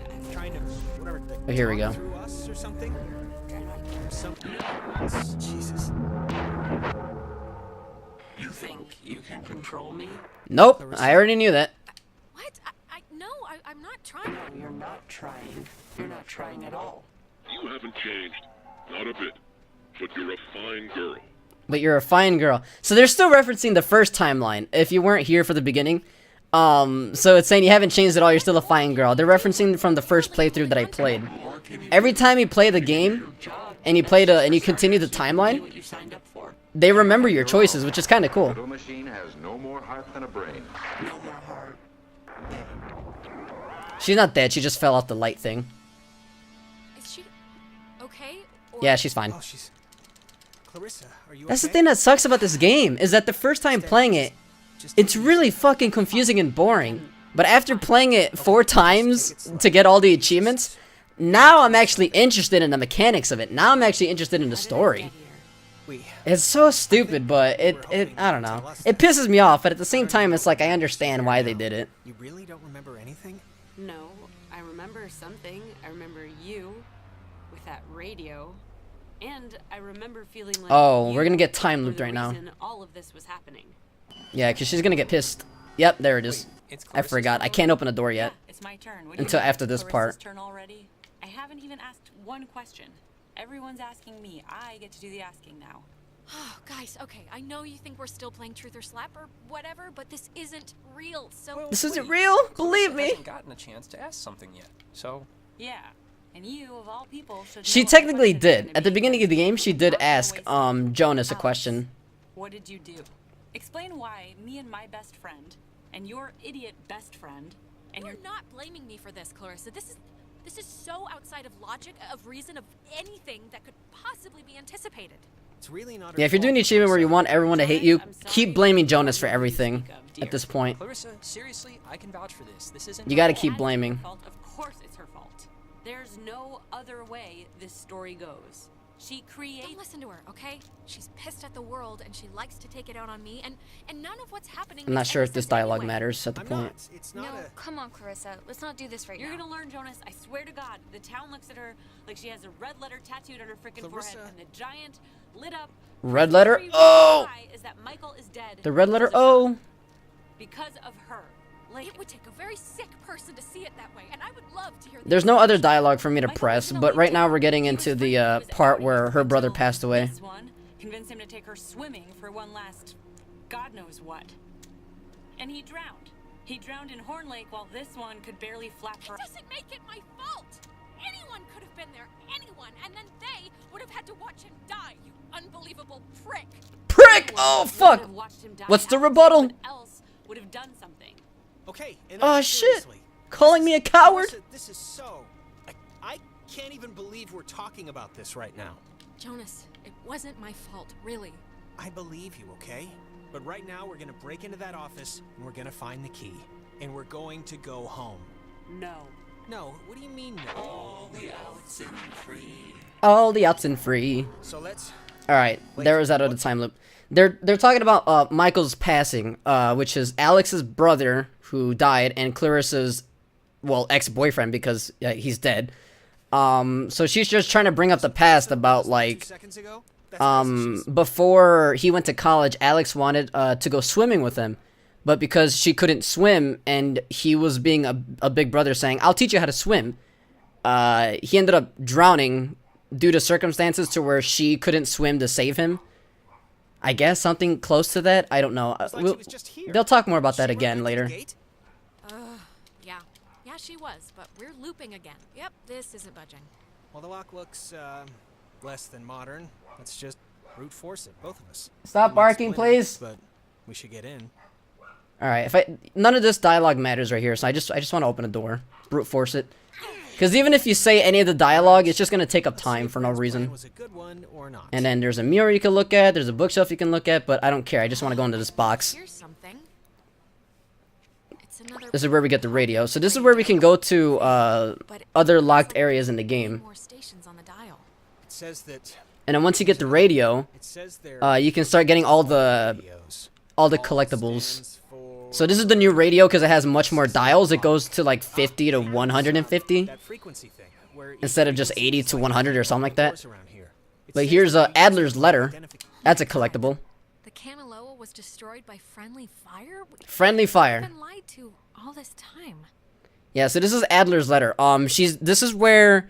whatever? Oh, here we go. Through us or something? Jesus. You think you can control me? Nope, I already knew that. What? No, I'm not trying. No, you're not trying. You're not trying at all. You haven't changed. Not a bit. But you're a fine girl. But you're a fine girl. So they're still referencing the first timeline, if you weren't here for the beginning. So it's saying you haven't changed at all, you're still a fine girl. They're referencing from the first playthrough that I played. Every time you play the game, and you continue the timeline, they remember your choices, which is kind of cool. The machine has no more heart than a brain. No more heart. She's not dead, she just fell off the light thing. Is she okay? Yeah, she's fine. Oh, she's... Clarissa, are you That's the okay? thing that sucks about this game, is that the first time playing it, it's really fucking confusing and boring. But after playing it 4 times to get all the achievements, now I'm actually interested in the mechanics of it. Now I'm actually interested in the story. It's so stupid, but I don't know. It pisses me off, but at the same time, it's like I understand why they did it. You really don't remember anything? No, I remember something. I remember you with that radio. And I remember feeling like Oh, we're you gonna get time were looped the right now. reason all of this was happening. Yeah, because she's gonna get pissed. Yep, there it is. I forgot. I can't open the door yet. It's my turn. Until after this Clarissa's part. turn already? I haven't even asked one question. Everyone's asking me. I get to do the asking now. Oh, guys, okay, I know you think we're still playing Truth or Slap or whatever, but this isn't real, so... This isn't real? Believe me. Hasn't gotten a chance to ask something yet, so... Yeah, and you, of all people, should She know what technically the question's did. gonna At the be. beginning of the game, she did ask Jonas a question. What did you do? Explain why me and my best friend, and your idiot best friend, and You're not blaming me for this, Clarissa. This is so outside of logic, of reason, of anything that could possibly be anticipated. It's really not Yeah, if you're doing the achievement where you want everyone to hate you, keep blaming Jonas for everything at this point. Clarissa, seriously, I can vouch for this. This isn't... You gotta keep blaming. fault. Of course it's her fault. There's no other way this story goes. She creates... Don't listen to her, okay? She's pissed at the world, and she likes to take it out on me, and none of what's happening... I'm not makes sure any if this sense dialogue anyway. matters at the point. It's No, come on, Clarissa. Let's not do this right You're now. gonna learn, Jonas. I swear to God. The town looks at her like she has a red letter tattooed on her freaking forehead, Clarissa. and the giant, lit up... Red letter reason O! why is that Michael is dead The red letter because of her. O. Because of her. Like, It would take a very sick person to see it that way, and I would love to hear There's no other dialogue for me to press, but right now we're getting into the part where her brother passed away. this one convinced him to take her swimming for one last God knows what. And he drowned. He drowned in Horn Lake while this one could barely flap her. It doesn't make it my fault! Anyone could have been there, anyone, and then they would have had to watch him die, you unbelievable prick! Prick! Oh, fuck! Would've watched him die What's the after rebuttal? someone else would have done something. Okay, and Oh, shit! seriously, Calling me a coward? This is so... I can't even believe we're talking about this right now. Jonas, it wasn't my fault, really. I believe you, okay? But right now we're gonna break into that office and we're gonna find the key. And we're going to go home. No. No, what do you mean no? All the outs and free. All the outs and free. So let's... Alright, there was that other time loop. They're talking about Michael's passing, which is Alex's brother who died and Clarissa's, well, ex-boyfriend because he's dead. So she's just trying to bring up the past about like before he went to college, Alex wanted to go swimming with him, but because she couldn't swim and he was being a big brother saying, "I'll teach you how to swim," he ended up drowning due to circumstances to where she couldn't swim to save him. I guess something close to that. I don't know. They'll talk more about that again later. Yeah, she was, but we're looping again. Yep, this isn't budging. Well, the lock looks less than modern. Let's just brute force it, both of us. Stop barking, please. But we should get in. All right, none of this dialogue matters right here, so I just want to open a door, brute force it. Because even if you say any of the dialogue, it's just going to take up time for no reason. Was a good one or not? And then there's a mirror you can look at, there's a bookshelf you can look at, but I don't care. I just want to go into this box. Here's something. It's another This is where we get the radio. So this is where we can go to other locked areas in the game. more stations on the dial. It says that And then once you get the radio, it says there you can start getting all the collectibles. So this is the new radio because it has much more dials. It goes to like 50 to 150 that frequency thing where instead of just 80 to 100 or something like that. around here. But here's Adler's letter. That's a collectible. The Kanaloa was destroyed by friendly fire? Friendly fire. I've been lied to all this time. Yeah, so this is Adler's letter. This is where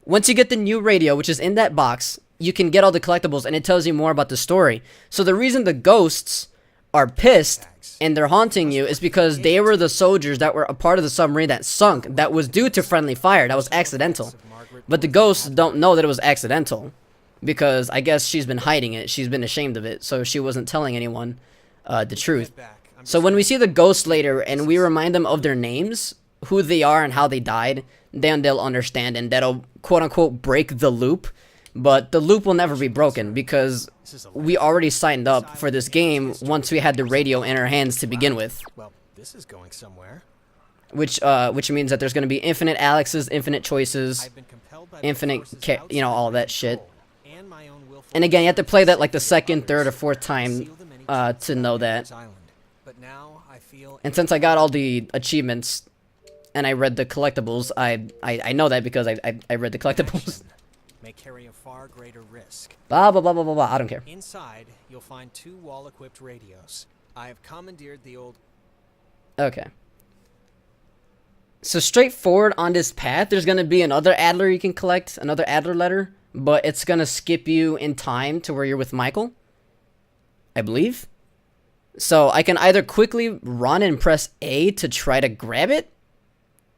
once you get the new radio, which is in that box, you can get all the collectibles and it tells you more about the story. So the reason the ghosts are pissed and they're haunting you is because they were the soldiers that were a part of the submarine that sunk, that was due to friendly fire, that was accidental. But the ghosts don't know that it was accidental because I guess she's been hiding it, she's been ashamed of it, so she wasn't telling anyone the truth. So when we see the ghosts later and we remind them of their names, who they are and how they died, then they'll understand and that'll quote-unquote break the loop. But the loop will never be broken because we already signed up for this game once we had the radio in our hands to begin with. Well, this is going somewhere. Which means that there's going to be infinite Alexes, infinite choices, infinite, all that shit. And again, you have to play that like the second, third, or fourth time to know that. And since I got all the achievements and I read the collectibles, I know that because I read the collectibles. May carry a far greater risk. Blah, blah, blah, blah, blah, blah. I don't care. Inside, you'll find 2 wall-equipped radios. I have commandeered the old... Okay. So straightforward on this path, there's going to be another Adler you can collect, another Adler letter, but it's going to skip you in time to where you're with Michael, I believe. So I can either quickly run and press A to try to grab it,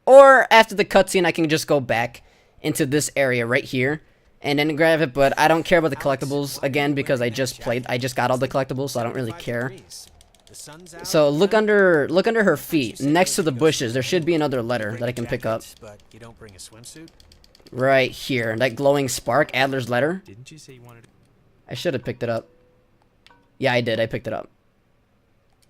or after the cutscene I can just go back into this area right here and then grab it, but I don't care about the collectibles again because I just got all the collectibles, so I don't really care. So look under her feet next to the bushes. There should be another letter that I can pick up. But you don't bring a swimsuit? Right here, that glowing spark, Adler's letter. Didn't you say you wanted to... I should have picked it up. Yeah, I did. I picked it up.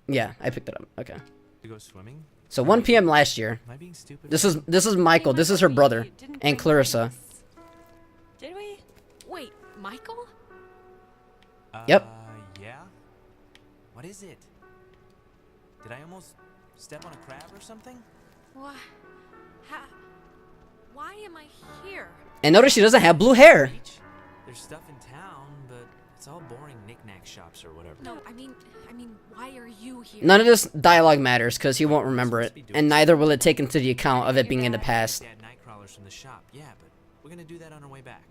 Yeah, I picked it up. Okay. To go swimming? So 1 p.m. last year. Am I being stupid? This is Michael. This is her brother and Clarissa. Did we? Wait, Michael? Yep. Yeah? What is it? Did I almost step on a crab or something? What? Why am I here? And notice she doesn't have blue hair. There's stuff in town, but it's all boring knick-knack shops or whatever. No, I mean, why are you here? None of this dialogue matters because he won't remember it, and neither will it take into the account of it being in the past. Dad night crawlers from the shop, yeah, but we're gonna do that on our way back.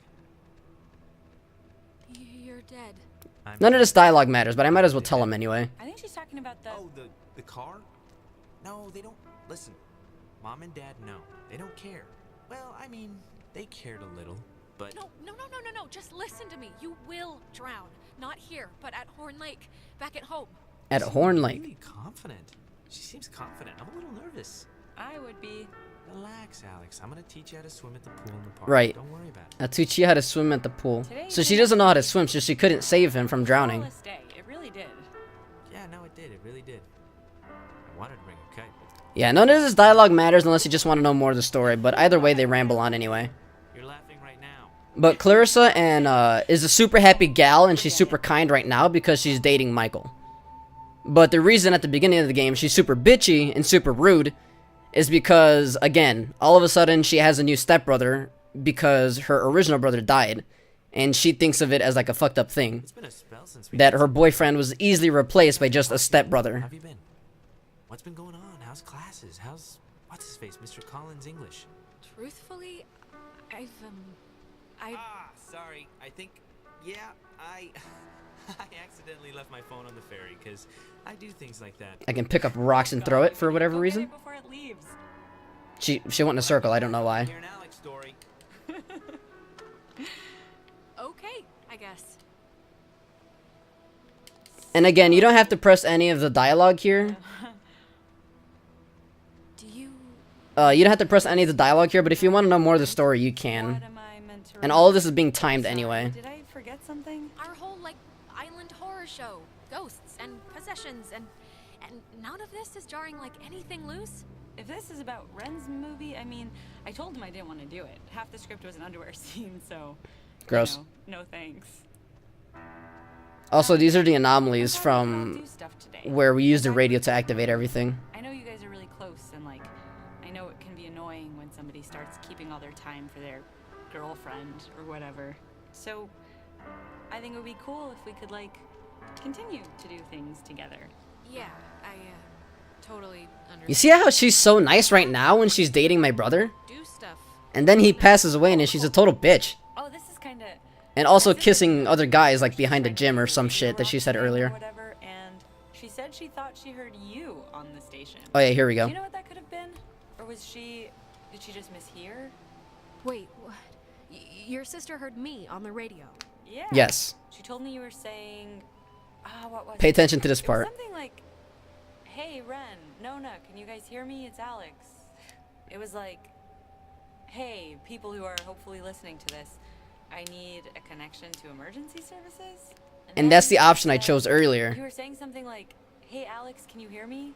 You're dead. None of this dialogue matters, but I might as well tell him anyway. I think she's talking about the... Oh, the car? No, they don't... Listen, Mom and Dad know. They don't care. Well, I mean, they cared a little, but... No, just listen to me. You will drown. Not here, but at Horn Lake, back at home. At Horn Lake. Really confident. She seems confident. I'm a little nervous. I would be. Relax, Alex. I'm gonna teach you how to swim at the pool in the park. Right. Don't worry about it. I'll teach you how to swim at the pool. So she doesn't know how to swim, so she couldn't save him from drowning. It really did. Yeah, no, it did. It really did. I wanted to bring a kite, but... Yeah, none of this dialogue matters unless you just want to know more of the story, but either way, they ramble on anyway. You're laughing right now. But Clarissa is a super happy gal, and she's super kind right now because she's dating Michael. But the reason at the beginning of the game she's super bitchy and super rude is because, again, all of a sudden she has a new stepbrother because her original brother died. And she thinks of it as like a fucked up thing. It's been a spell since we... That her boyfriend was easily replaced by just a stepbrother. How have you been? What's been going on? How's classes? How's... What's his face? Mr. Collins' English? Truthfully, I sorry. I think... Yeah, I accidentally left my phone on the ferry, because I do things like that. I can pick up rocks and throw it for whatever reason. Before it leaves. She went in a circle, I don't know why. Hear an Alex story. Okay, I guess. And again, you don't have to press any of the dialogue here. Do you You don't have to press any of the dialogue here, but if you want to know more of the story, you can. And all of this is being timed anyway. Did I forget something? Our whole, like, island horror show. Ghosts and possessions and none of this is jarring like anything loose? If this is about Ren's movie, I mean, I told him I didn't want to do it. Half the script was an underwear scene, so... Gross. No thanks. Also, these are the anomalies from where we use the radio to activate everything. I know you guys are really close, and, like, I know it can be annoying when somebody starts keeping all their time for their girlfriend or whatever. So, I think it would be cool if we could, like, continue to do things together. Yeah, I totally understand. You see how she's so nice right now when she's dating my brother? Do stuff. And then he passes away and then she's a total bitch. Oh, this is kind of... And also kissing other guys like behind the gym or some shit that she said earlier. Whatever, and she said she thought she heard you on the station. Oh yeah, here we go. Do you know what that could have been? Or was she... Did she just mishear? Wait, what? Your sister heard me on the radio. Yeah. Yes. She told me you were saying... what was Pay it? attention to this It was part. something like, "Hey, Ren, Nona, can you guys hear me? It's Alex." It was like, "Hey, people who are hopefully listening to this, I need a connection to emergency services." And that's the option I chose earlier. You were saying something like, "Hey, Alex, can you hear me?"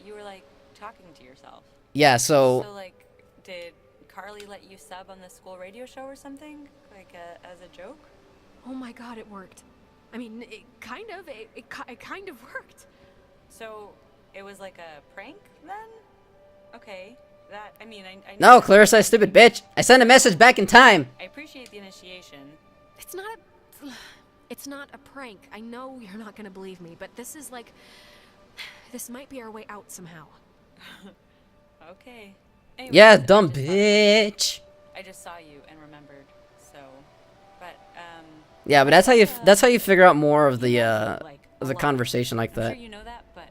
You were like talking to yourself. Yeah, so... So like, did Carly let you sub on the school radio show or something? Like, as a joke? Oh my god, it worked. I mean, it kind of worked. So, it was like a prank then? Okay, that, I mean, I No, Clarissa, stupid bitch. I sent a message back in time. I appreciate the initiation. It's not a prank. I know you're not gonna believe me, but this is like, this might be our way out somehow. Okay. Anyways, Yeah, dumb bitch. I just saw you and remembered, so, but, Yeah, but that's how you figure out more of the conversation like I'm that. sure you know that, but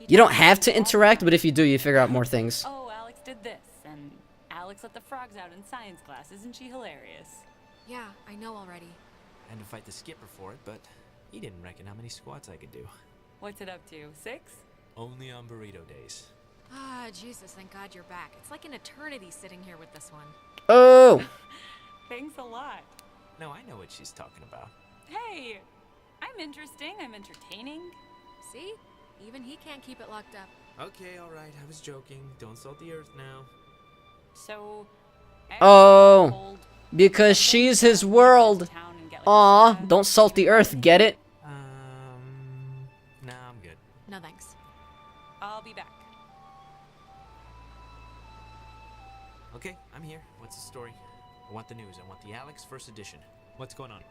You don't have to interact, but if you do, you figure out more things. Oh, Alex did this, and Alex let the frogs out in science class. Isn't she hilarious? Yeah, I know already. I had to fight the skipper for it, but he didn't reckon how many squats I could do. What's it up to? 6? Only on burrito days. Ah, Jesus, thank God you're back. It's like an eternity sitting here with this one. Oh! Thanks a lot. No, I know what she's talking about. Hey, I'm interesting. I'm entertaining. See? Even he can't keep it locked up. Okay, alright, I was joking. Don't salt the earth now. So... Oh, because she's his world. Aw, don't salt the earth, get it? Nah, I'm good. No thanks. I'll be back. Okay, I'm here. What's the story? I want the news. I want the Alex first edition. What's going on?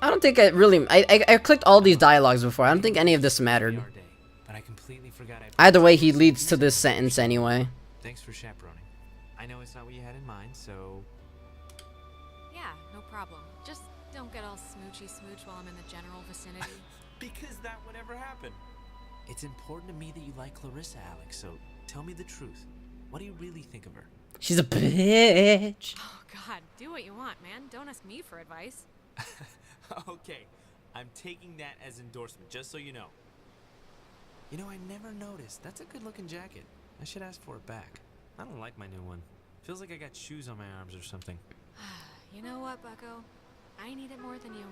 I don't think I really... I clicked all these dialogues before. I don't think any of this mattered. But I completely forgot I... Either way, he leads to this sentence anyway. Thanks for chaperoning. I know it's not what you had in mind, so... Yeah, no problem. Just don't get all smoochy smooch while I'm in the general vicinity. Because that would ever happen. It's important to me that you like Clarissa, Alex, so tell me the truth. What do you really think of her? She's a bitch. Oh, God, do what you want, man. Don't ask me for advice. Okay, I'm taking that as endorsement, just so you know. You know, I never noticed. That's a good-looking jacket. I should ask for it back. I don't like my new one. Feels like I got shoes on my arms or something. You know what, Bucko? I need it more than you.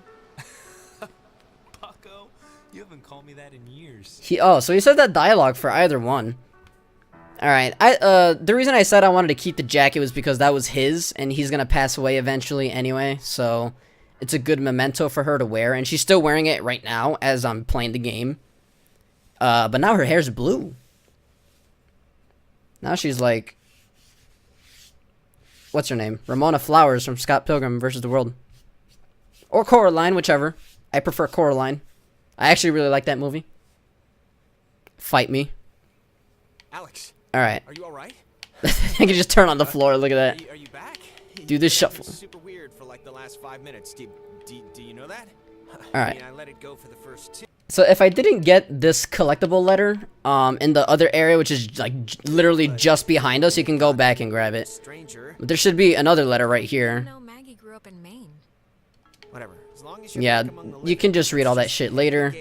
Bucko? You haven't called me that in years. So he said that dialogue for either one. Alright, the reason I said I wanted to keep the jacket was because that was his, and he's gonna pass away eventually anyway, so it's a good memento for her to wear, and she's still wearing it right now as I'm playing the game. But now her hair's blue. Now she's like... What's her name? Ramona Flowers from Scott Pilgrim vs. the World. Or Coraline, whichever. I prefer Coraline. I actually really like that movie. Fight me. Alex. Alright. Are you alright? I can just turn on the floor, look at that. Are you back? Do this shuffle. Super weird for like the last 5 minutes. Do you know that? Alright. I mean, I let it go for the first 2. So if I didn't get this collectible letter in the other area, which is like literally just behind us, you can go back and grab it. But there should be another letter right here. No, Maggie grew up in Maine. Whatever. As long as you're Yeah, back among the you can just read all that shit later.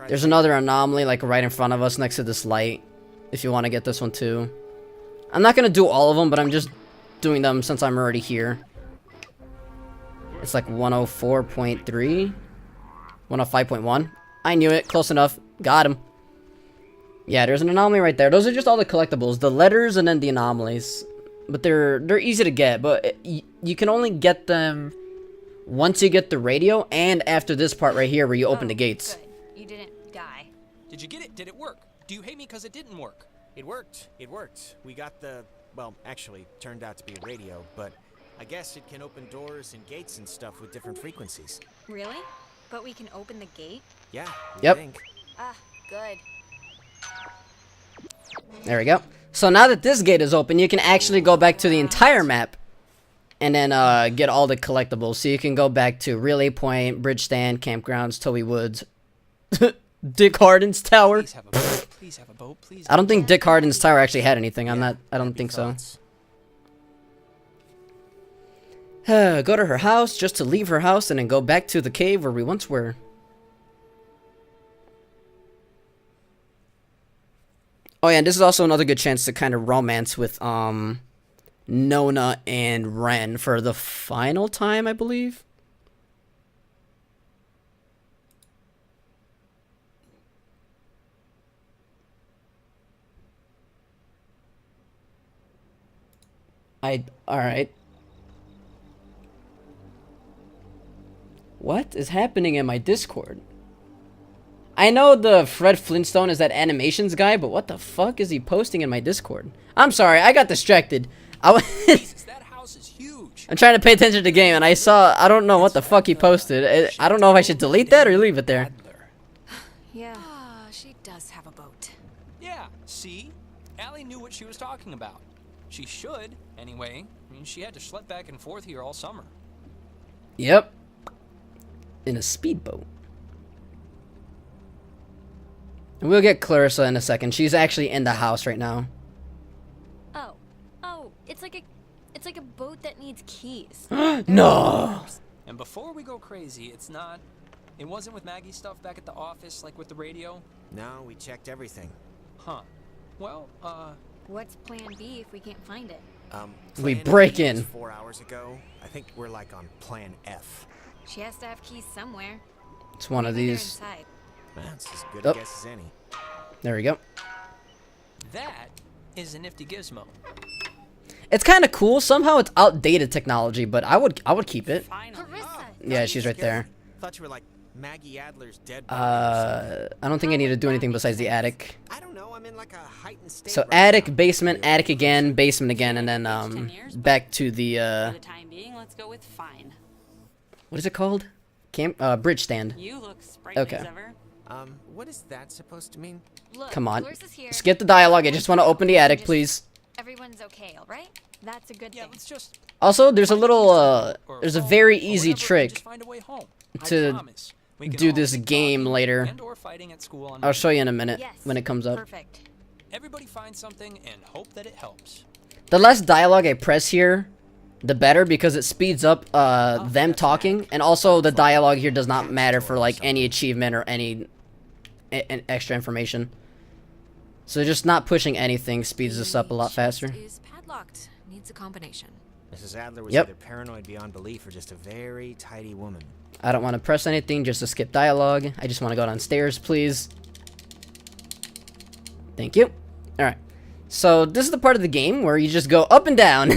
There's another anomaly like right in front of us next to this light. if you want to get this one too. I'm not gonna do all of them, but I'm just doing them since I'm already here. It's like 104.3, 105.1. I knew it. Close enough. Got him. Yeah, there's an anomaly right there. Those are just all the collectibles, the letters and then the anomalies. But they're easy to get, but you can only get them once you get the radio and after this part right here where you open the gates. Good. You didn't die. Did you get it? Did it work? Do you hate me because it didn't work? It worked. It worked. We got the... Well, actually, turned out to be a radio, but I guess it can open doors and gates and stuff with different frequencies. Really? But we can open the gate? Yeah, Yep. think. Ah, good. There we go. So now that this gate is open, you can actually go back to the entire map and then get all the collectibles. So you can go back to Relay Point, Bridge Stand, Campgrounds, Towie Woods, Dick Harden's Tower. Please have a boat. Please have a boat. Please. I don't think Dick Harden's Tower actually had anything. I don't think so. Go to her house just to leave her house and then go back to the cave where we once were. Oh yeah, and this is also another good chance to kind of romance with Nona and Ren for the final time, I believe. Alright. What is happening in my Discord? I know the Fred Flintstone is that animations guy, but what the fuck is he posting in my Discord? I'm sorry, I got distracted. Jesus, that house is huge. I'm trying to pay attention to the game, and I don't know what the fuck he posted. I don't know if I should delete that or leave it there. Yeah. Ah, she does have a boat. Yeah, see? Allie knew what she was talking about. She should, anyway. I mean, she had to schlep back and forth here all summer. Yep. In a speedboat. We'll get Clarissa in a second. She's actually in the house right now. Oh, it's like a boat that needs keys. No. And before we go crazy, it wasn't with Maggie's stuff back at the office, like with the radio? No, we checked everything. Huh. Well, What's plan B if we can't find it? We Plan break B in. was 4 hours ago. I think we're like on plan F. She has to have keys somewhere. It's one of Maybe they're these. inside. That's as good Oh. a guess as any. There we go. that is a nifty gizmo. It's kind of cool. Somehow it's outdated technology, but I would keep it. Carissa! Yeah, she's right there. Thought you were like Maggie Adler's dead body or something. I don't think I need to do anything besides the attic. I don't know. I'm in like a heightened state. So right attic, now. basement, attic again, basement again, and then back to the For the time being, let's go with fine. what is it called? Bridge stand. You look sprightly Okay. as ever. What is that supposed to mean? Look, Come on. Clarissa's here. Skip the dialogue. I just want to open the attic, please. Everyone's okay, all right? That's a good thing. Let's just Also, there's a little there's a very easy just trick find a way home. I to promise. We can do all this be game talking later. and/or fighting at school on I'll show you in a minute Yes, when it comes up. Perfect. Everybody find something and hope that it helps. The less dialogue I press here, the better, because it speeds up them talking, and also the dialogue here does not matter for like any achievement or any extra information. So just not pushing anything speeds this up a lot faster. Is padlocked. Needs a combination. Mrs. Adler was Yep. either paranoid beyond belief or just a very tidy woman. I don't want to press anything just to skip dialogue. I just want to go downstairs, please. Thank you. Alright. So this is the part of the game where you just go up and down.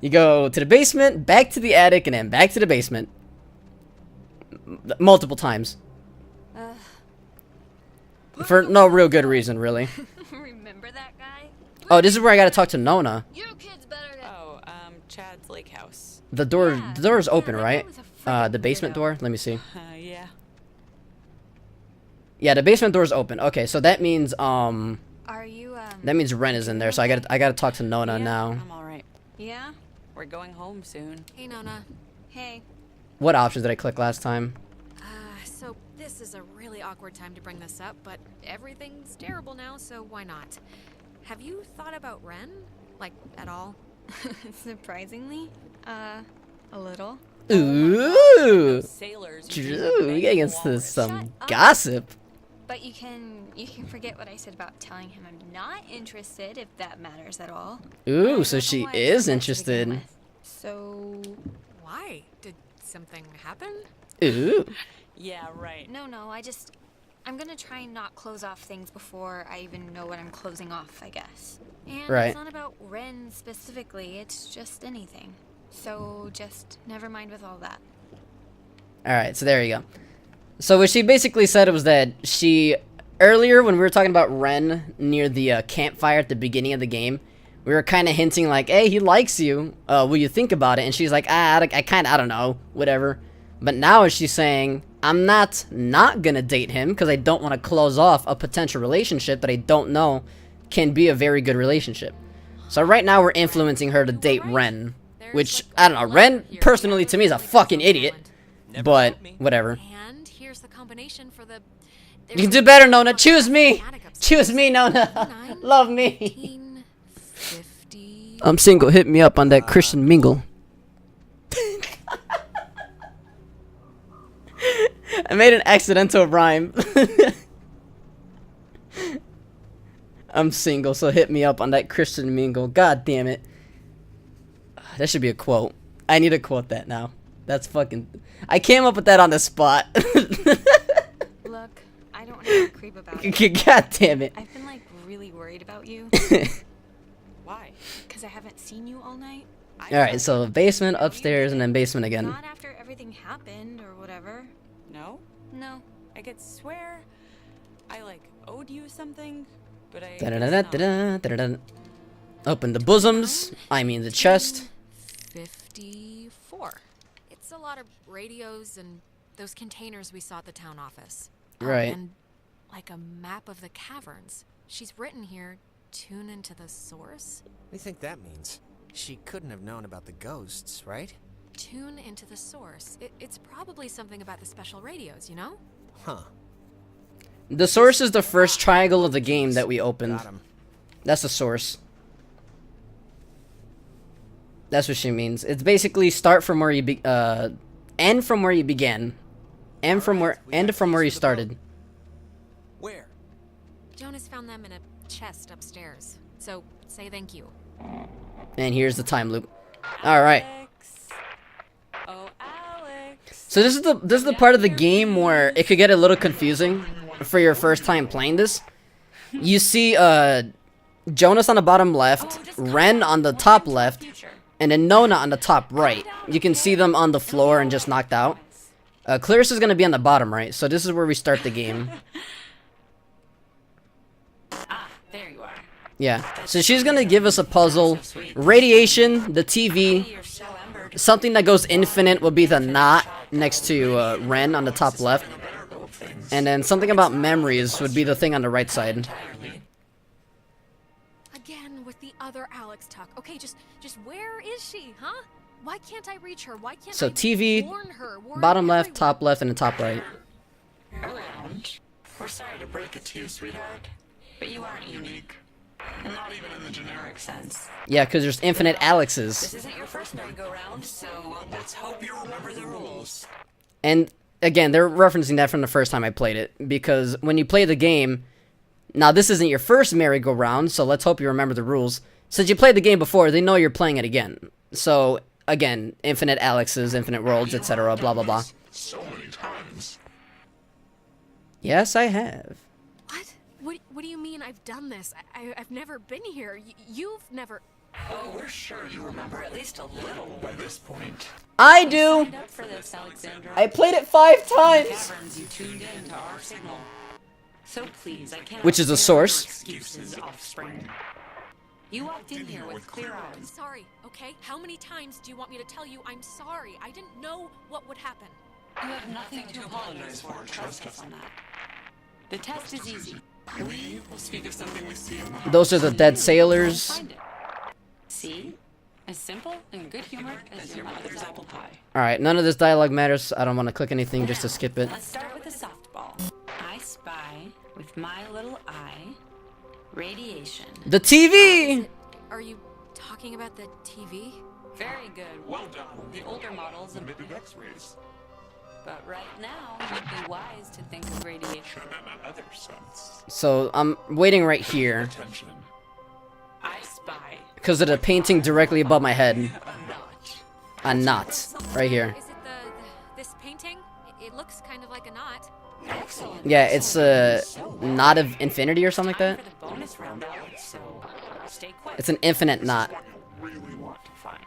You go to the basement, back to the attic, and then back to the basement. Multiple times. For no real good reason, really. Remember that guy? Oh, this is where I gotta talk to Nona. You kids better get... Oh, Chad's lake house. The door is open, right? The basement door? Let me see. Yeah. Yeah, the basement door is open. Okay, so that means Are you, that means Ren is in there, so I gotta talk to Nona now. I'm alright. Yeah? We're going home soon. Hey, Nona. Hey. What options did I click last time? So this is a really awkward time to bring this up, but everything's terrible now, so why not? Have you thought about Ren? Like, at all? Surprisingly? A little. Ooh! Sailors. Ooh, we getting into some gossip. But you can forget what I said about telling him I'm not interested, if that matters at all. Ooh, so she is interested. So Why? Did something happen? Ooh. Yeah, right. no, I'm gonna try and not close off things before I even know what I'm closing off, I guess. And Right. it's not about Ren specifically, it's just anything. So just never mind with all that. Alright, so there you go. So what she basically said was that she... Earlier, when we were talking about Ren near the campfire at the beginning of the game, we were kind of hinting like, hey, he likes you. Will you think about it? And she's like, I don't know. Whatever. But now she's saying, I'm not gonna date him because I don't want to close off a potential relationship that I don't know can be a very good relationship. So right now we're influencing her to date Ren. Which, I don't know, Ren, personally, to me, is a fucking idiot. But, whatever. And here's the combination for the... You can do better, Nona. Choose me! Choose me, Nona! Love me! I'm single. Hit me up on that Christian mingle. I made an accidental rhyme. I'm single, so hit me up on that Christian mingle. God damn it. That should be a quote. I need to quote that now. That's fucking... I came up with that on the spot. Look, I don't want to creep about it. God damn it. I've been like really worried about you. Why? Because I haven't seen you all night. Alright, so basement, upstairs, and then basement again. Not after everything happened or whatever. No? No. I could swear I, like, owed you something, but I... Da-da-da-da-da-da-da-da. Open the bosoms. I mean the chest. 54. It's a lot of radios and those containers we saw at the town office. Right. And like a map of the caverns. She's written here, tune into the source. What do you think that means? She couldn't have known about the ghosts, right? Tune into the source. It's probably something about the special radios, you know? Huh. The source is the first triangle of the game that we opened. Got him. That's the source. That's what she means. It's basically start from where you end from where you began, end from where you started. Where? Jonas found them in a chest upstairs. So say thank you. And here's the time loop. All right. Oh, Alex. So this is the part of the game where it could get a little confusing for your first time playing this. You see Jonas on the bottom left, Ren on the top left, and then Nona on the top right. You can see them on the floor and just knocked out. Clarissa's gonna be on the bottom right, so this is where we start the game. Ah, there you are. Yeah, so she's gonna give us a puzzle. Radiation, the TV, something that goes infinite will be the knot next to Ren on the top left. And then something about memories would be the thing on the right side. Again with the other Alex talk. Okay, just where is she, huh? Why can't I reach her? Why can't So I TV, warn her? Warn bottom left, everyone? top left, and the top right. Around. We're sorry to break it to you, sweetheart, but you aren't unique. And not even in the generic sense. Yeah, because there's infinite Alexes. This isn't your first merry-go-round, so let's hope you remember the rules. And again, they're referencing that from the first time I played it. Because when you play the game, now this isn't your first merry-go-round, so let's hope you remember the rules. Since you played the game before, they know you're playing it again. So, again, infinite Alexes, infinite worlds, etc., blah, blah, blah. So many times. Yes, I have. What do you mean I've done this? I've never been here. You've never... Oh, we're sure you remember at least a little by this point. I do! Signed up for this, Alexandra. I played it 5 times! Caverns, you tuned in to our signal. So please, I can't... Which is a source. Excuses, offspring. You walked in here with clear I'm eyes. sorry, okay? How many times do you want me to tell you I'm sorry? I didn't know what would happen. You have nothing to apologize for. Trust us on that. The test is easy. We will speak of something we see in the... Those are the dead sailors. Find it. See? As simple and good humored as your mother's apple pie. Alright, none of this dialogue matters. I don't want to click anything just to skip it. Let's start with the softball. I spy with my little eye radiation. The TV! Are you talking about the TV? Very good. Well done. The older models emitted X-rays. But right now, you'd be wise to think of radiation in another sense. So I'm waiting right here Attention. I spy. because of the painting directly above my head. A knot right here. Is it this painting? It looks kind of like a knot. Excellent. Yeah, it's a knot of infinity or something like that. For the bonus round, Alex, so stay quick. It's an infinite knot. Really want to find.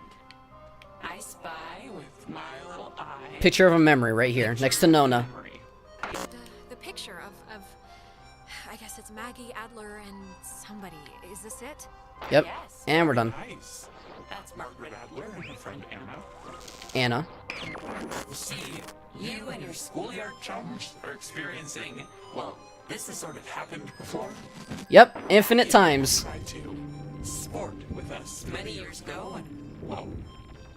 I spy with my little eye. Picture of a memory right here, next to Nona. The picture of I guess it's Maggie Adler and somebody. Is this it? Yep, Yes. and we're done. Nice. That's Margaret Adler and her friend Anna. Anna. See, you and your schoolyard chums are experiencing, well, this has sort of happened before. Yep, infinite times. Tried to sport with us many years ago, and, well,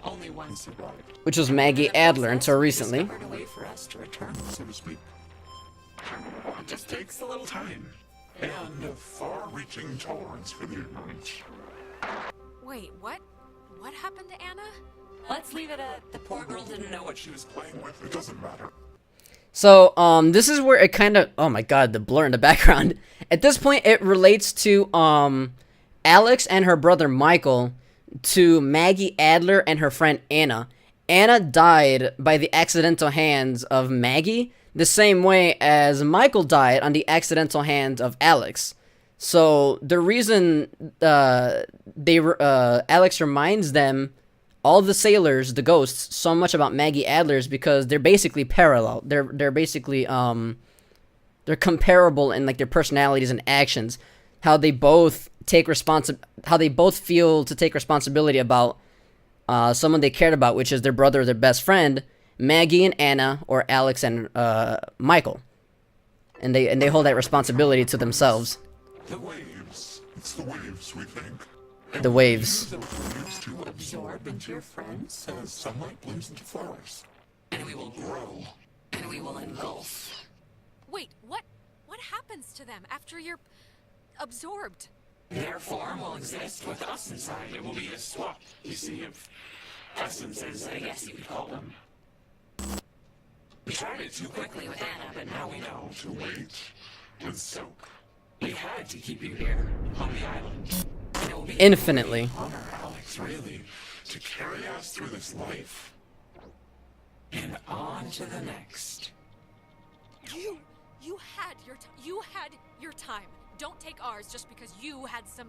only one survived. Which was Maggie Adler until recently. Discovered a way for us to return, so to speak. It just takes a little time. And a far-reaching tolerance for the ignorance. Wait, what? What happened to Anna? Let's leave it at the poor girl didn't know What she was playing with, it doesn't matter. So, this is where it kind of, oh my god, the blur in the background. At this point, it relates to, Alex and her brother Michael to Maggie Adler and her friend Anna. Anna died by the accidental hands of Maggie, the same way as Michael died on the accidental hands of Alex. So, the reason, Alex reminds them, all the sailors, the ghosts, so much about Maggie Adler is because they're basically parallel. They're basically they're comparable in like their personalities and actions. How they both feel to take responsibility about someone they cared about, which is their brother or their best friend, Maggie and Anna, or Alex and Michael. And they hold that responsibility to themselves. The waves. It's the waves, we think. The waves. The waves to absorb into your friends as sunlight blooms into flowers. And we will grow. And we will engulf. Wait, what happens to them after you're absorbed? Their form will exist with us inside. It will be a swap, you see, of essences, I guess you could call them. We tried it too quickly with Anna, but now we know to wait and soak. We had to keep you here on the island. And it will be Infinitely. an honor, Alex, really, to carry us through this life and on to the next. You had your time. Don't take ours just because you had some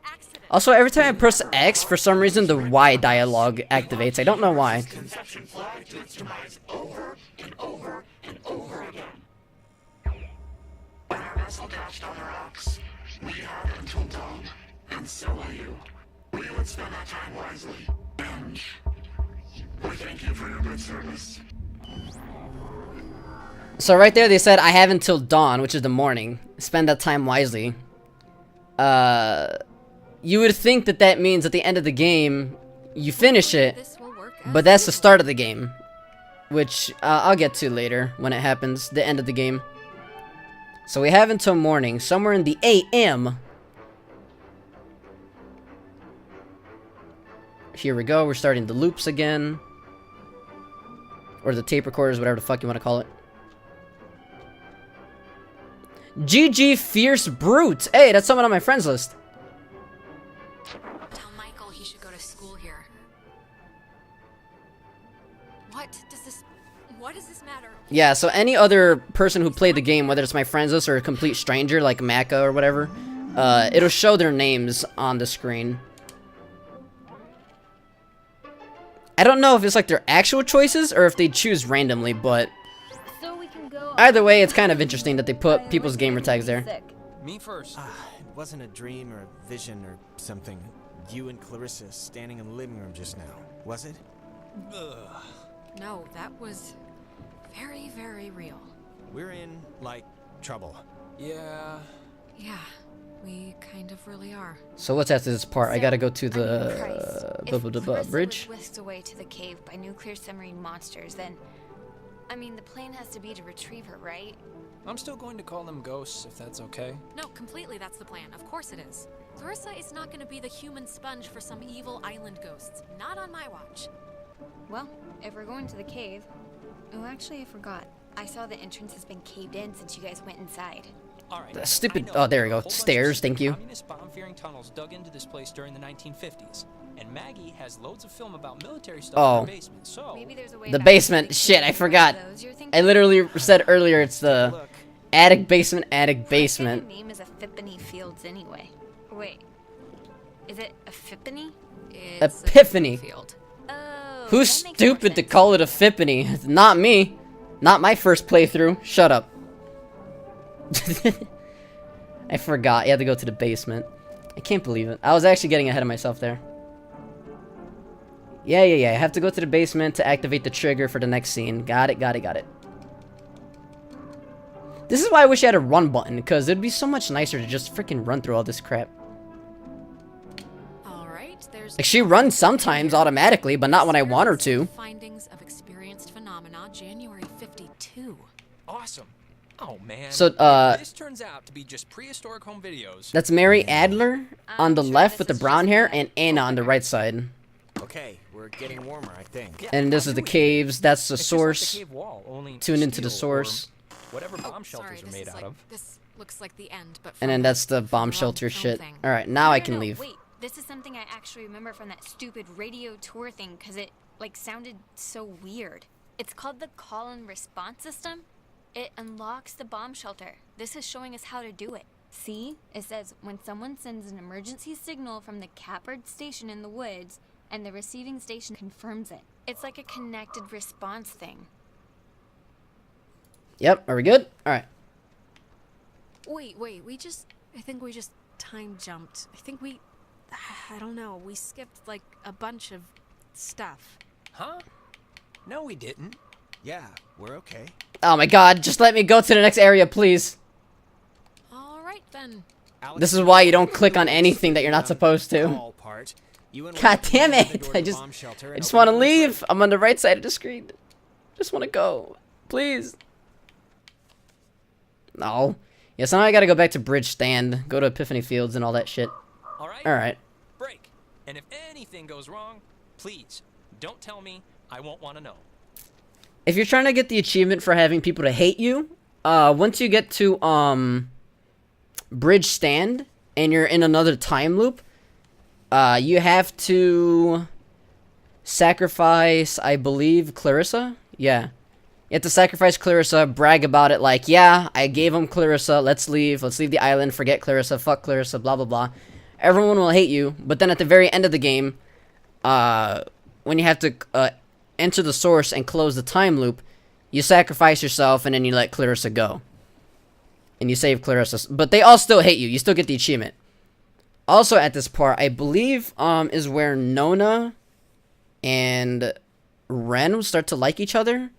accident. Also, every time I press X, for some reason the Y dialogue activates. I don't know why. Conception flag to its demise over and over and over again. When our vessel dashed on the rocks, we had until dawn, and so will you. We would spend that time wisely, and we thank you for your good service. So right there they said, I have until dawn, which is the morning. Spend that time wisely. You would think that means at the end of the game, you finish it, but that's the start of the game. Which, I'll get to later, when it happens, the end of the game. So we have until morning, somewhere in the AM. Here we go, we're starting the loops again. Or the tape recorders, whatever the fuck you want to call it. GG Fierce Brute. Hey, that's someone on my friends list. Tell Michael he should go to school here. What does this matter? Yeah, so any other person who played the game, whether it's my friends list or a complete stranger like Maka or whatever, it'll show their names on the screen. I don't know if it's like their actual choices or if they choose randomly, but either way, it's kind of interesting that they put people's gamer tags there. Me first. It wasn't a dream or a vision or something. You and Clarissa standing in the living room just now, was it? Ugh. No, that was very, very real. We're in, like, trouble. Yeah. Yeah, we kind of really are. So what's after this part? I gotta go to If the Clarissa bridge. was whisked away to the cave by nuclear submarine monsters, then, I mean, the plan has to be to retrieve her, right? I'm still going to call them ghosts, if that's okay. No, completely that's the plan. Of course it is. Clarissa is not going to be the human sponge for some evil island ghosts. Not on my watch. Well, if we're going to the cave, Oh, actually, I forgot. I saw the entrance has been caved in since you guys went inside. All right. The stupid. I know Oh, there we a go. whole bunch of Stairs. stupid Thank you. Communist bomb-fearing tunnels dug into this place during the 1950s, and Maggie has loads of film about military stuff in Oh. her basement. So Maybe there's a way The back basement. to Shit, I forgot. those you're thinking? I literally said earlier it's the attic basement, attic What basement. kind of name is Epiphany Fields anyway? Wait, is it Epiphany? Epiphany. Field. Oh, Who's that makes more stupid to sense. call it Epiphany? Not me. Not my first playthrough. Shut up. I forgot. You had to go to the basement. I can't believe it. I was actually getting ahead of myself there. Yeah. I have to go to the basement to activate the trigger for the next scene. Got it. This is why I wish I had a run button, because it'd be so much nicer to just freaking run through all this crap. All right, there's Like, she runs sometimes automatically, but not when I want her to. findings of experienced phenomena, January 52. awesome. Oh man. So, If this turns out to be just prehistoric home videos. That's Mary Adler on the sure left this with the is brown just hair, good. and Anna on the right side. Okay, we're getting warmer, I think. And this is the caves. That's the It's just like source. the cave wall, only Tune into the steel or source. Whatever bomb Oh, sorry, shelters are this made is out like, of. This looks like the end, but And then from that's the bomb wrong shelter film shit. thing. Alright, now I No, can no, leave. Wait, this is something I actually remember from that stupid radio tour thing, because it, like, sounded so weird. It's called the call and response system. It unlocks the bomb shelter. This is showing us how to do it. See? It says, when someone sends an emergency signal from the Capard station in the woods, and the receiving station confirms it. It's like a connected response thing. Yep, are we good? Alright. Wait, I think we just time jumped. I don't know, we skipped like a bunch of stuff. Huh? No, we didn't. Yeah, we're okay. Oh my god, just let me go to the next area, please. All right then. Alex, This is why you don't click on anything that you're not supposed to. call part. You and God Will damn open the it! door to I the just bomb shelter I and just open want to the doors leave. I'm on the right side of the screen. Just want to go. Please. No. Yeah, so now I gotta go back to Bridge Stand, go to Epiphany Fields and all that shit. All right. Alright. Break. And if anything goes wrong, please don't tell me. I won't want to know. If you're trying to get the achievement for having people to hate you, once you get to, Bridge Stand, and you're in another time loop, you have to sacrifice, I believe, Clarissa? Yeah. You have to sacrifice Clarissa, brag about it like, yeah, I gave him Clarissa, let's leave the island, forget Clarissa, fuck Clarissa, blah, blah, blah. Everyone will hate you, but then at the very end of the game, when you have to, enter the source and close the time loop, you sacrifice yourself and then you let Clarissa go. And you save Clarissa. But they all still hate you. You still get the achievement. Also at this part, I believe, is where Nona and Ren will start to like each other.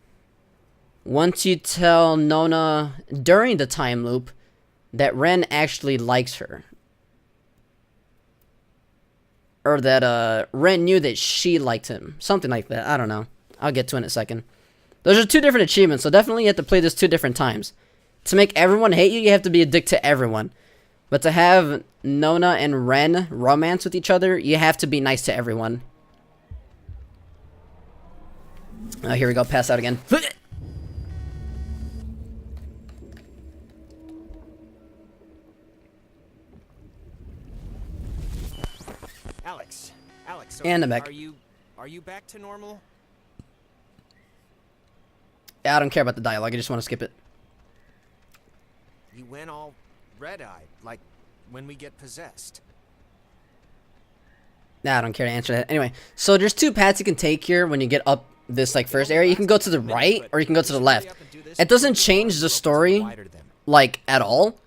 Once you tell Nona during the time loop that Ren actually likes her. Or that, Ren knew that she liked him. Something like that. I don't know. I'll get to it in a second. Those are two different achievements, so definitely you have to play this 2 different times. To make everyone hate you, you have to be a dick to everyone. But to have Nona and Ren romance with each other, you have to be nice to everyone. Oh, here we go. Pass out again. Alex, so And I'm back. Are you back to normal? Yeah, I don't care about the dialogue. I just want to skip it. You went all red-eyed, like when we get possessed. Nah, I don't care to answer that. Anyway, so there's 2 paths you can take here when you get up this like first area. You can go to the right or you can go to the left. It doesn't change the story like at all.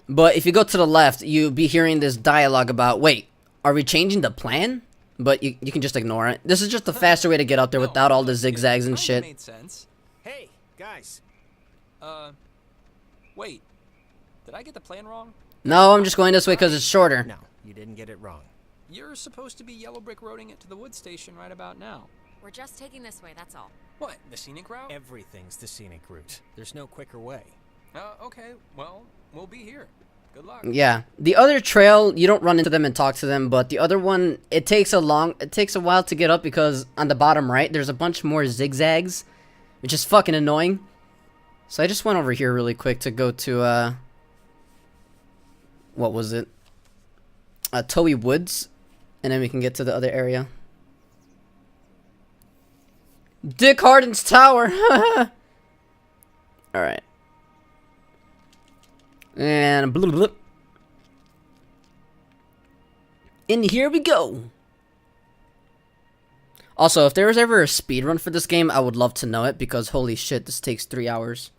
But if you go to the left, you'll be hearing this dialogue about, wait, are we changing the plan? But you can just ignore it. This is just the faster way to get up there without all the zigzags and shit. Made sense. Hey, guys. Wait. Did I get the plan wrong? No, I'm just going this way because it's shorter. No, you didn't get it wrong. You're supposed to be yellow brick roading it to the wood station right about now. We're just taking this way, that's all. What, the scenic route? Everything's the scenic route. There's no quicker way. Okay, well, we'll be here. Good luck. Yeah. The other trail, you don't run into them and talk to them, but the other one, it takes a while to get up because on the bottom right, there's a bunch more zigzags which is fucking annoying. So I just went over here really quick to go to, what was it? Toey Woods, and then we can get to the other area. Dick Harden's Tower! Alright. And blah, blah, blah. And here we go! Also, if there was ever a speedrun for this game, I would love to know it, because holy shit, this takes 3 hours.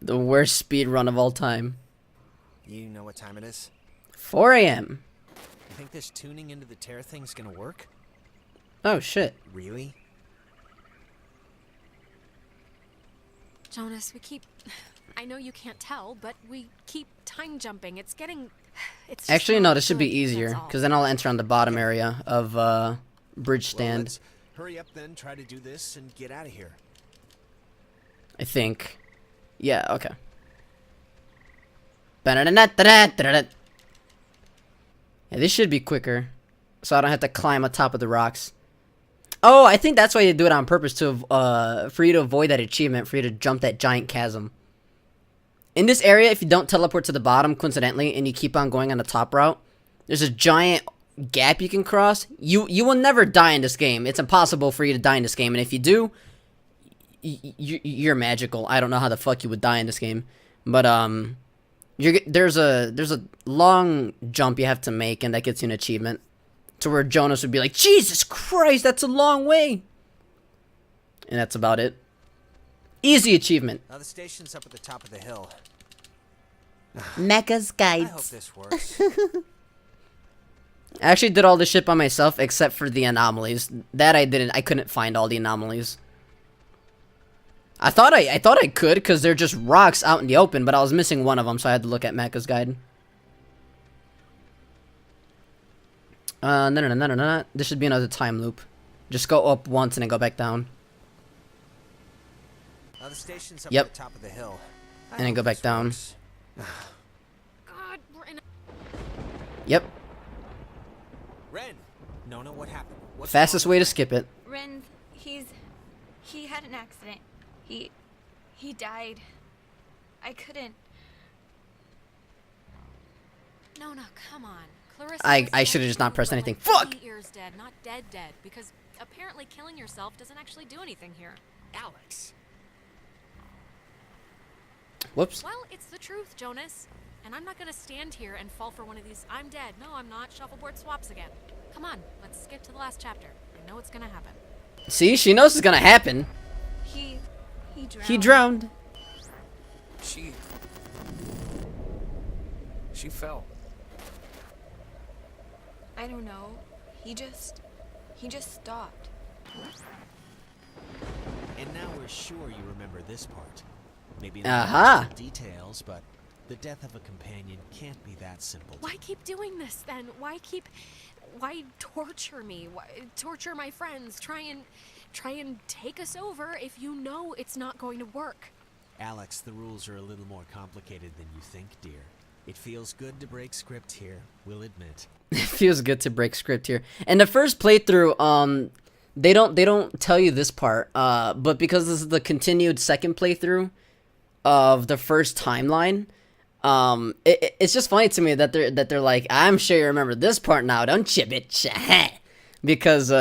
The worst speedrun of all time. You know what time it is? 4 a.m. You think this tuning into the tear thing's gonna work? Oh, shit. Really? Jonas, we keep... I know you can't tell, but we keep time jumping. It's getting... It's just Actually, not no, this should be good, easier, that's all. because then I'll enter on the bottom area of, Bridge Well, Stand. let's hurry up then, try to do this, and get out of here. I think. Yeah, okay. Yeah, this should be quicker, so I don't have to climb on top of the rocks. Oh, I think that's why you do it on purpose, to for you to avoid that achievement, for you to jump that giant chasm. In this area, if you don't teleport to the bottom, coincidentally, and you keep on going on the top route, there's a giant gap you can cross. You will never die in this game. It's impossible for you to die in this game, and if you do, you're magical. I don't know how the fuck you would die in this game, but there's a long jump you have to make, and that gets you an achievement. To where Jonas would be like, Jesus Christ, that's a long way. And that's about it. Easy achievement. Now the station's up at the top of the hill. Mecha's I hope guides. this works. I actually did all this shit by myself, except for the anomalies. That I didn't. I couldn't find all the anomalies. I thought I could, because they're just rocks out in the open, but I was missing one of them, so I had to look at Mecha's guide. No. This should be another time loop. Just go up once and then go back down. Now the station's up Yep. at the top of the hill. I And then hope go back this down. works. God, we're in a... Yep. Ren! Nona, what happened? What's Fastest wrong way to with skip it. Ren, he had an accident. He died. I couldn't. No, come on. Clarissa I was should have dead just not too, pressed but, anything. like, Fuck! 3 years dead, not dead, because apparently killing yourself doesn't actually do anything here. Alex? Whoops. Well, it's the truth, Jonas. And I'm not gonna stand here and fall for one of these I'm dead, no I'm not, shuffleboard swaps again. Come on, let's skip to the last chapter. I know it's gonna happen. See, she knows it's gonna happen. He drowned. He drowned. She fell. I don't know. He just stopped. And now we're sure you remember this part. Maybe Aha. not details, but the death of a companion can't be that simple. Why keep doing this then? Why torture me? Why torture my friends? Try and take us over if you know it's not going to work. Alex, the rules are a little more complicated than you think, dear. It feels good to break script here, we'll admit. It feels good to break script here. And the first playthrough, they don't tell you this part, but because this is the continued second playthrough of the first timeline, it's just funny to me that they're like, I'm sure you remember this part now, don't you, bitch? Because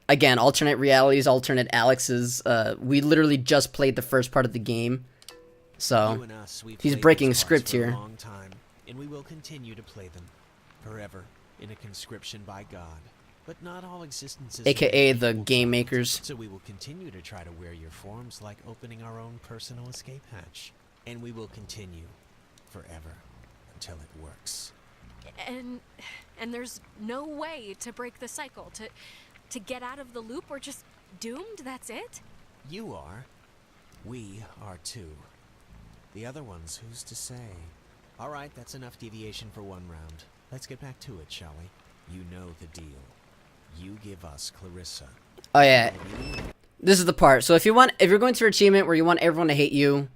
again, alternate realities, alternate Alexes. We literally just played the first part of the game, so You and us, we've he's played breaking these script parts for a here. long time, and we will continue to play them forever in a conscription by God. But not all existence is AKA made the equal game to makers. So we will continue to try to wear your forms like opening our own personal escape hatch. And we will continue forever until it works. And there's no way to break the cycle, to get out of the loop. We're just doomed, that's it? You are. We are too. The other ones, who's to say? Alright, that's enough deviation for one round. Let's get back to it, shall we? You know the deal. You give us Clarissa. Oh yeah, this is the part. So if you're going to achievement where you want everyone to hate you,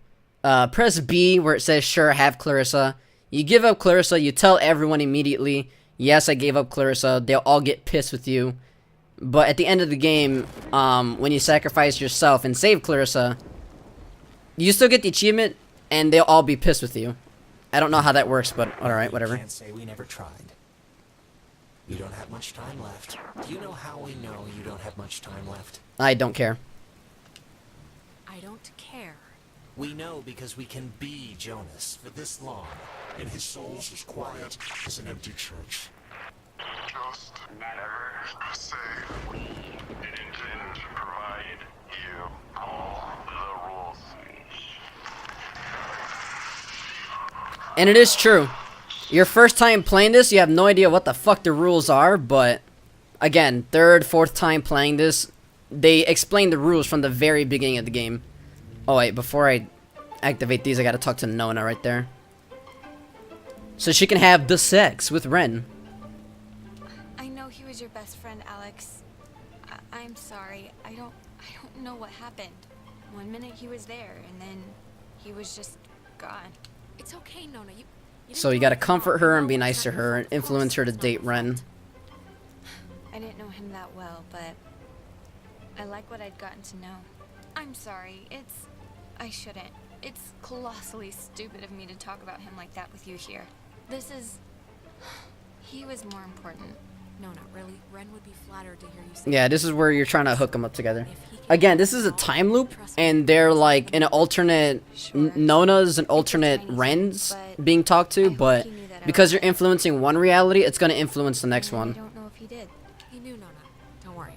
press B where it says sure, have Clarissa. You give up Clarissa, you tell everyone immediately, yes, I gave up Clarissa. They'll all get pissed with you. But at the end of the game, when you sacrifice yourself and save Clarissa, you still get the achievement, and they'll all be pissed with you. I don't know how that works, but alright, whatever. Can't say we never tried. You don't have much time left. Do you know how we know you don't have much time left? I don't care. I don't care. We know because we can be Jonas for this long. And his soul's as quiet as an empty church. Just never say we intend to provide you all the rules. And it is true. Your first time playing this, you have no idea what the fuck the rules are, but again, third, fourth time playing this, they explain the rules from the very beginning of the game. Oh wait, before I activate these, I gotta talk to Nona right there. So she can have the sex with Ren. I know he was your best friend, Alex. I'm sorry. I don't know what happened. One minute he was there, and then he was just gone. It's okay, Nona. So you gotta comfort her and be nice to her and influence her to date Ren. I didn't know him that well, but I like what I'd gotten to know. I'm sorry. I shouldn't. It's colossally stupid of me to talk about him like that with you here. He was more important. No, not really. Ren would be flattered to hear you say Yeah, this is where you're trying to hook them up together. Again, this is a time loop, and they're like in an alternate Nona's and alternate Ren's being talked to, but because you're influencing one reality, it's gonna influence the next one. I don't know if he did. He knew, Nona. Don't worry.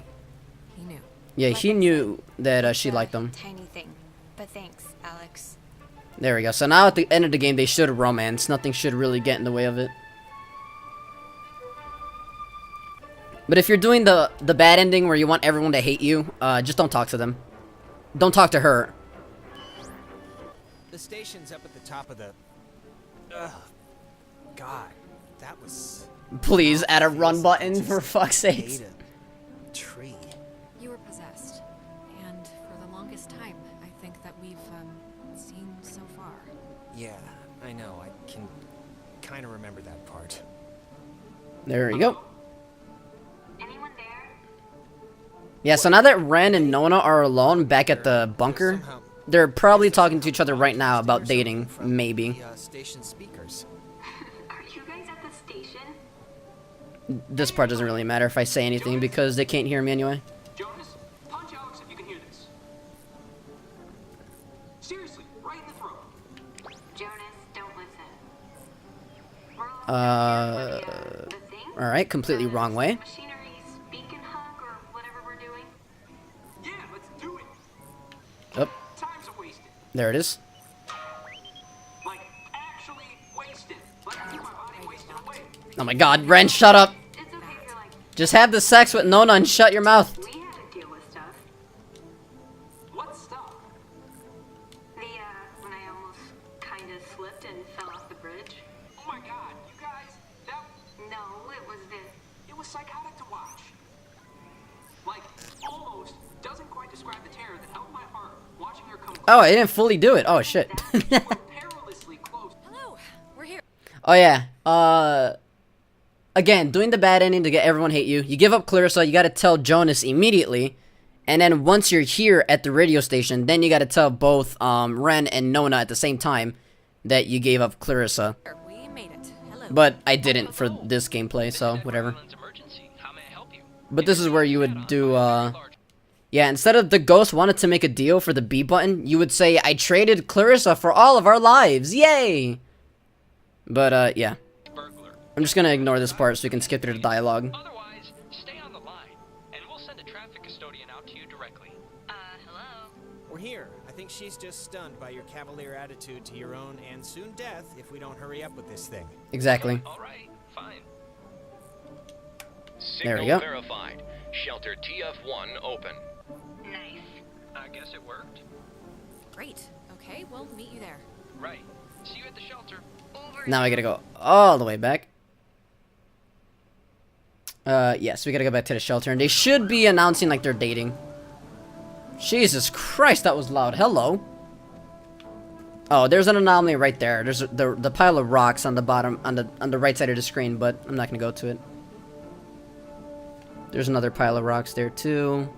He knew. Yeah, he knew that she liked them. Tiny thing. But thanks, Alex. There we go. So now at the end of the game, they should romance. Nothing should really get in the way of it. But if you're doing the bad ending where you want everyone to hate you, just don't talk to them. Don't talk to her. The station's up at the top of the... Ugh. God, that was... Please add a run button for fuck's sake. Tree. You were possessed. And for the longest time, I think that we've, seen so far. Yeah, I know. I can kind of remember that part. There we go. Yeah, so now that Ren and Nona are alone back at the bunker, they're probably talking to each other right now about dating, maybe. Station speakers. Are you guys at the station? This part doesn't really matter if I say anything because they can't hear me anyway. Jonas, punch Alex if you can hear this. Seriously, right in the throat. Jonas, don't listen. Alright, completely wrong way. Oh. There it is. Like, actually wasted. Like, my body wasted away. Oh my god, Ren, shut up! Just have the sex with Nona and shut your mouth. We had to deal with stuff. What stuff? When I almost kinda slipped and fell off the bridge. Oh my god, you guys, that... No, it was this. It was psychotic to watch. Like, almost doesn't quite describe the terror that held my heart watching her come. Oh, I didn't fully do it. Oh, shit. Perilously close. Hello, we're here. Oh, yeah. Again, doing the bad ending to get everyone hate you. You give up Clarissa, you gotta tell Jonas immediately. And then once you're here at the radio station, then you gotta tell both Ren and Nona at the same time that you gave up Clarissa. We made it. Hello. But I didn't for this gameplay, so whatever. But this is where you would do, yeah, instead of the ghost wanted to make a deal for the B button, you would say, I traded Clarissa for all of our lives, yay! But, yeah. I'm just gonna ignore this part so we can skip through the dialogue. Otherwise, stay on the line, and we'll send a traffic custodian out to you directly. Hello? We're here. I think she's just stunned by your cavalier attitude to your own and soon death if we don't hurry up with this thing. Exactly. Alright, fine. There we go. Verified. Shelter TF1 open. Nice. I guess it worked. Great. Okay, we'll meet you there. Right. See you at the shelter. Now I gotta go all the way back. Yes, we gotta go back to the shelter, and they should be announcing like they're dating. Jesus Christ, that was loud. Hello. Oh, there's an anomaly right there. There's the pile of rocks on the bottom, on the right side of the screen, but I'm not gonna go to it. There's another pile of rocks there too.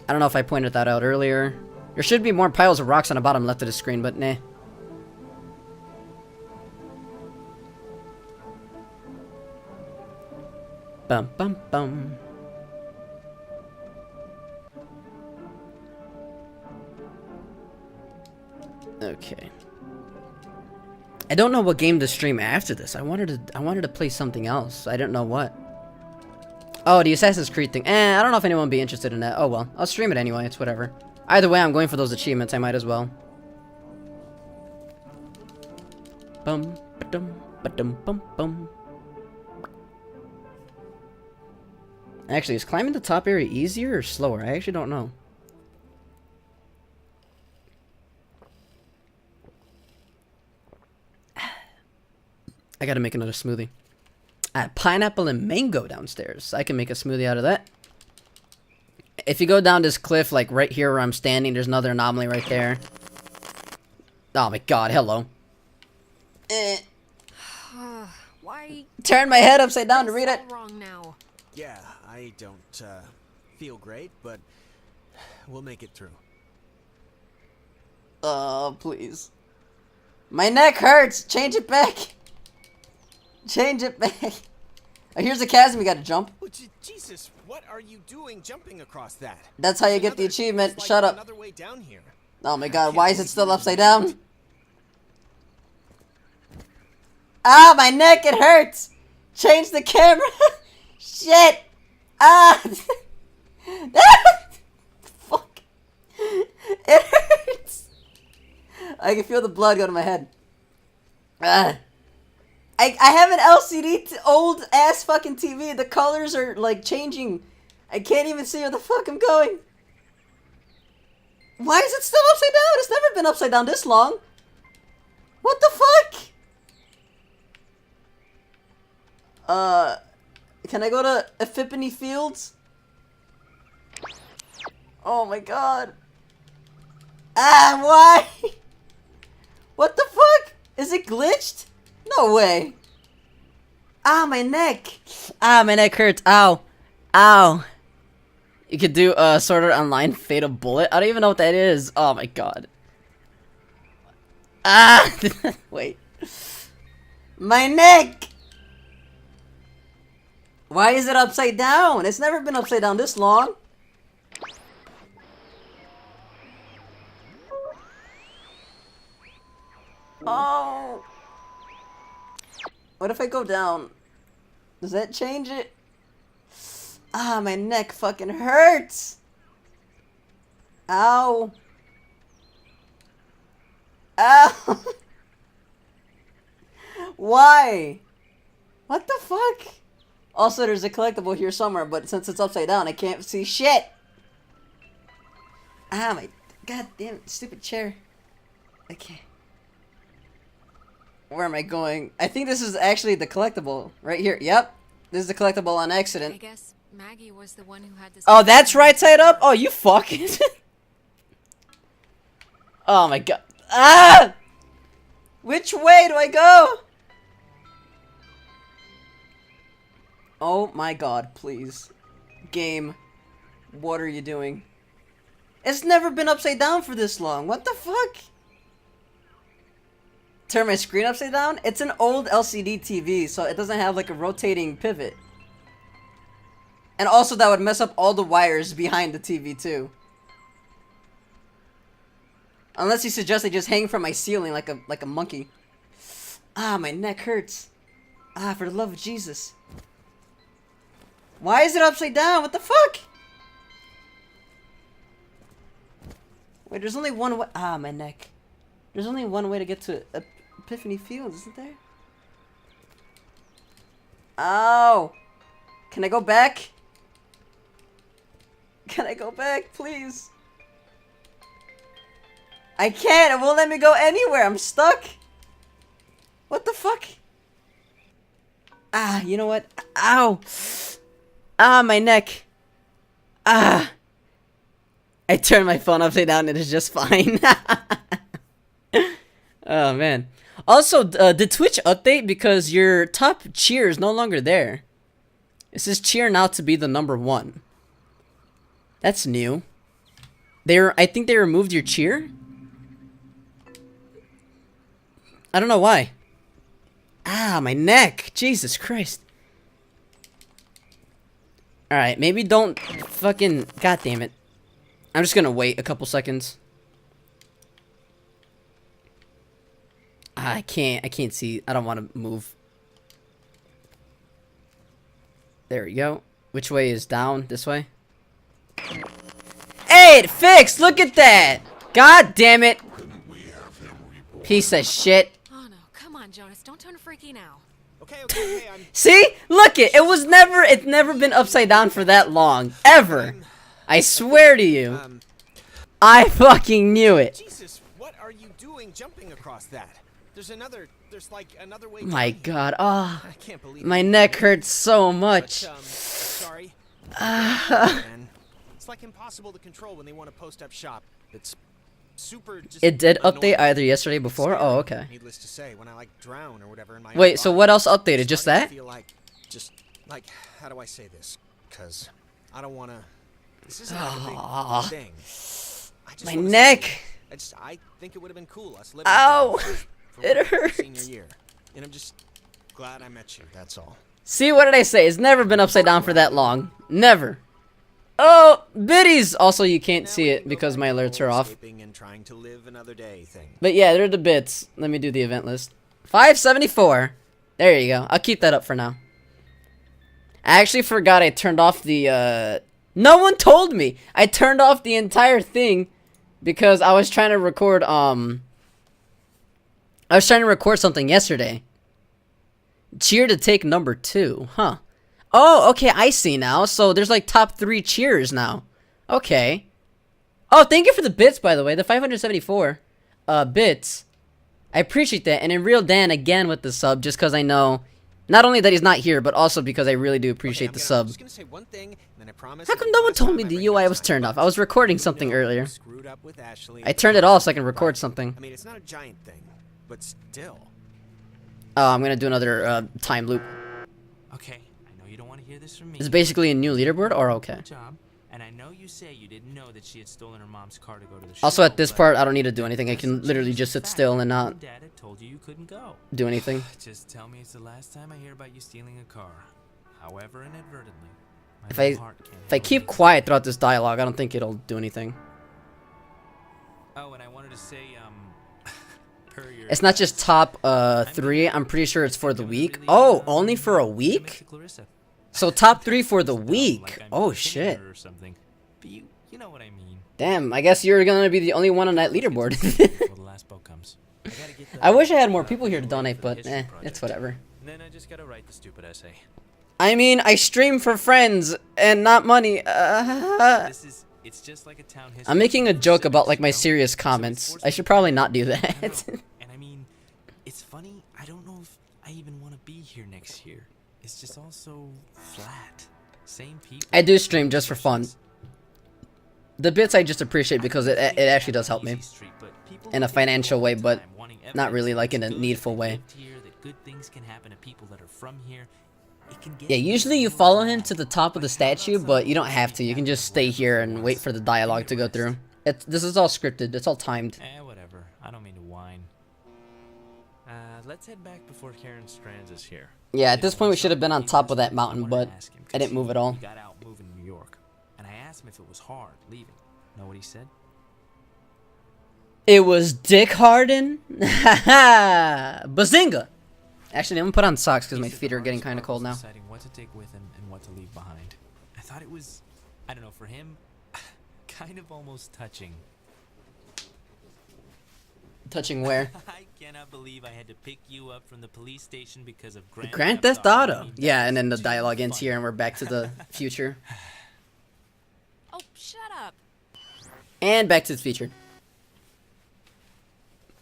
I don't know if I pointed that out earlier. There should be more piles of rocks on the bottom left of the screen, but nah. Bum bum bum. Okay. I don't know what game to stream after this. I wanted to play something else. I don't know what. Oh, the Assassin's Creed thing. I don't know if anyone would be interested in that. Oh well, I'll stream it anyway. It's whatever. Either way, I'm going for those achievements. I might as well. Bum ba-dum ba-dum bum bum. Actually, is climbing the top area easier or slower? I actually don't know. I gotta make another smoothie. I have pineapple and mango downstairs. I can make a smoothie out of that. If you go down this cliff, like right here where I'm standing, there's another anomaly right there. Oh my god, hello. Why? Turn my head upside down to read it. Wrong now. Yeah, I don't feel great, but we'll make it through. Oh, please. My neck hurts. Change it back. Change it back. Oh, here's a chasm you gotta jump. Oh, Jesus, what are you doing jumping across that? That's how you get the achievement. Like Shut up. another way down here. Oh my god, why is it still upside down? Ah, my neck, it hurts. Change the camera. Shit. Ah. Fuck. It hurts. I can feel the blood go to my head. Ah. I have an LCD old ass fucking TV. The colors are like changing. I can't even see where the fuck I'm going. Why is it still upside down? It's never been upside down this long. What the fuck? Can I go to Epiphany Fields? Oh my god. Ah, why? What the fuck? Is it glitched? No way. Ah, my neck. Ah, my neck hurts. Ow. Ow. You could do Sword Art Online Fatal Bullet. I don't even know what that is. Oh my god. Ah. Wait. My neck. Why is it upside down? It's never been upside down this long. Oh. What if I go down? Does that change it? Ah, my neck fucking hurts. Ow. Ow. Why? What the fuck? Also, there's a collectible here somewhere, but since it's upside down, I can't see shit. Ah, my goddamn stupid chair. Okay. Where am I going? I think this is actually the collectible right here. Yep. This is the collectible on accident. I guess Maggie was the one who had this. Oh, that's right side up? Oh, you fucking. Oh my god. Ah! Which way do I go? Oh my god, please. Game. What are you doing? It's never been upside down for this long. What the fuck? Turn my screen upside down? It's an old LCD TV, so it doesn't have like a rotating pivot. And also that would mess up all the wires behind the TV too. Unless you suggest I just hang from my ceiling like a monkey. Ah, my neck hurts. Ah, for the love of Jesus. Why is it upside down? What the fuck? Wait, there's only one way. Ah, my neck. There's only one way to get to Epiphany Fields, isn't there? Ow! Can I go back? Can I go back, please? I can't! It won't let me go anywhere! I'm stuck! What the fuck? Ah, you know what? Ow! Ah, my neck! Ah! I turned my phone upside down and it's just fine. Oh, man. Also, did Twitch update because your top cheer is no longer there? It says cheer now to be the number 1. That's new. I think they removed your cheer? I don't know why. Ah, my neck. Jesus Christ. Alright, maybe don't fucking... God damn it. I'm just gonna wait a couple seconds. I can't see. I don't want to move. There we go. Which way is down? This way? Hey, it fixed! Look at that! God damn it! Piece of shit. Oh no, come on, Jonas, don't turn freaky now. Okay, See? Look it! It's never been upside down for that long. Ever. I swear to you. I fucking knew it. Jesus, what are you doing jumping across that? There's like another way. My God, oh, I can't believe my neck hurts so much. Sorry. Man, it's like impossible to control when they want to post up shop. It's super. It did update either yesterday or before. Oh, okay. Needless to say, when I like drown or whatever in my Wait, so what else updated? Just that? I feel like, how do I say this? Because I don't want to. This isn't like a big thing. My neck. I think it would have been cool us living. Ow! It hurts. Senior year, and I'm just glad I met you. That's all. See, what did I say? It's never been upside down for that long. Never. Oh, biddies! Also, you can't see it because my alerts are off. And trying to live another day thing. But yeah, they're the bits. Let me do the event list. 574. There you go. I'll keep that up for now. I actually forgot I turned off the, No one told me! I turned off the entire thing because I was trying to record, I was trying to record something yesterday. Cheer to take number 2. Huh. Oh, okay, I see now. So there's like top 3 cheers now. Okay. Oh, thank you for the bits, by the way. The 574 bits. I appreciate that. And in Real Dan, again with the sub, just because I know not only that he's not here, but also because I really do appreciate the sub. How come no one told me the UI was turned off? I was recording something earlier. I turned it off so I can record something. I mean, it's not a giant thing, but still. Oh, I'm gonna do another time loop. Okay, I know you don't want to hear this from me. It's basically a new leaderboard, or okay. Job, and I know you say you didn't know that she had stolen her mom's car to go to the show. Also, at this part, I don't need to do anything. I can literally just sit still and not Dad had told you couldn't go. do anything. Just tell me it's the last time I hear about you stealing a car, however inadvertently. If I keep quiet throughout this dialogue, I don't think it'll do anything. Oh, and I wanted to say, It's not just top 3. I'm pretty sure it's for the week. Oh, only for a week? So top 3 for the week. Oh shit. You know what I mean. Damn, I guess you're gonna be the only one on that leaderboard. I wish I had more people here to donate, but it's whatever. Then I just gotta write the stupid essay. I mean, I stream for friends and not money. It's just like a town history. I'm making a joke about like my serious comments. I should probably not do that. And I mean, it's funny. I don't know if I even want to be here next year. It's just all so flat. Same people. I do stream just for fun. The bits I just appreciate because it actually does help me in a financial way, but not really like in a needful way. Yeah, usually you follow him to the top of the statue, but you don't have to. You can just stay here and wait for the dialogue to go through. This is all scripted. It's all timed. Whatever. I don't mean to whine. Let's head back before Karen Strands is here. Yeah, at this point we should have been on top of that mountain, but I didn't move at all. He got out moving to New York, and I asked him if it was hard leaving. Know what he said? It was Dick Harden. Bazinga! Actually, I'm gonna put on socks because my feet are getting kind of cold now. Deciding what to take with him and what to leave behind. I thought it was, I don't know, for him, kind of almost touching. Touching where? I cannot believe I had to pick you up from the police station because of Grand Theft Auto. Yeah, and then the dialogue ends here, and we're back to the future. Oh, shut up. And back to the future.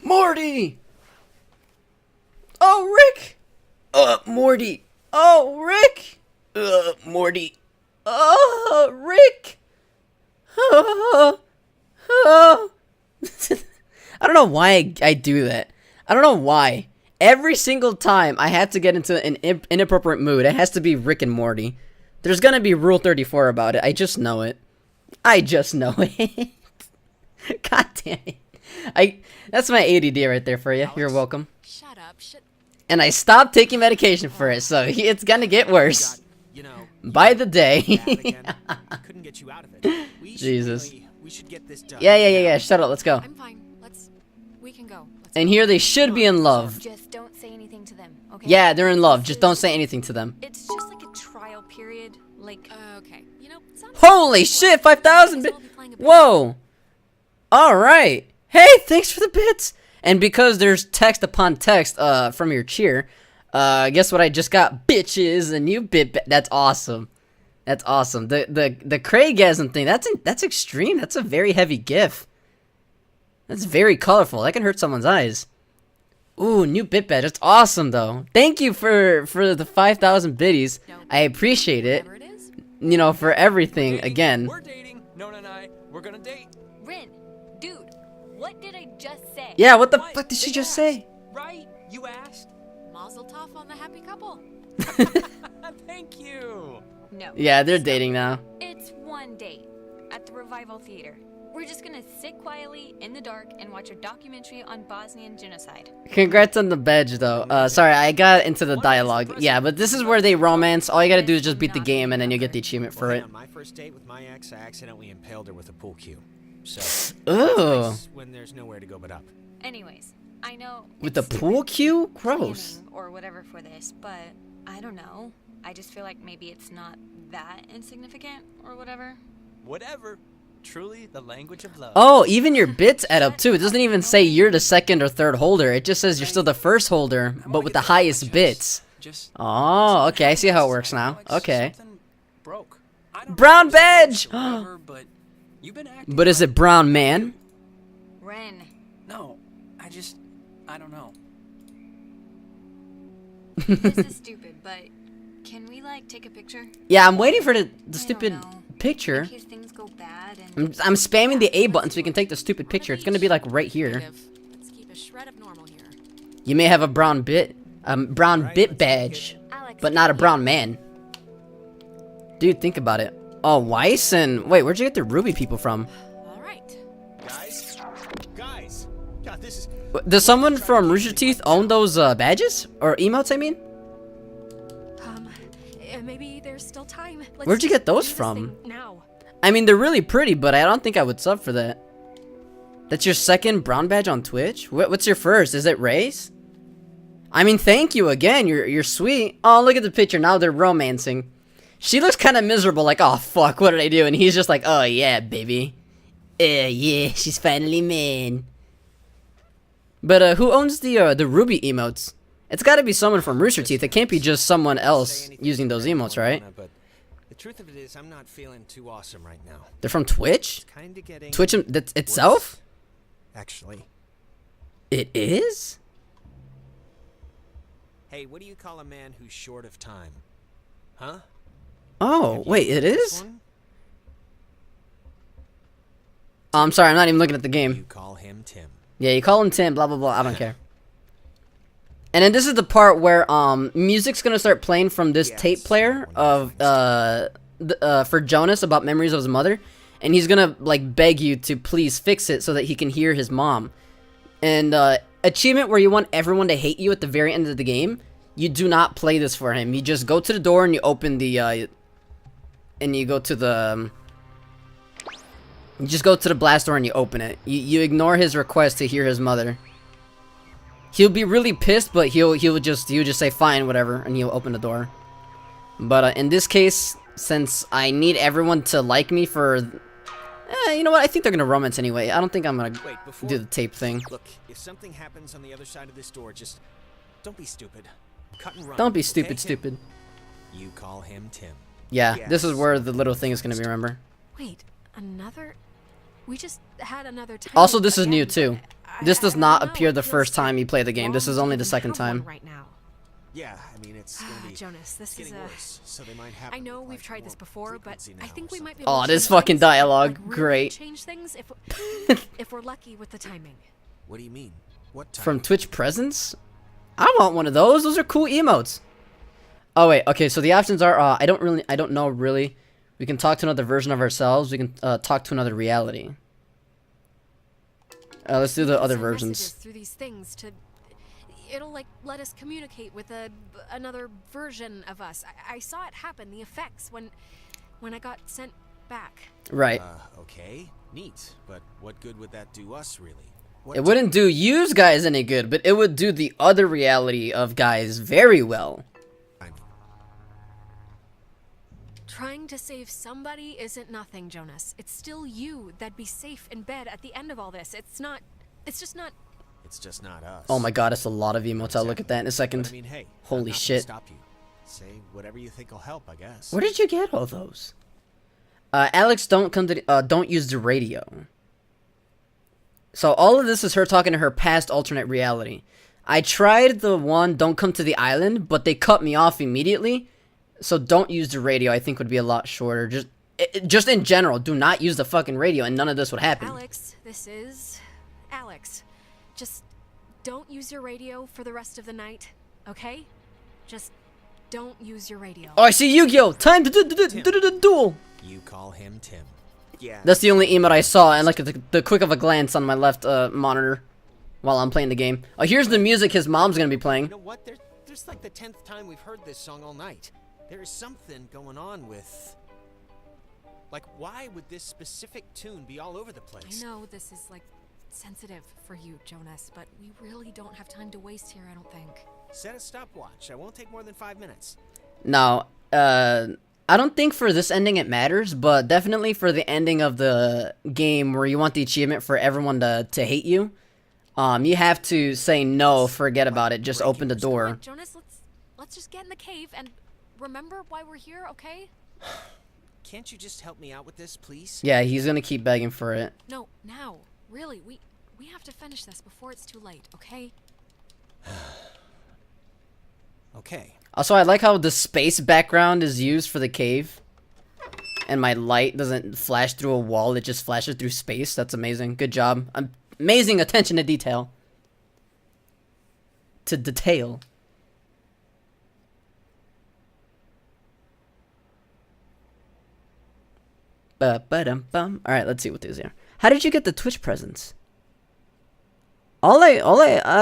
Morty! Oh, Rick! Morty! Oh, Rick! Morty! Oh, Rick! I don't know why I do that. I don't know why. Every single time I have to get into an inappropriate mood, it has to be Rick and Morty. There's gonna be Rule 34 about it. I just know it. I just know it. God damn it. That's my ADD right there for you. Alex, You're welcome. Shut up. And I stopped taking medication for it, so it's gonna get worse. By the day. Couldn't get you out of it. Jesus. We should get this done. Yeah. Shut up. Let's go. I'm fine. We can go. And here they should be in love. Just don't say anything to them, okay? Yeah, they're in love. Just don't say anything to them. It's just like a trial period. Like, okay. You know, Holy shit, 5,000 bits. Whoa. All right. Hey, thanks for the bits. And because there's text upon text from your cheer, guess what I just got? Bitches, a new bit. That's awesome. That's awesome. The Craigasm thing, that's extreme. That's a very heavy gif. That's very colorful. That can hurt someone's eyes. Ooh, new bit badge. That's awesome, though. Thank you for the 5,000 biddies. I appreciate it. You know, for everything, again. We're dating. Nona and I, we're gonna date. Rin, dude, what did I just say? Yeah, what the fuck did she just say? Right? You asked. Mazel tov on the happy couple. Thank you. No. Yeah, they're dating now. It's one date at the Revival Theater. We're just gonna sit quietly in the dark and watch a documentary on Bosnian genocide. Congrats on the badge, though. Sorry, I got into the dialogue. Yeah, but this is where they romance. All you gotta do is just beat the game, and then you get the achievement for it. On my first date with my ex, I accidentally impaled her with a pool cue. So, Ooh. nice when there's nowhere to go but up. Anyways, I know With the pool cue? Gross. planning or whatever for this, but I don't know. I just feel like maybe it's not that insignificant or whatever. Whatever. Truly the language of love. Oh, even your bits add up, too. It doesn't even say you're the second or third holder. It just says you're still the first holder, but with the highest bits. Oh, okay. I see how it works now. Okay. Broke. Brown badge! But you've been acting But is it brown man? Ren. No, I don't know. This is stupid, but can we like take a picture? Yeah, I'm waiting for the stupid picture. In case things go bad and I'm spamming the A button so we can take the stupid picture. It's gonna be like right here. Let's keep a shred of normal here. You may have a brown bit badge, but not a brown man. Dude, think about it. Oh, Weiss and wait, where'd you get the Ruby people from? All right. Guys, God, this is. Does someone from Rooster Teeth own those badges or emotes? I mean, Maybe there's still time. Let's where'd you get those do this from? thing now. I mean, they're really pretty, but I don't think I would sub for that. That's your second brown badge on Twitch? What's your first? Is it Ray's? I mean, thank you again. You're sweet. Oh, look at the picture. Now they're romancing. She looks kind of miserable, like, oh, fuck, what did I do? And he's just like, oh, yeah, baby. Yeah, she's finally man. But, who owns the Ruby emotes? It's gotta be someone from Rooster Teeth. It can't be just someone else using those emotes, right? But the truth of it is, I'm not feeling too awesome right now. They're from Twitch? Kinda getting Twitch itself? Actually. It is? Hey, what do you call a man who's short of time? Huh? Oh, wait, it is? Oh, I'm sorry, I'm not even looking at the game. You call him Tim. Yeah, you call him Tim, blah, blah, blah, I don't care. And then this is the part where, music's gonna start playing from this tape player of, for Jonas about memories of his mother. And he's gonna, like, beg you to please fix it so that he can hear his mom. And, achievement where you want everyone to hate you at the very end of the game, you do not play this for him. You just go to the door and you open the, and you go to the, you just go to the blast door and you open it. You ignore his request to hear his mother. He'll be really pissed, but he'll just say fine, whatever, and he'll open the door. But in this case, since I need everyone to like me for, you know what? I think they're gonna romance anyway. I don't think I'm gonna do the tape thing. Look, if something happens on the other side of this door, just don't be stupid. Cut and run. Don't be stupid, okay? stupid. You call him Tim. Yeah, this is where the little thing is gonna be. Remember? Wait, another? We just had another time. Also, this is new too. This does not appear the first time you play the game. This is only the second time. Right now. Yeah, I mean it's gonna be Jonas, this is worse, so they might have. I know we've tried this before, but I think we might be. Oh, this fucking dialogue, great. Change things if we're lucky with the timing. What do you mean? What time? From Twitch Presents? I want one of those. Those are cool emotes. Oh wait, okay. So the options are I don't know really. We can talk to another version of ourselves. We can talk to another reality. Let's do the other versions. Through these things to, it'll like let us communicate with another version of us. I saw it happen. The effects when I got sent back. Right. Okay, neat. But what good would that do us, really? It wouldn't do you guys any good, but it would do the other reality of guys very well. Trying to save somebody isn't nothing, Jonas. It's still you that'd be safe in bed at the end of all this. It's just not us. Oh my god, it's a lot of emotes. I'll look at that in a second. But I mean, hey, holy shit. Stop you. Say whatever you think will help, I guess. Where did you get all those? Alex, don't use the radio. So all of this is her talking to her past alternate reality. I tried the one, don't come to the island, but they cut me off immediately. So don't use the radio. I think would be a lot shorter. Just in general, do not use the fucking radio, and none of this would happen. Alex, this is Alex. Just don't use your radio for the rest of the night, okay? Just don't use your radio. Oh, I see Yu-Gi-Oh! Time to do the duel! You call him Tim. Yeah. That's the only emote I saw, and like the quick of a glance on my left monitor while I'm playing the game. Oh, here's the music his mom's gonna be playing. You know what? There's like the 10th time we've heard this song all night. There is something going on with... Like, why would this specific tune be all over the place? I know this is, like, sensitive for you, Jonas, but we really don't have time to waste here, I don't think. Set a stopwatch. I won't take more than 5 minutes. Now, I don't think for this ending it matters, but definitely for the ending of the game where you want the achievement for everyone to hate you, you have to say no, forget about it, just open the door. Jonas, let's just get in the cave and remember why we're here, okay? Can't you just help me out with this, please? Yeah, he's gonna keep begging for it. No, now. Really, we have to finish this before it's too late, okay? Okay. Also, I like how the space background is used for the cave. And my light doesn't flash through a wall, it just flashes through space. That's amazing. Good job. Amazing attention to detail. To detail. Alright, let's see what these are. How did you get the Twitch presence? I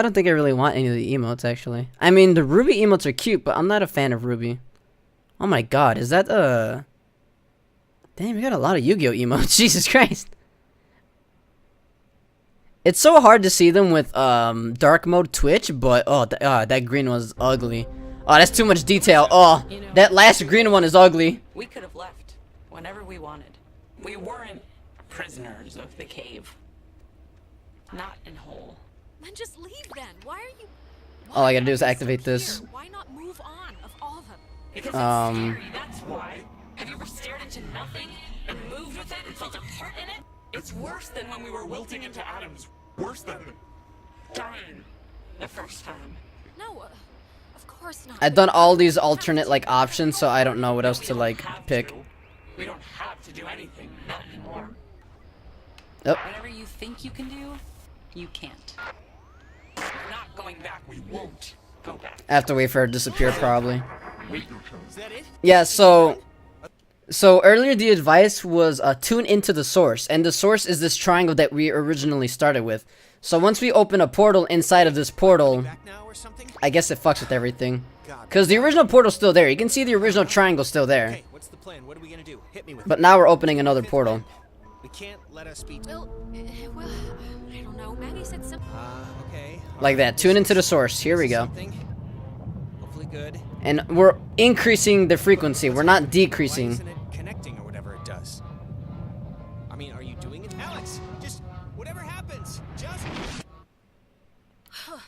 don't think I really want any of the emotes, actually. I mean, the Ruby emotes are cute, but I'm not a fan of Ruby. Oh my god, is that, damn, we got a lot of Yu-Gi-Oh emotes, Jesus Christ. It's so hard to see them with, dark mode Twitch, but, that green was ugly. Oh, that's too much detail. Oh, that last green one is ugly. We could have left whenever we wanted. We weren't prisoners of the cave. Not in whole. Then just leave then. Why are you... All I gotta do is activate this. Why not move on of all of them? Because it's scary, that's why. Have you ever stared into nothing and moved with it and felt a part in it? It's worse than when we were wilting into atoms. Worse than dying the first time. No, of course not. I've done all these alternate, like, options, so I don't know what else to, like, pick. We don't have to do anything, not anymore. Yep. Whatever you think you can do, you can't. We're not going back. We won't go back. I have to wait for her to disappear, probably. Is that it? Yeah, so earlier the advice was tune into the source, and the source is this triangle that we originally started with. So once we open a portal inside of this portal, I guess it fucks with everything. Because the original portal's still there. You can see the original triangle still there. Okay, what's the plan? What are we gonna do? Hit me with But now we're opening another portal. We can't let us be... Well, I don't know. Maggie said something. Okay. Like that. Tune into the source. Here we go. Hopefully good. And we're increasing the frequency. We're not decreasing. Why isn't it connecting or whatever it does? I mean, are you doing it? Alex, just whatever happens, just...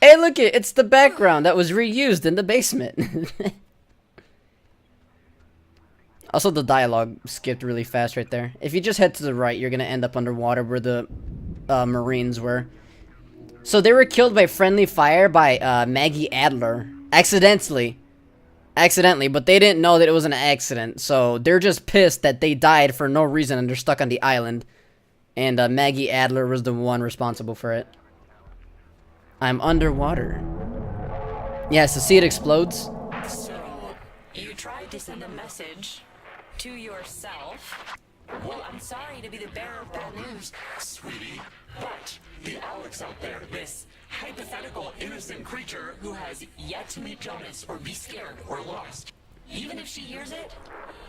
Hey, look it! It's the background that was reused in the basement. Also, the dialogue skipped really fast right there. If you just head to the right, you're gonna end up underwater where the Marines were. So they were killed by friendly fire by Maggie Adler. Accidentally, but they didn't know that it was an accident. So they're just pissed that they died for no reason and they're stuck on the island. And Maggie Adler was the one responsible for it. I'm underwater. Yeah, so see it explodes? So, You tried to send a message to yourself. Well, I'm sorry to be the bearer of bad news, Sweetie, but the Alex out there, this hypothetical innocent creature who has yet to meet Jonas or be scared or lost, even if she hears it,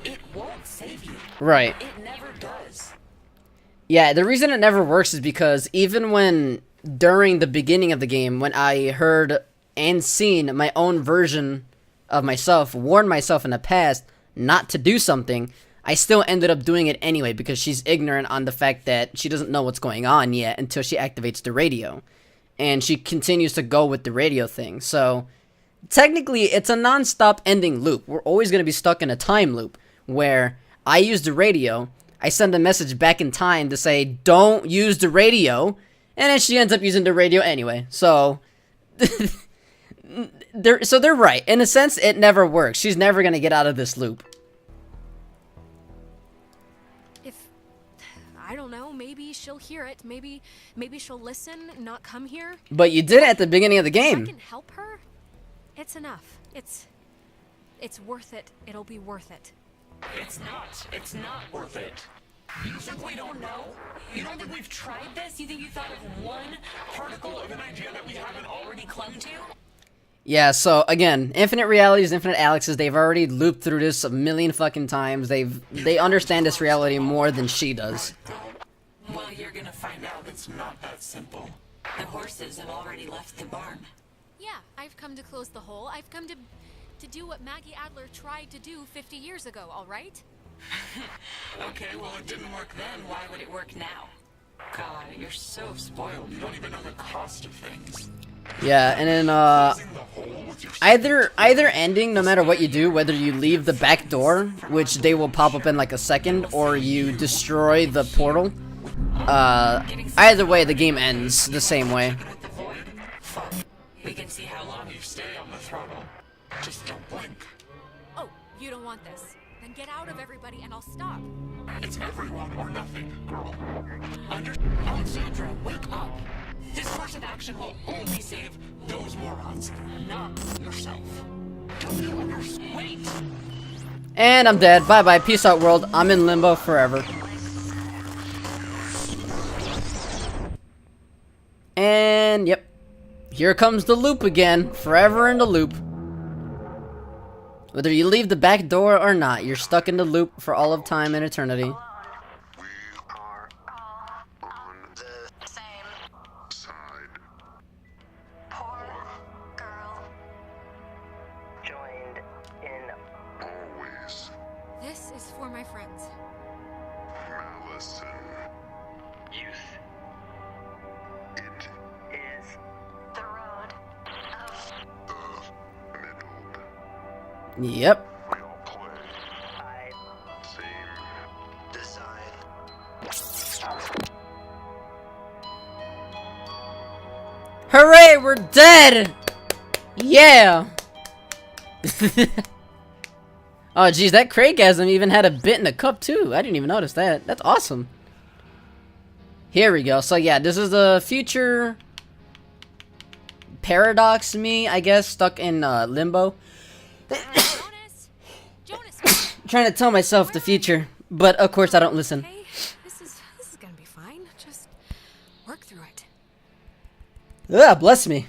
it won't save you. Right. It never does. Yeah, the reason it never works is because even when, during the beginning of the game, when I heard and seen my own version of myself, warn myself in the past not to do something, I still ended up doing it anyway because she's ignorant on the fact that she doesn't know what's going on yet until she activates the radio. And she continues to go with the radio thing. So, technically, it's a non-stop ending loop. We're always going to be stuck in a time loop where I use the radio, I send a message back in time to say, don't use the radio, and then she ends up using the radio anyway. So, they're right. In a sense, it never works. She's never going to get out of this loop. I don't know, maybe she'll hear it. Maybe she'll listen, not come here. But you did it at the beginning of the If game. I can help her, it's enough. It's worth it. It'll be worth it. It's not worth it. You simply don't know? You don't think we've tried this? You think you thought of one particle of an idea that we haven't already clung to? Yeah, so again, infinite realities, infinite Alexes, they've already looped through this a million fucking times. They understand this reality more than she does. Well, you're gonna find out it's not that simple. The horses have already left the barn. Yeah, I've come to close the hole. I've come to do what Maggie Adler tried to do 50 years ago, all right? Okay, well, it didn't work then. Why would it work now? God, you're so spoiled. You don't even know the cost of things. Yeah, and then, either ending, no matter what you do, whether you leave the back door, which they will pop up in like a second, or you destroy the portal, either way, the game ends the same way. We can see how long you stay on the throttle. Just don't blink. Oh, you don't want this? Then get out of everybody and I'll stop. It's everyone or nothing, girl. Alexandra, wake up. This course of action will only save those morons, not yourself. Don't you understand? Wait! And I'm dead. Bye-bye. Peace out, world. I'm in limbo forever. And, yep. Here comes the loop again. Forever in the loop. Whether you leave the back door or not, you're stuck in the loop for all of time and eternity. This is for my friends. Malice and youth. It is the road of the middle. Yep. We all play. Same design. Hooray, we're dead! Yeah! Oh, geez, that Craigasm even had a bit in the cup, too. I didn't even notice that. That's awesome. Here we go. So, yeah, this is the future paradox me, I guess, stuck in limbo. Trying to tell myself the future, but of course I don't listen. Okay, this is gonna be fine. Just work through it. Ah, bless me.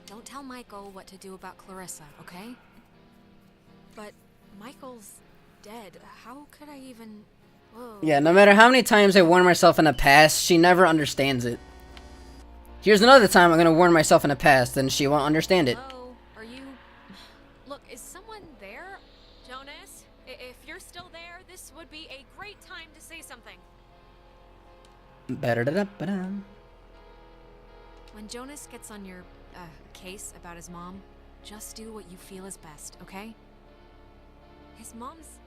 Don't tell Michael what to do about Clarissa, okay? But Michael's dead. How could I even... Whoa. Yeah, no matter how many times I warn myself in the past, she never understands it. Here's another time I'm gonna warn myself in the past, and she won't understand it. Hello? Are you... Look, is someone there? Jonas? If you're still there, this would be a great time to say something. Ba-da-da-da-ba-da. When Jonas gets on your, case about his mom, just do what you feel is best, okay? His mom's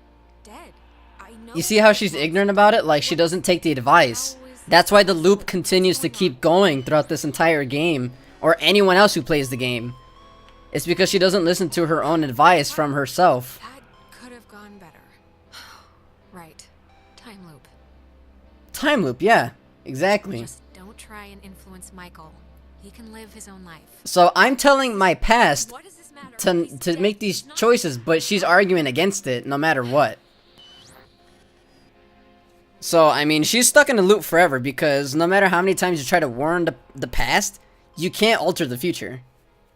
dead. I know. You see how she's ignorant about it? Like, she doesn't take the advice. That's why the loop continues to keep going throughout this entire game, or anyone else who plays the game. It's because she doesn't listen to her own advice from herself. That could have gone better. Right. Time loop. Time loop, yeah. Exactly. Just don't try and influence Michael. He can live his own life. So I'm telling my past to make these choices, but she's arguing against it no matter what. So, I mean, she's stuck in a loop forever because no matter how many times you try to warn the past, you can't alter the future.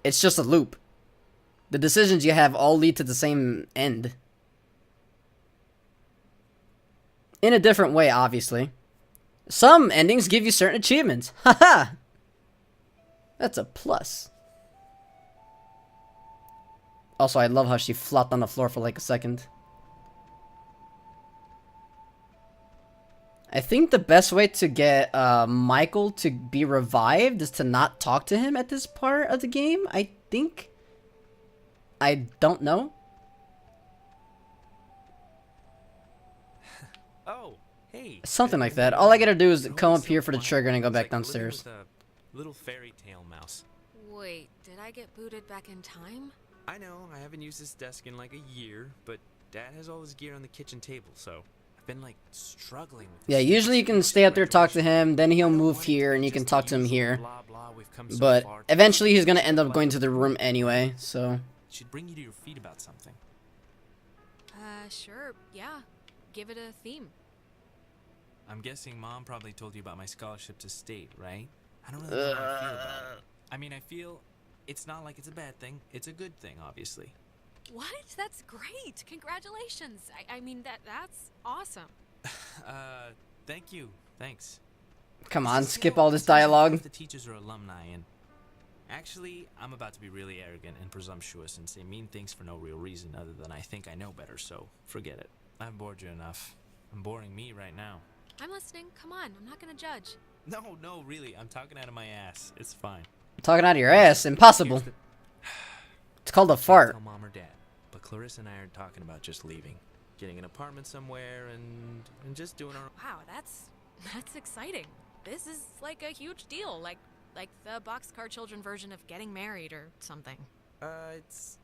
It's just a loop. The decisions you have all lead to the same end. In a different way, obviously. Some endings give you certain achievements. Haha! That's a plus. Also, I love how she flopped on the floor for like a second. I think the best way to get Michael to be revived is to not talk to him at this part of the game, I think. I don't know. Oh, hey. Something like that. All I gotta do is come up here for the trigger and then go back downstairs. Little fairy tale mouse. Wait, did I get booted back in time? I know, I haven't used this desk in like a year, but Dad has all his gear on the kitchen table, so I've been like struggling with this. Yeah, usually you can stay up there, talk to him, then he'll move here and you can talk to him here. But eventually he's gonna end up going to the room anyway, so. Should bring you to your feet about something. Sure, yeah. Give it a theme. I'm guessing Mom probably told you about my scholarship to state, right? I don't really know how I feel about it. I mean, I feel it's not like it's a bad thing. It's a good thing, obviously. What? That's great. Congratulations. I mean, that's awesome. Thank you. Thanks. Come on, skip all this dialogue. The teachers are alumni, and actually, I'm about to be really arrogant and presumptuous and say mean things for no real reason other than I think I know better, so forget it. I've bored you enough. I'm boring me right now. I'm listening. Come on. I'm not gonna judge. No, really. I'm talking out of my ass. It's fine. Talking out of your ass? Impossible. It's called a fart. Tell Mom or Dad, but Clarissa and I are talking about just leaving, getting an apartment somewhere, and just doing our. Wow, that's exciting. This is like a huge deal, like the Boxcar Children version of getting married or something. It's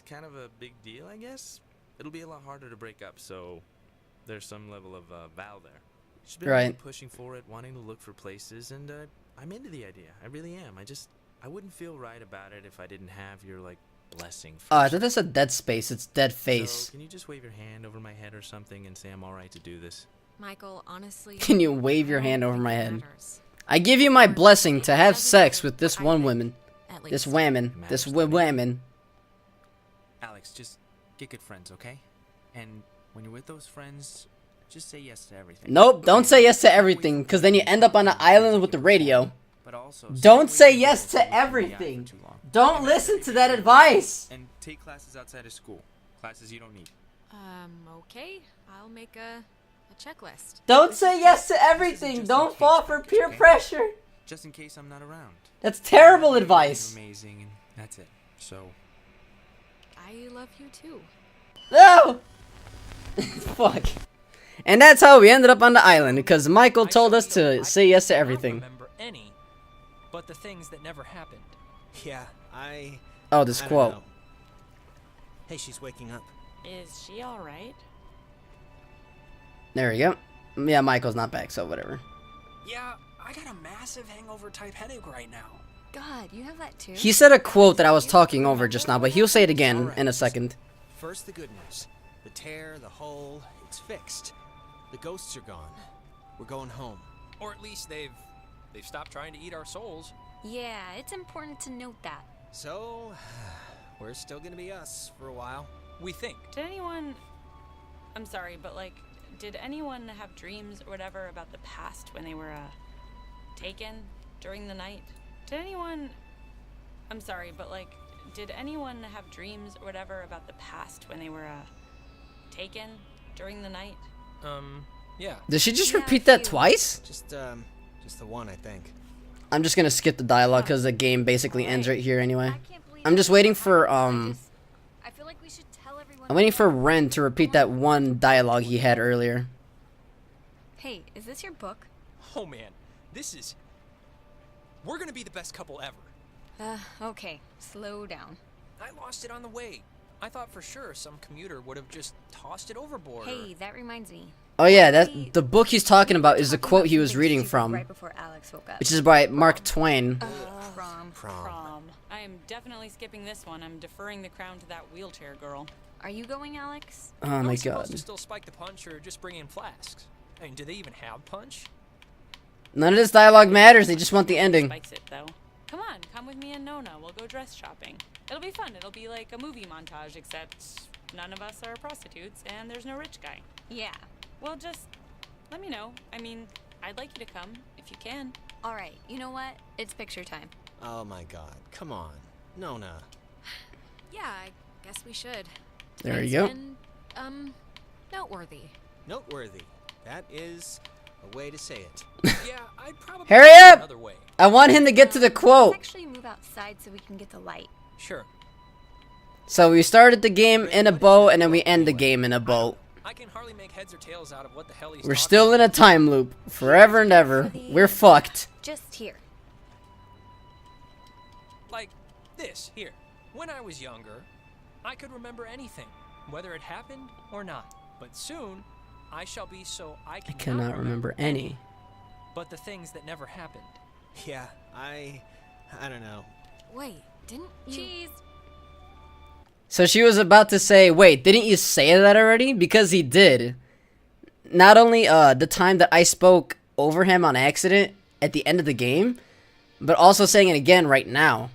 kind of a big deal, I guess. It'll be a lot harder to break up, so there's some level of vow there. She's been really pushing for it, wanting to look for places, and I'm into the idea. I really am. I wouldn't feel right about it if I didn't have your like blessing. I thought that's a dead space. It's dead face. So, can you just wave your hand over my head or something and say I'm all right to do this? Michael, honestly. Can you wave your hand over my head? I give you my blessing to have sex with this one woman. This whammon. This whammon. Alex, just get good friends, okay? And when you're with those friends, just say yes to everything. Nope, don't say yes to everything, because then you end up on an island with the radio. But also, don't say yes to everything. Don't listen to that advice. And take classes outside of school. Classes you don't need. Okay. I'll make a checklist. Don't say yes to everything. Don't fall for peer pressure. Just in case I'm not around. That's terrible advice. You're amazing, and that's it. So. I love you too. No! Fuck. And that's how we ended up on the island, because Michael told us to say yes to everything. I don't remember any, but the things that never happened. Yeah, Oh, this quote. Know. Hey, she's waking up. Is she alright? There we go. Yeah, Michael's not back, so whatever. Yeah, I got a massive hangover type headache right now. God, you have that too? He said a quote that I was talking over just now, but he'll say it again in a second. First, the good news. The tear, the hole, it's fixed. The ghosts are gone. We're going home. Or at least they've stopped trying to eat our souls. Yeah, it's important to note that. So, we're still gonna be us for a while. We think. Did anyone... I'm sorry, but like, did anyone have dreams or whatever about the past when they were, taken during the night? Did anyone... I'm sorry, but like, did anyone have dreams or whatever about the past when they were, taken during the night? Yeah. Did she just repeat that twice? Just the one, I think. I'm just gonna skip the dialogue because the game basically ends right here anyway. I'm just waiting for, I feel like we should tell everyone. I'm waiting for Ren to repeat that one dialogue he had earlier. Hey, is this your book? Oh man, we're gonna be the best couple ever. Okay, slow down. I lost it on the way. I thought for sure some commuter would have just tossed it overboard. Hey, that reminds me. Oh yeah, that the book he's talking about is the quote he was reading from, right before Alex woke up. which is by Mark Twain. Prom. I am definitely skipping this one. I'm deferring the crown to that wheelchair girl. Are you going, Alex? Oh Are my we supposed god. to still spike the punch or just bring in flasks? I mean, do they even have punch? None of this dialogue matters. They just want the ending. Spikes it though. Come on, come with me and Nona. We'll go dress shopping. It'll be fun. It'll be like a movie montage, except none of us are prostitutes and there's no rich guy. Yeah. Well, just let me know. I mean, I'd like you to come if you can. All right. You know what? It's picture time. Oh my god, come on. Nona. Yeah, I guess we should. There It's you go. been, noteworthy. Noteworthy. That is a way to say it. Yeah, I'd probably Hurry go up! another way. I want him to get to the quote. Let's actually move outside so we can get the light. Sure. So we started the game in a boat, and then we end the game in a boat. I can hardly make heads or tails out of what the hell he's We're talking still in a time loop. Forever and ever. We're fucked. Just here. Like this, here. When I was younger, I could remember anything, whether it happened or not. But soon, I shall be so I I cannot remember any. but the things that never happened. Yeah, I don't know. Wait, didn't you? Cheese. So she was about to say, wait, didn't you say that already? Because he did. Not only the time that I spoke over him on accident at the end of the game, but also saying it again right now.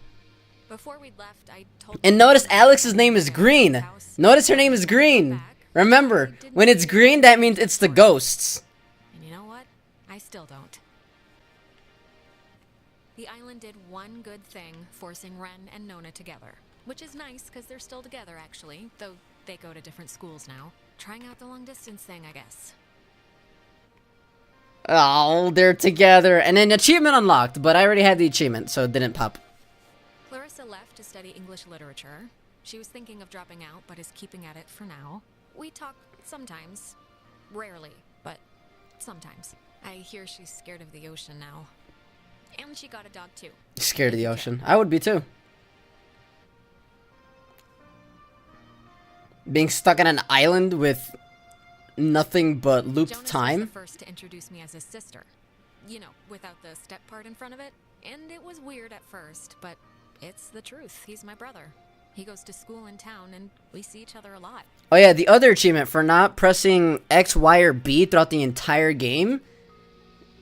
Before we left, I told And notice Alex's name is Green. Notice her name is Green. Remember, when it's green, that means it's the ghosts. And you know what? I still don't. The island did one good thing, forcing Ren and Nona together. Which is nice, because they're still together, actually. Though they go to different schools now. Trying out the long-distance thing, I guess. Oh, they're together. And then achievement unlocked, but I already had the achievement, so it didn't pop. Clarissa left to study English literature. She was thinking of dropping out, but is keeping at it for now. We talk sometimes. Rarely, but sometimes. I hear she's scared of the ocean now. And she got a dog, too. Scared of the ocean. I would be too. Being stuck on an island with nothing but looped Jonas time. was the first to introduce me as his sister. You know, without the step part in front of it. And it was weird at first, but it's the truth. He's my brother. He goes to school in town, and we see each other a lot. Oh yeah, the other achievement for not pressing X, Y, or B throughout the entire game.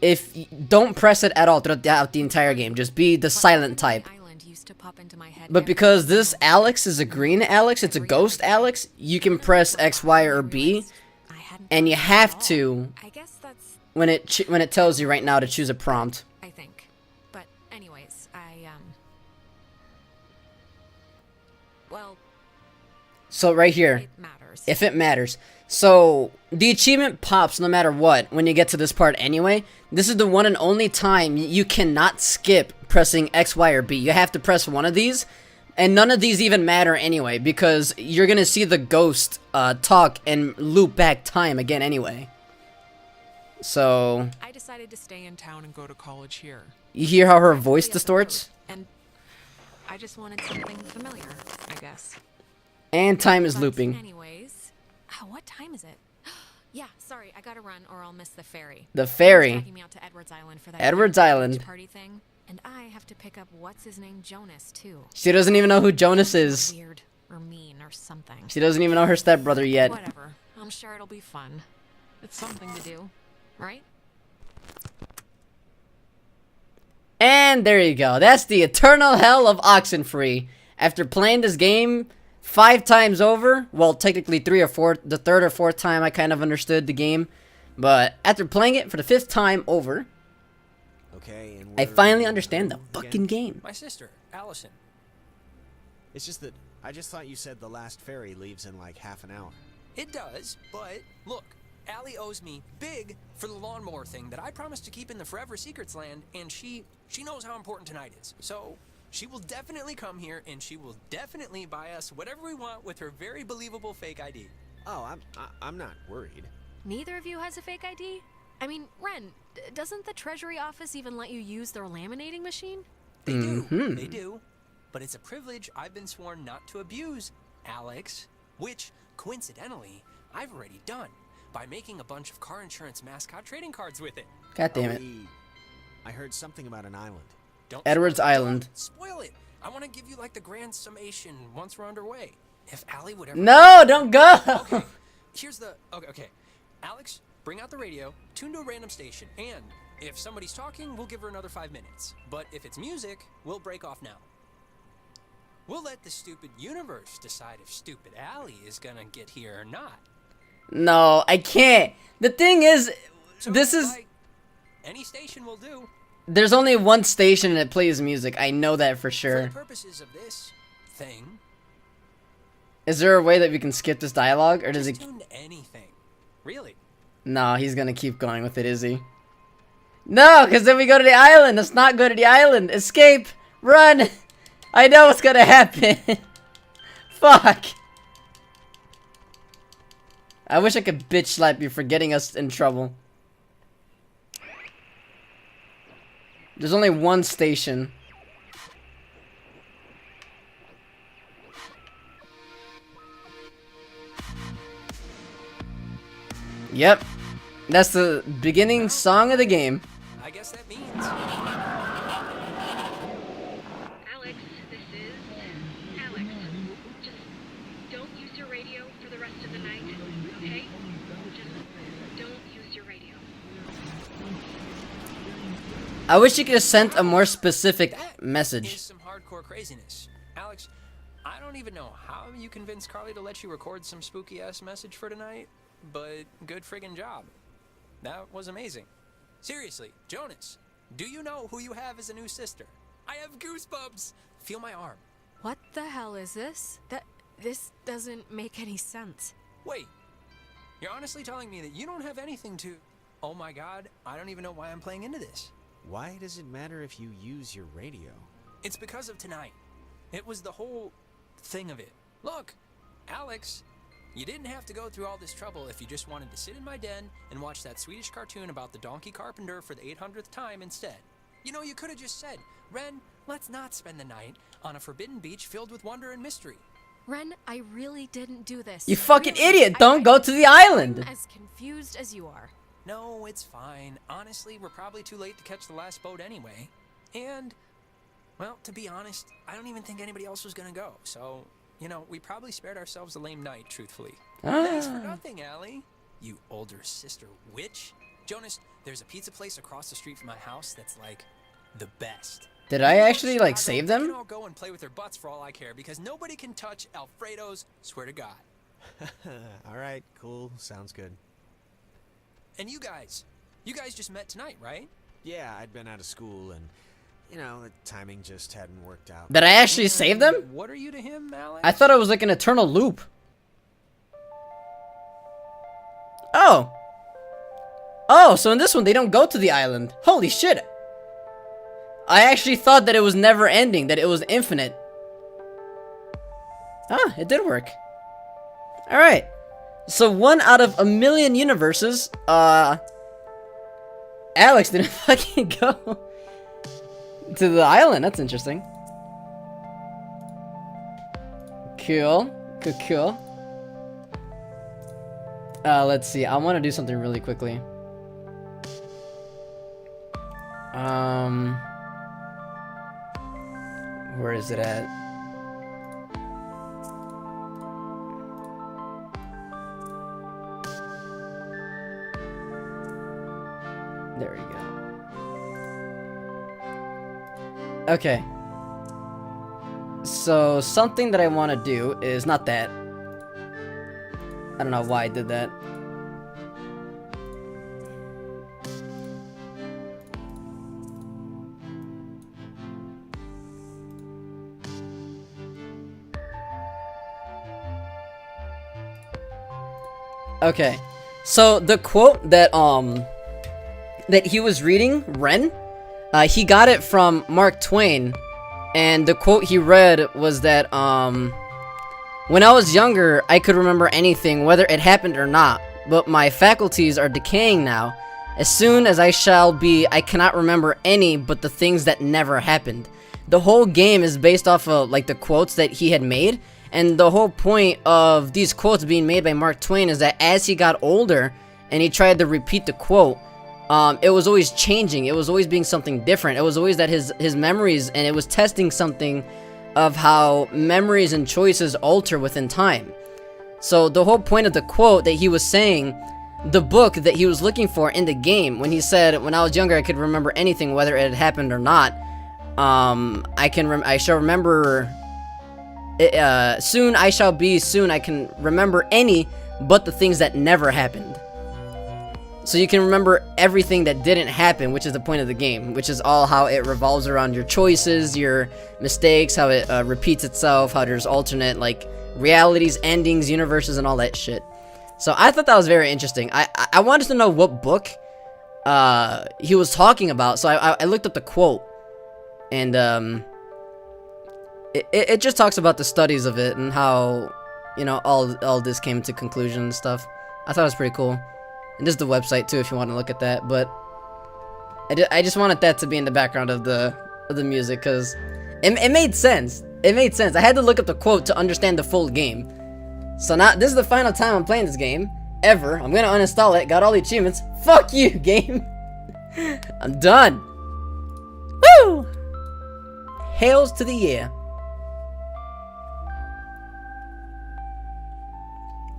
If don't press it at all throughout the entire game, just be the silent type. But because this Alex is a green Alex, it's a ghost Alex, you can press X, Y, or B, and you have to when it tells you right now to choose a prompt. I think. But anyways, well, So right here, if it matters. So the achievement pops no matter what when you get to this part anyway. This is the one and only time you cannot skip pressing X, Y, or B. You have to press one of these, and none of these even matter anyway because you're gonna see the ghost talk and loop back time again anyway. So I decided to stay in town and go to college here. you hear how her voice distorts? and I just wanted something familiar, I guess. And time is looping. Anyways, what time is it? Yeah, sorry, I gotta run or I'll miss the ferry. The ferry. He's dragging me out to Edwards Island for that Edwards beach Island. party thing, and I have to pick up what's his name, Jonas, too. She doesn't even know who Jonas is. Weird or mean or something. She doesn't even know her stepbrother yet. Whatever. I'm sure it'll be fun. It's something to do, right? And there you go. That's the eternal hell of Oxenfree. After playing this game 5 times over, well, technically 3 or 4, the 3rd or 4th time I kind of understood the game, but after playing it for the 5th time over, Okay, and I finally understand the fucking game. My sister, Allison. It's just that I just thought you said the last ferry leaves in like half an hour. It does, but look, Allie owes me big for the lawnmower thing that I promised to keep in the Forever Secrets land, and she knows how important tonight is. So she will definitely come here, and she will definitely buy us whatever we want with her very believable fake ID. Oh, I'm not worried. Neither of you has a fake ID? I mean, Ren, doesn't the Treasury office even let you use their laminating machine? They do. They do. But it's a privilege I've been sworn not to abuse, Alex. Which, coincidentally, I've already done. by making a bunch of car insurance mascot trading cards with it. God damn it. I heard something about an island. Don't Edwards spoil it. Island. Don't spoil it. I want to give you like the grand summation once we're underway. If Allie would ever... No, don't go. Okay, here's the... Okay. Alex, bring out the radio, tune to a random station, and if somebody's talking, we'll give her another 5 minutes. But if it's music, we'll break off now. We'll let the stupid universe decide if stupid Allie is gonna get here or not. No, I can't. The thing is, this is... Like, any station will do. There's only one station that plays music. I know that for For sure. the purposes of this thing, Is there a way that we can skip this dialogue, or does just he... tune to anything. Really. No, he's gonna keep going with it, is he? No, because then we go to the island. Let's not go to the island. Escape. Run. I know what's gonna happen. Fuck. I wish I could bitch slap you for getting us in trouble. There's only one station. Yep. That's the beginning song of the game. I guess that means... Alex, this is Alex. Just don't use your radio for the rest of the night, okay? Just don't use your radio. I wish you could have sent a more specific message. Is some hardcore craziness. Alex, I don't even know how you convinced Carly to let you record some spooky-ass message for tonight, but good friggin' job. That was amazing. Seriously, Jonas, do you know who you have as a new sister? I have goosebumps! Feel my arm. What the hell is this? This doesn't make any sense. Wait, you're honestly telling me that you don't have anything to... Oh my god, I don't even know why I'm playing into this. Why does it matter if you use your radio? It's because of tonight. It was the whole thing of it. Look, Alex, you didn't have to go through all this trouble if you just wanted to sit in my den and watch that Swedish cartoon about the donkey carpenter for the 800th time instead. You know, you could have just said, Ren, let's not spend the night on a forbidden beach filled with wonder and mystery. Ren, I really didn't do this. You fucking Really, idiot! Don't go to the island! I'm as confused as you are. No, it's fine. Honestly, we're probably too late to catch the last boat anyway. And, well, to be honest, I don't even think anybody else was gonna go, so... You know, we probably spared ourselves a lame night, truthfully. Thanks for nothing, Allie. You older sister witch. Jonas, there's a pizza place across the street from my house that's, like, the best. Did I actually, like, save They can them? all go and play with their butts for all I care, because nobody can touch Alfredo's, swear to God. Alright, cool. Sounds good. And you guys just met tonight, right? Yeah, I'd been out of school and, you know, the timing just hadn't worked out. Did I actually save them? What are you to him, Alex? I thought it was like an eternal loop. Oh. Oh, so in this one they don't go to the island. Holy shit. I actually thought that it was never ending, that it was infinite. Ah, it did work. Alright. So 1 out of a million universes, Alex didn't fucking go to the island. That's interesting. Cool. Cool. Let's see. I want to do something really quickly. Where is it at? There we go. Okay. So, something that I want to do is not that. I don't know why I did that. Okay. So, the quote that he was reading, Ren, he got it from Mark Twain, and the quote he read was that, when I was younger, I could remember anything, whether it happened or not, but my faculties are decaying now. As soon as I shall be, I cannot remember any but the things that never happened. The whole game is based off of, like, the quotes that he had made, and the whole point of these quotes being made by Mark Twain is that as he got older, and he tried to repeat the quote, it was always changing. It was always being something different. It was always that his memories, and it was testing something of how memories and choices alter within time. So the whole point of the quote that he was saying, the book that he was looking for in the game, when he said, when I was younger I could remember anything whether it had happened or not, I shall remember soon I shall be soon I can remember any but the things that never happened. So you can remember everything that didn't happen, which is the point of the game, which is all how it revolves around your choices, your mistakes, how it repeats itself, how there's alternate, like, realities, endings, universes, and all that shit. So I thought that was very interesting. I wanted to know what book he was talking about, so I looked up the quote, and it just talks about the studies of it and how, you know, all this came to conclusion and stuff. I thought it was pretty cool. And this is the website too if you want to look at that, but I just wanted that to be in the background of the music, because it made sense. It made sense. I had to look up the quote to understand the full game. So now, this is the final time I'm playing this game, ever. I'm gonna uninstall it, got all the achievements. Fuck you, game! I'm done! Woo! Hails to the year.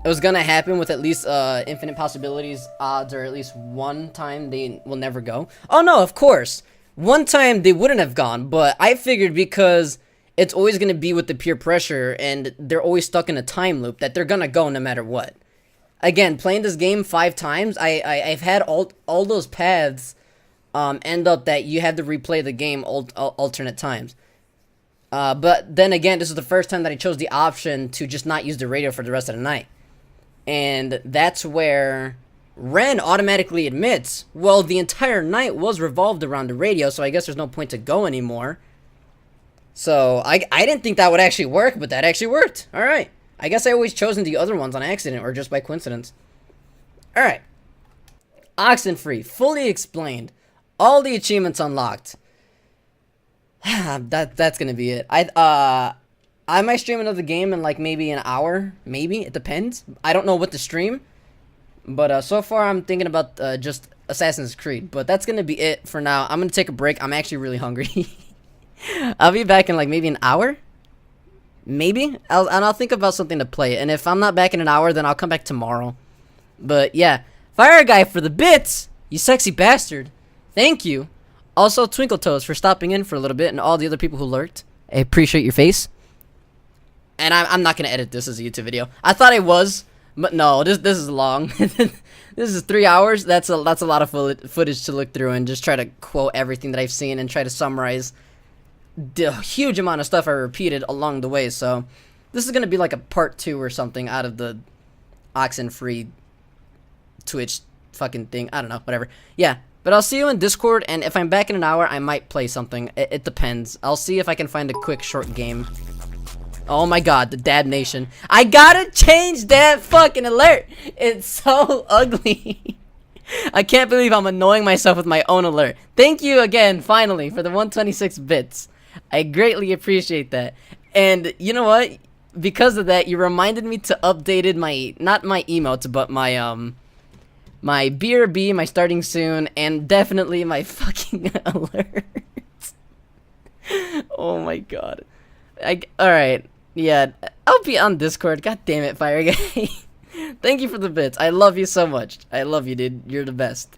It was gonna happen with at least infinite possibilities odds, or at least one time they will never go. Oh no, of course. One time they wouldn't have gone, but I figured because it's always gonna be with the peer pressure and they're always stuck in a time loop that they're gonna go no matter what. Again, playing this game 5 times, I've had all those paths end up that you have to replay the game alternate times. But then again, this is the first time that I chose the option to just not use the radio for the rest of the night. And that's where Ren automatically admits, well, the entire night was revolved around the radio, so I guess there's no point to go anymore. So, I didn't think that would actually work, but that actually worked. Alright. I guess I always chosen the other ones on accident, or just by coincidence. Alright. Oxenfree, fully explained. All the achievements unlocked. That's gonna be it. I might stream another game in like maybe an hour, maybe, it depends. I don't know what to stream, but so far I'm thinking about just Assassin's Creed, but that's gonna be it for now. I'm gonna take a break. I'm actually really hungry. I'll be back in like maybe an hour, maybe, and I'll think about something to play, and if I'm not back in an hour, then I'll come back tomorrow. But yeah, Fire Guy for the bits, you sexy bastard. Thank you. Also, Twinkle Toes for stopping in for a little bit, and all the other people who lurked. I appreciate your face. And I'm not gonna edit this as a YouTube video. I thought I was, but no, this is long. This is 3 hours. That's a lot of footage to look through and just try to quote everything that I've seen and try to summarize the huge amount of stuff I repeated along the way. So this is gonna be like a part 2 or something out of the Oxenfree Twitch fucking thing. I don't know, whatever. Yeah, but I'll see you in Discord, and if I'm back in an hour, I might play something. It depends. I'll see if I can find a quick short game. Oh my god, the Dab Nation. I gotta change that fucking alert. It's so ugly. I can't believe I'm annoying myself with my own alert. Thank you again, finally, for the 126 bits. I greatly appreciate that. And you know what? Because of that, you reminded me to update my, not my emotes, but my, my BRB, my starting soon, and definitely my fucking alert. Oh my god. Alright. Yeah, I'll be on Discord. God damn it, Fire Guy. Thank you for the bits. I love you so much. I love you, dude. You're the best.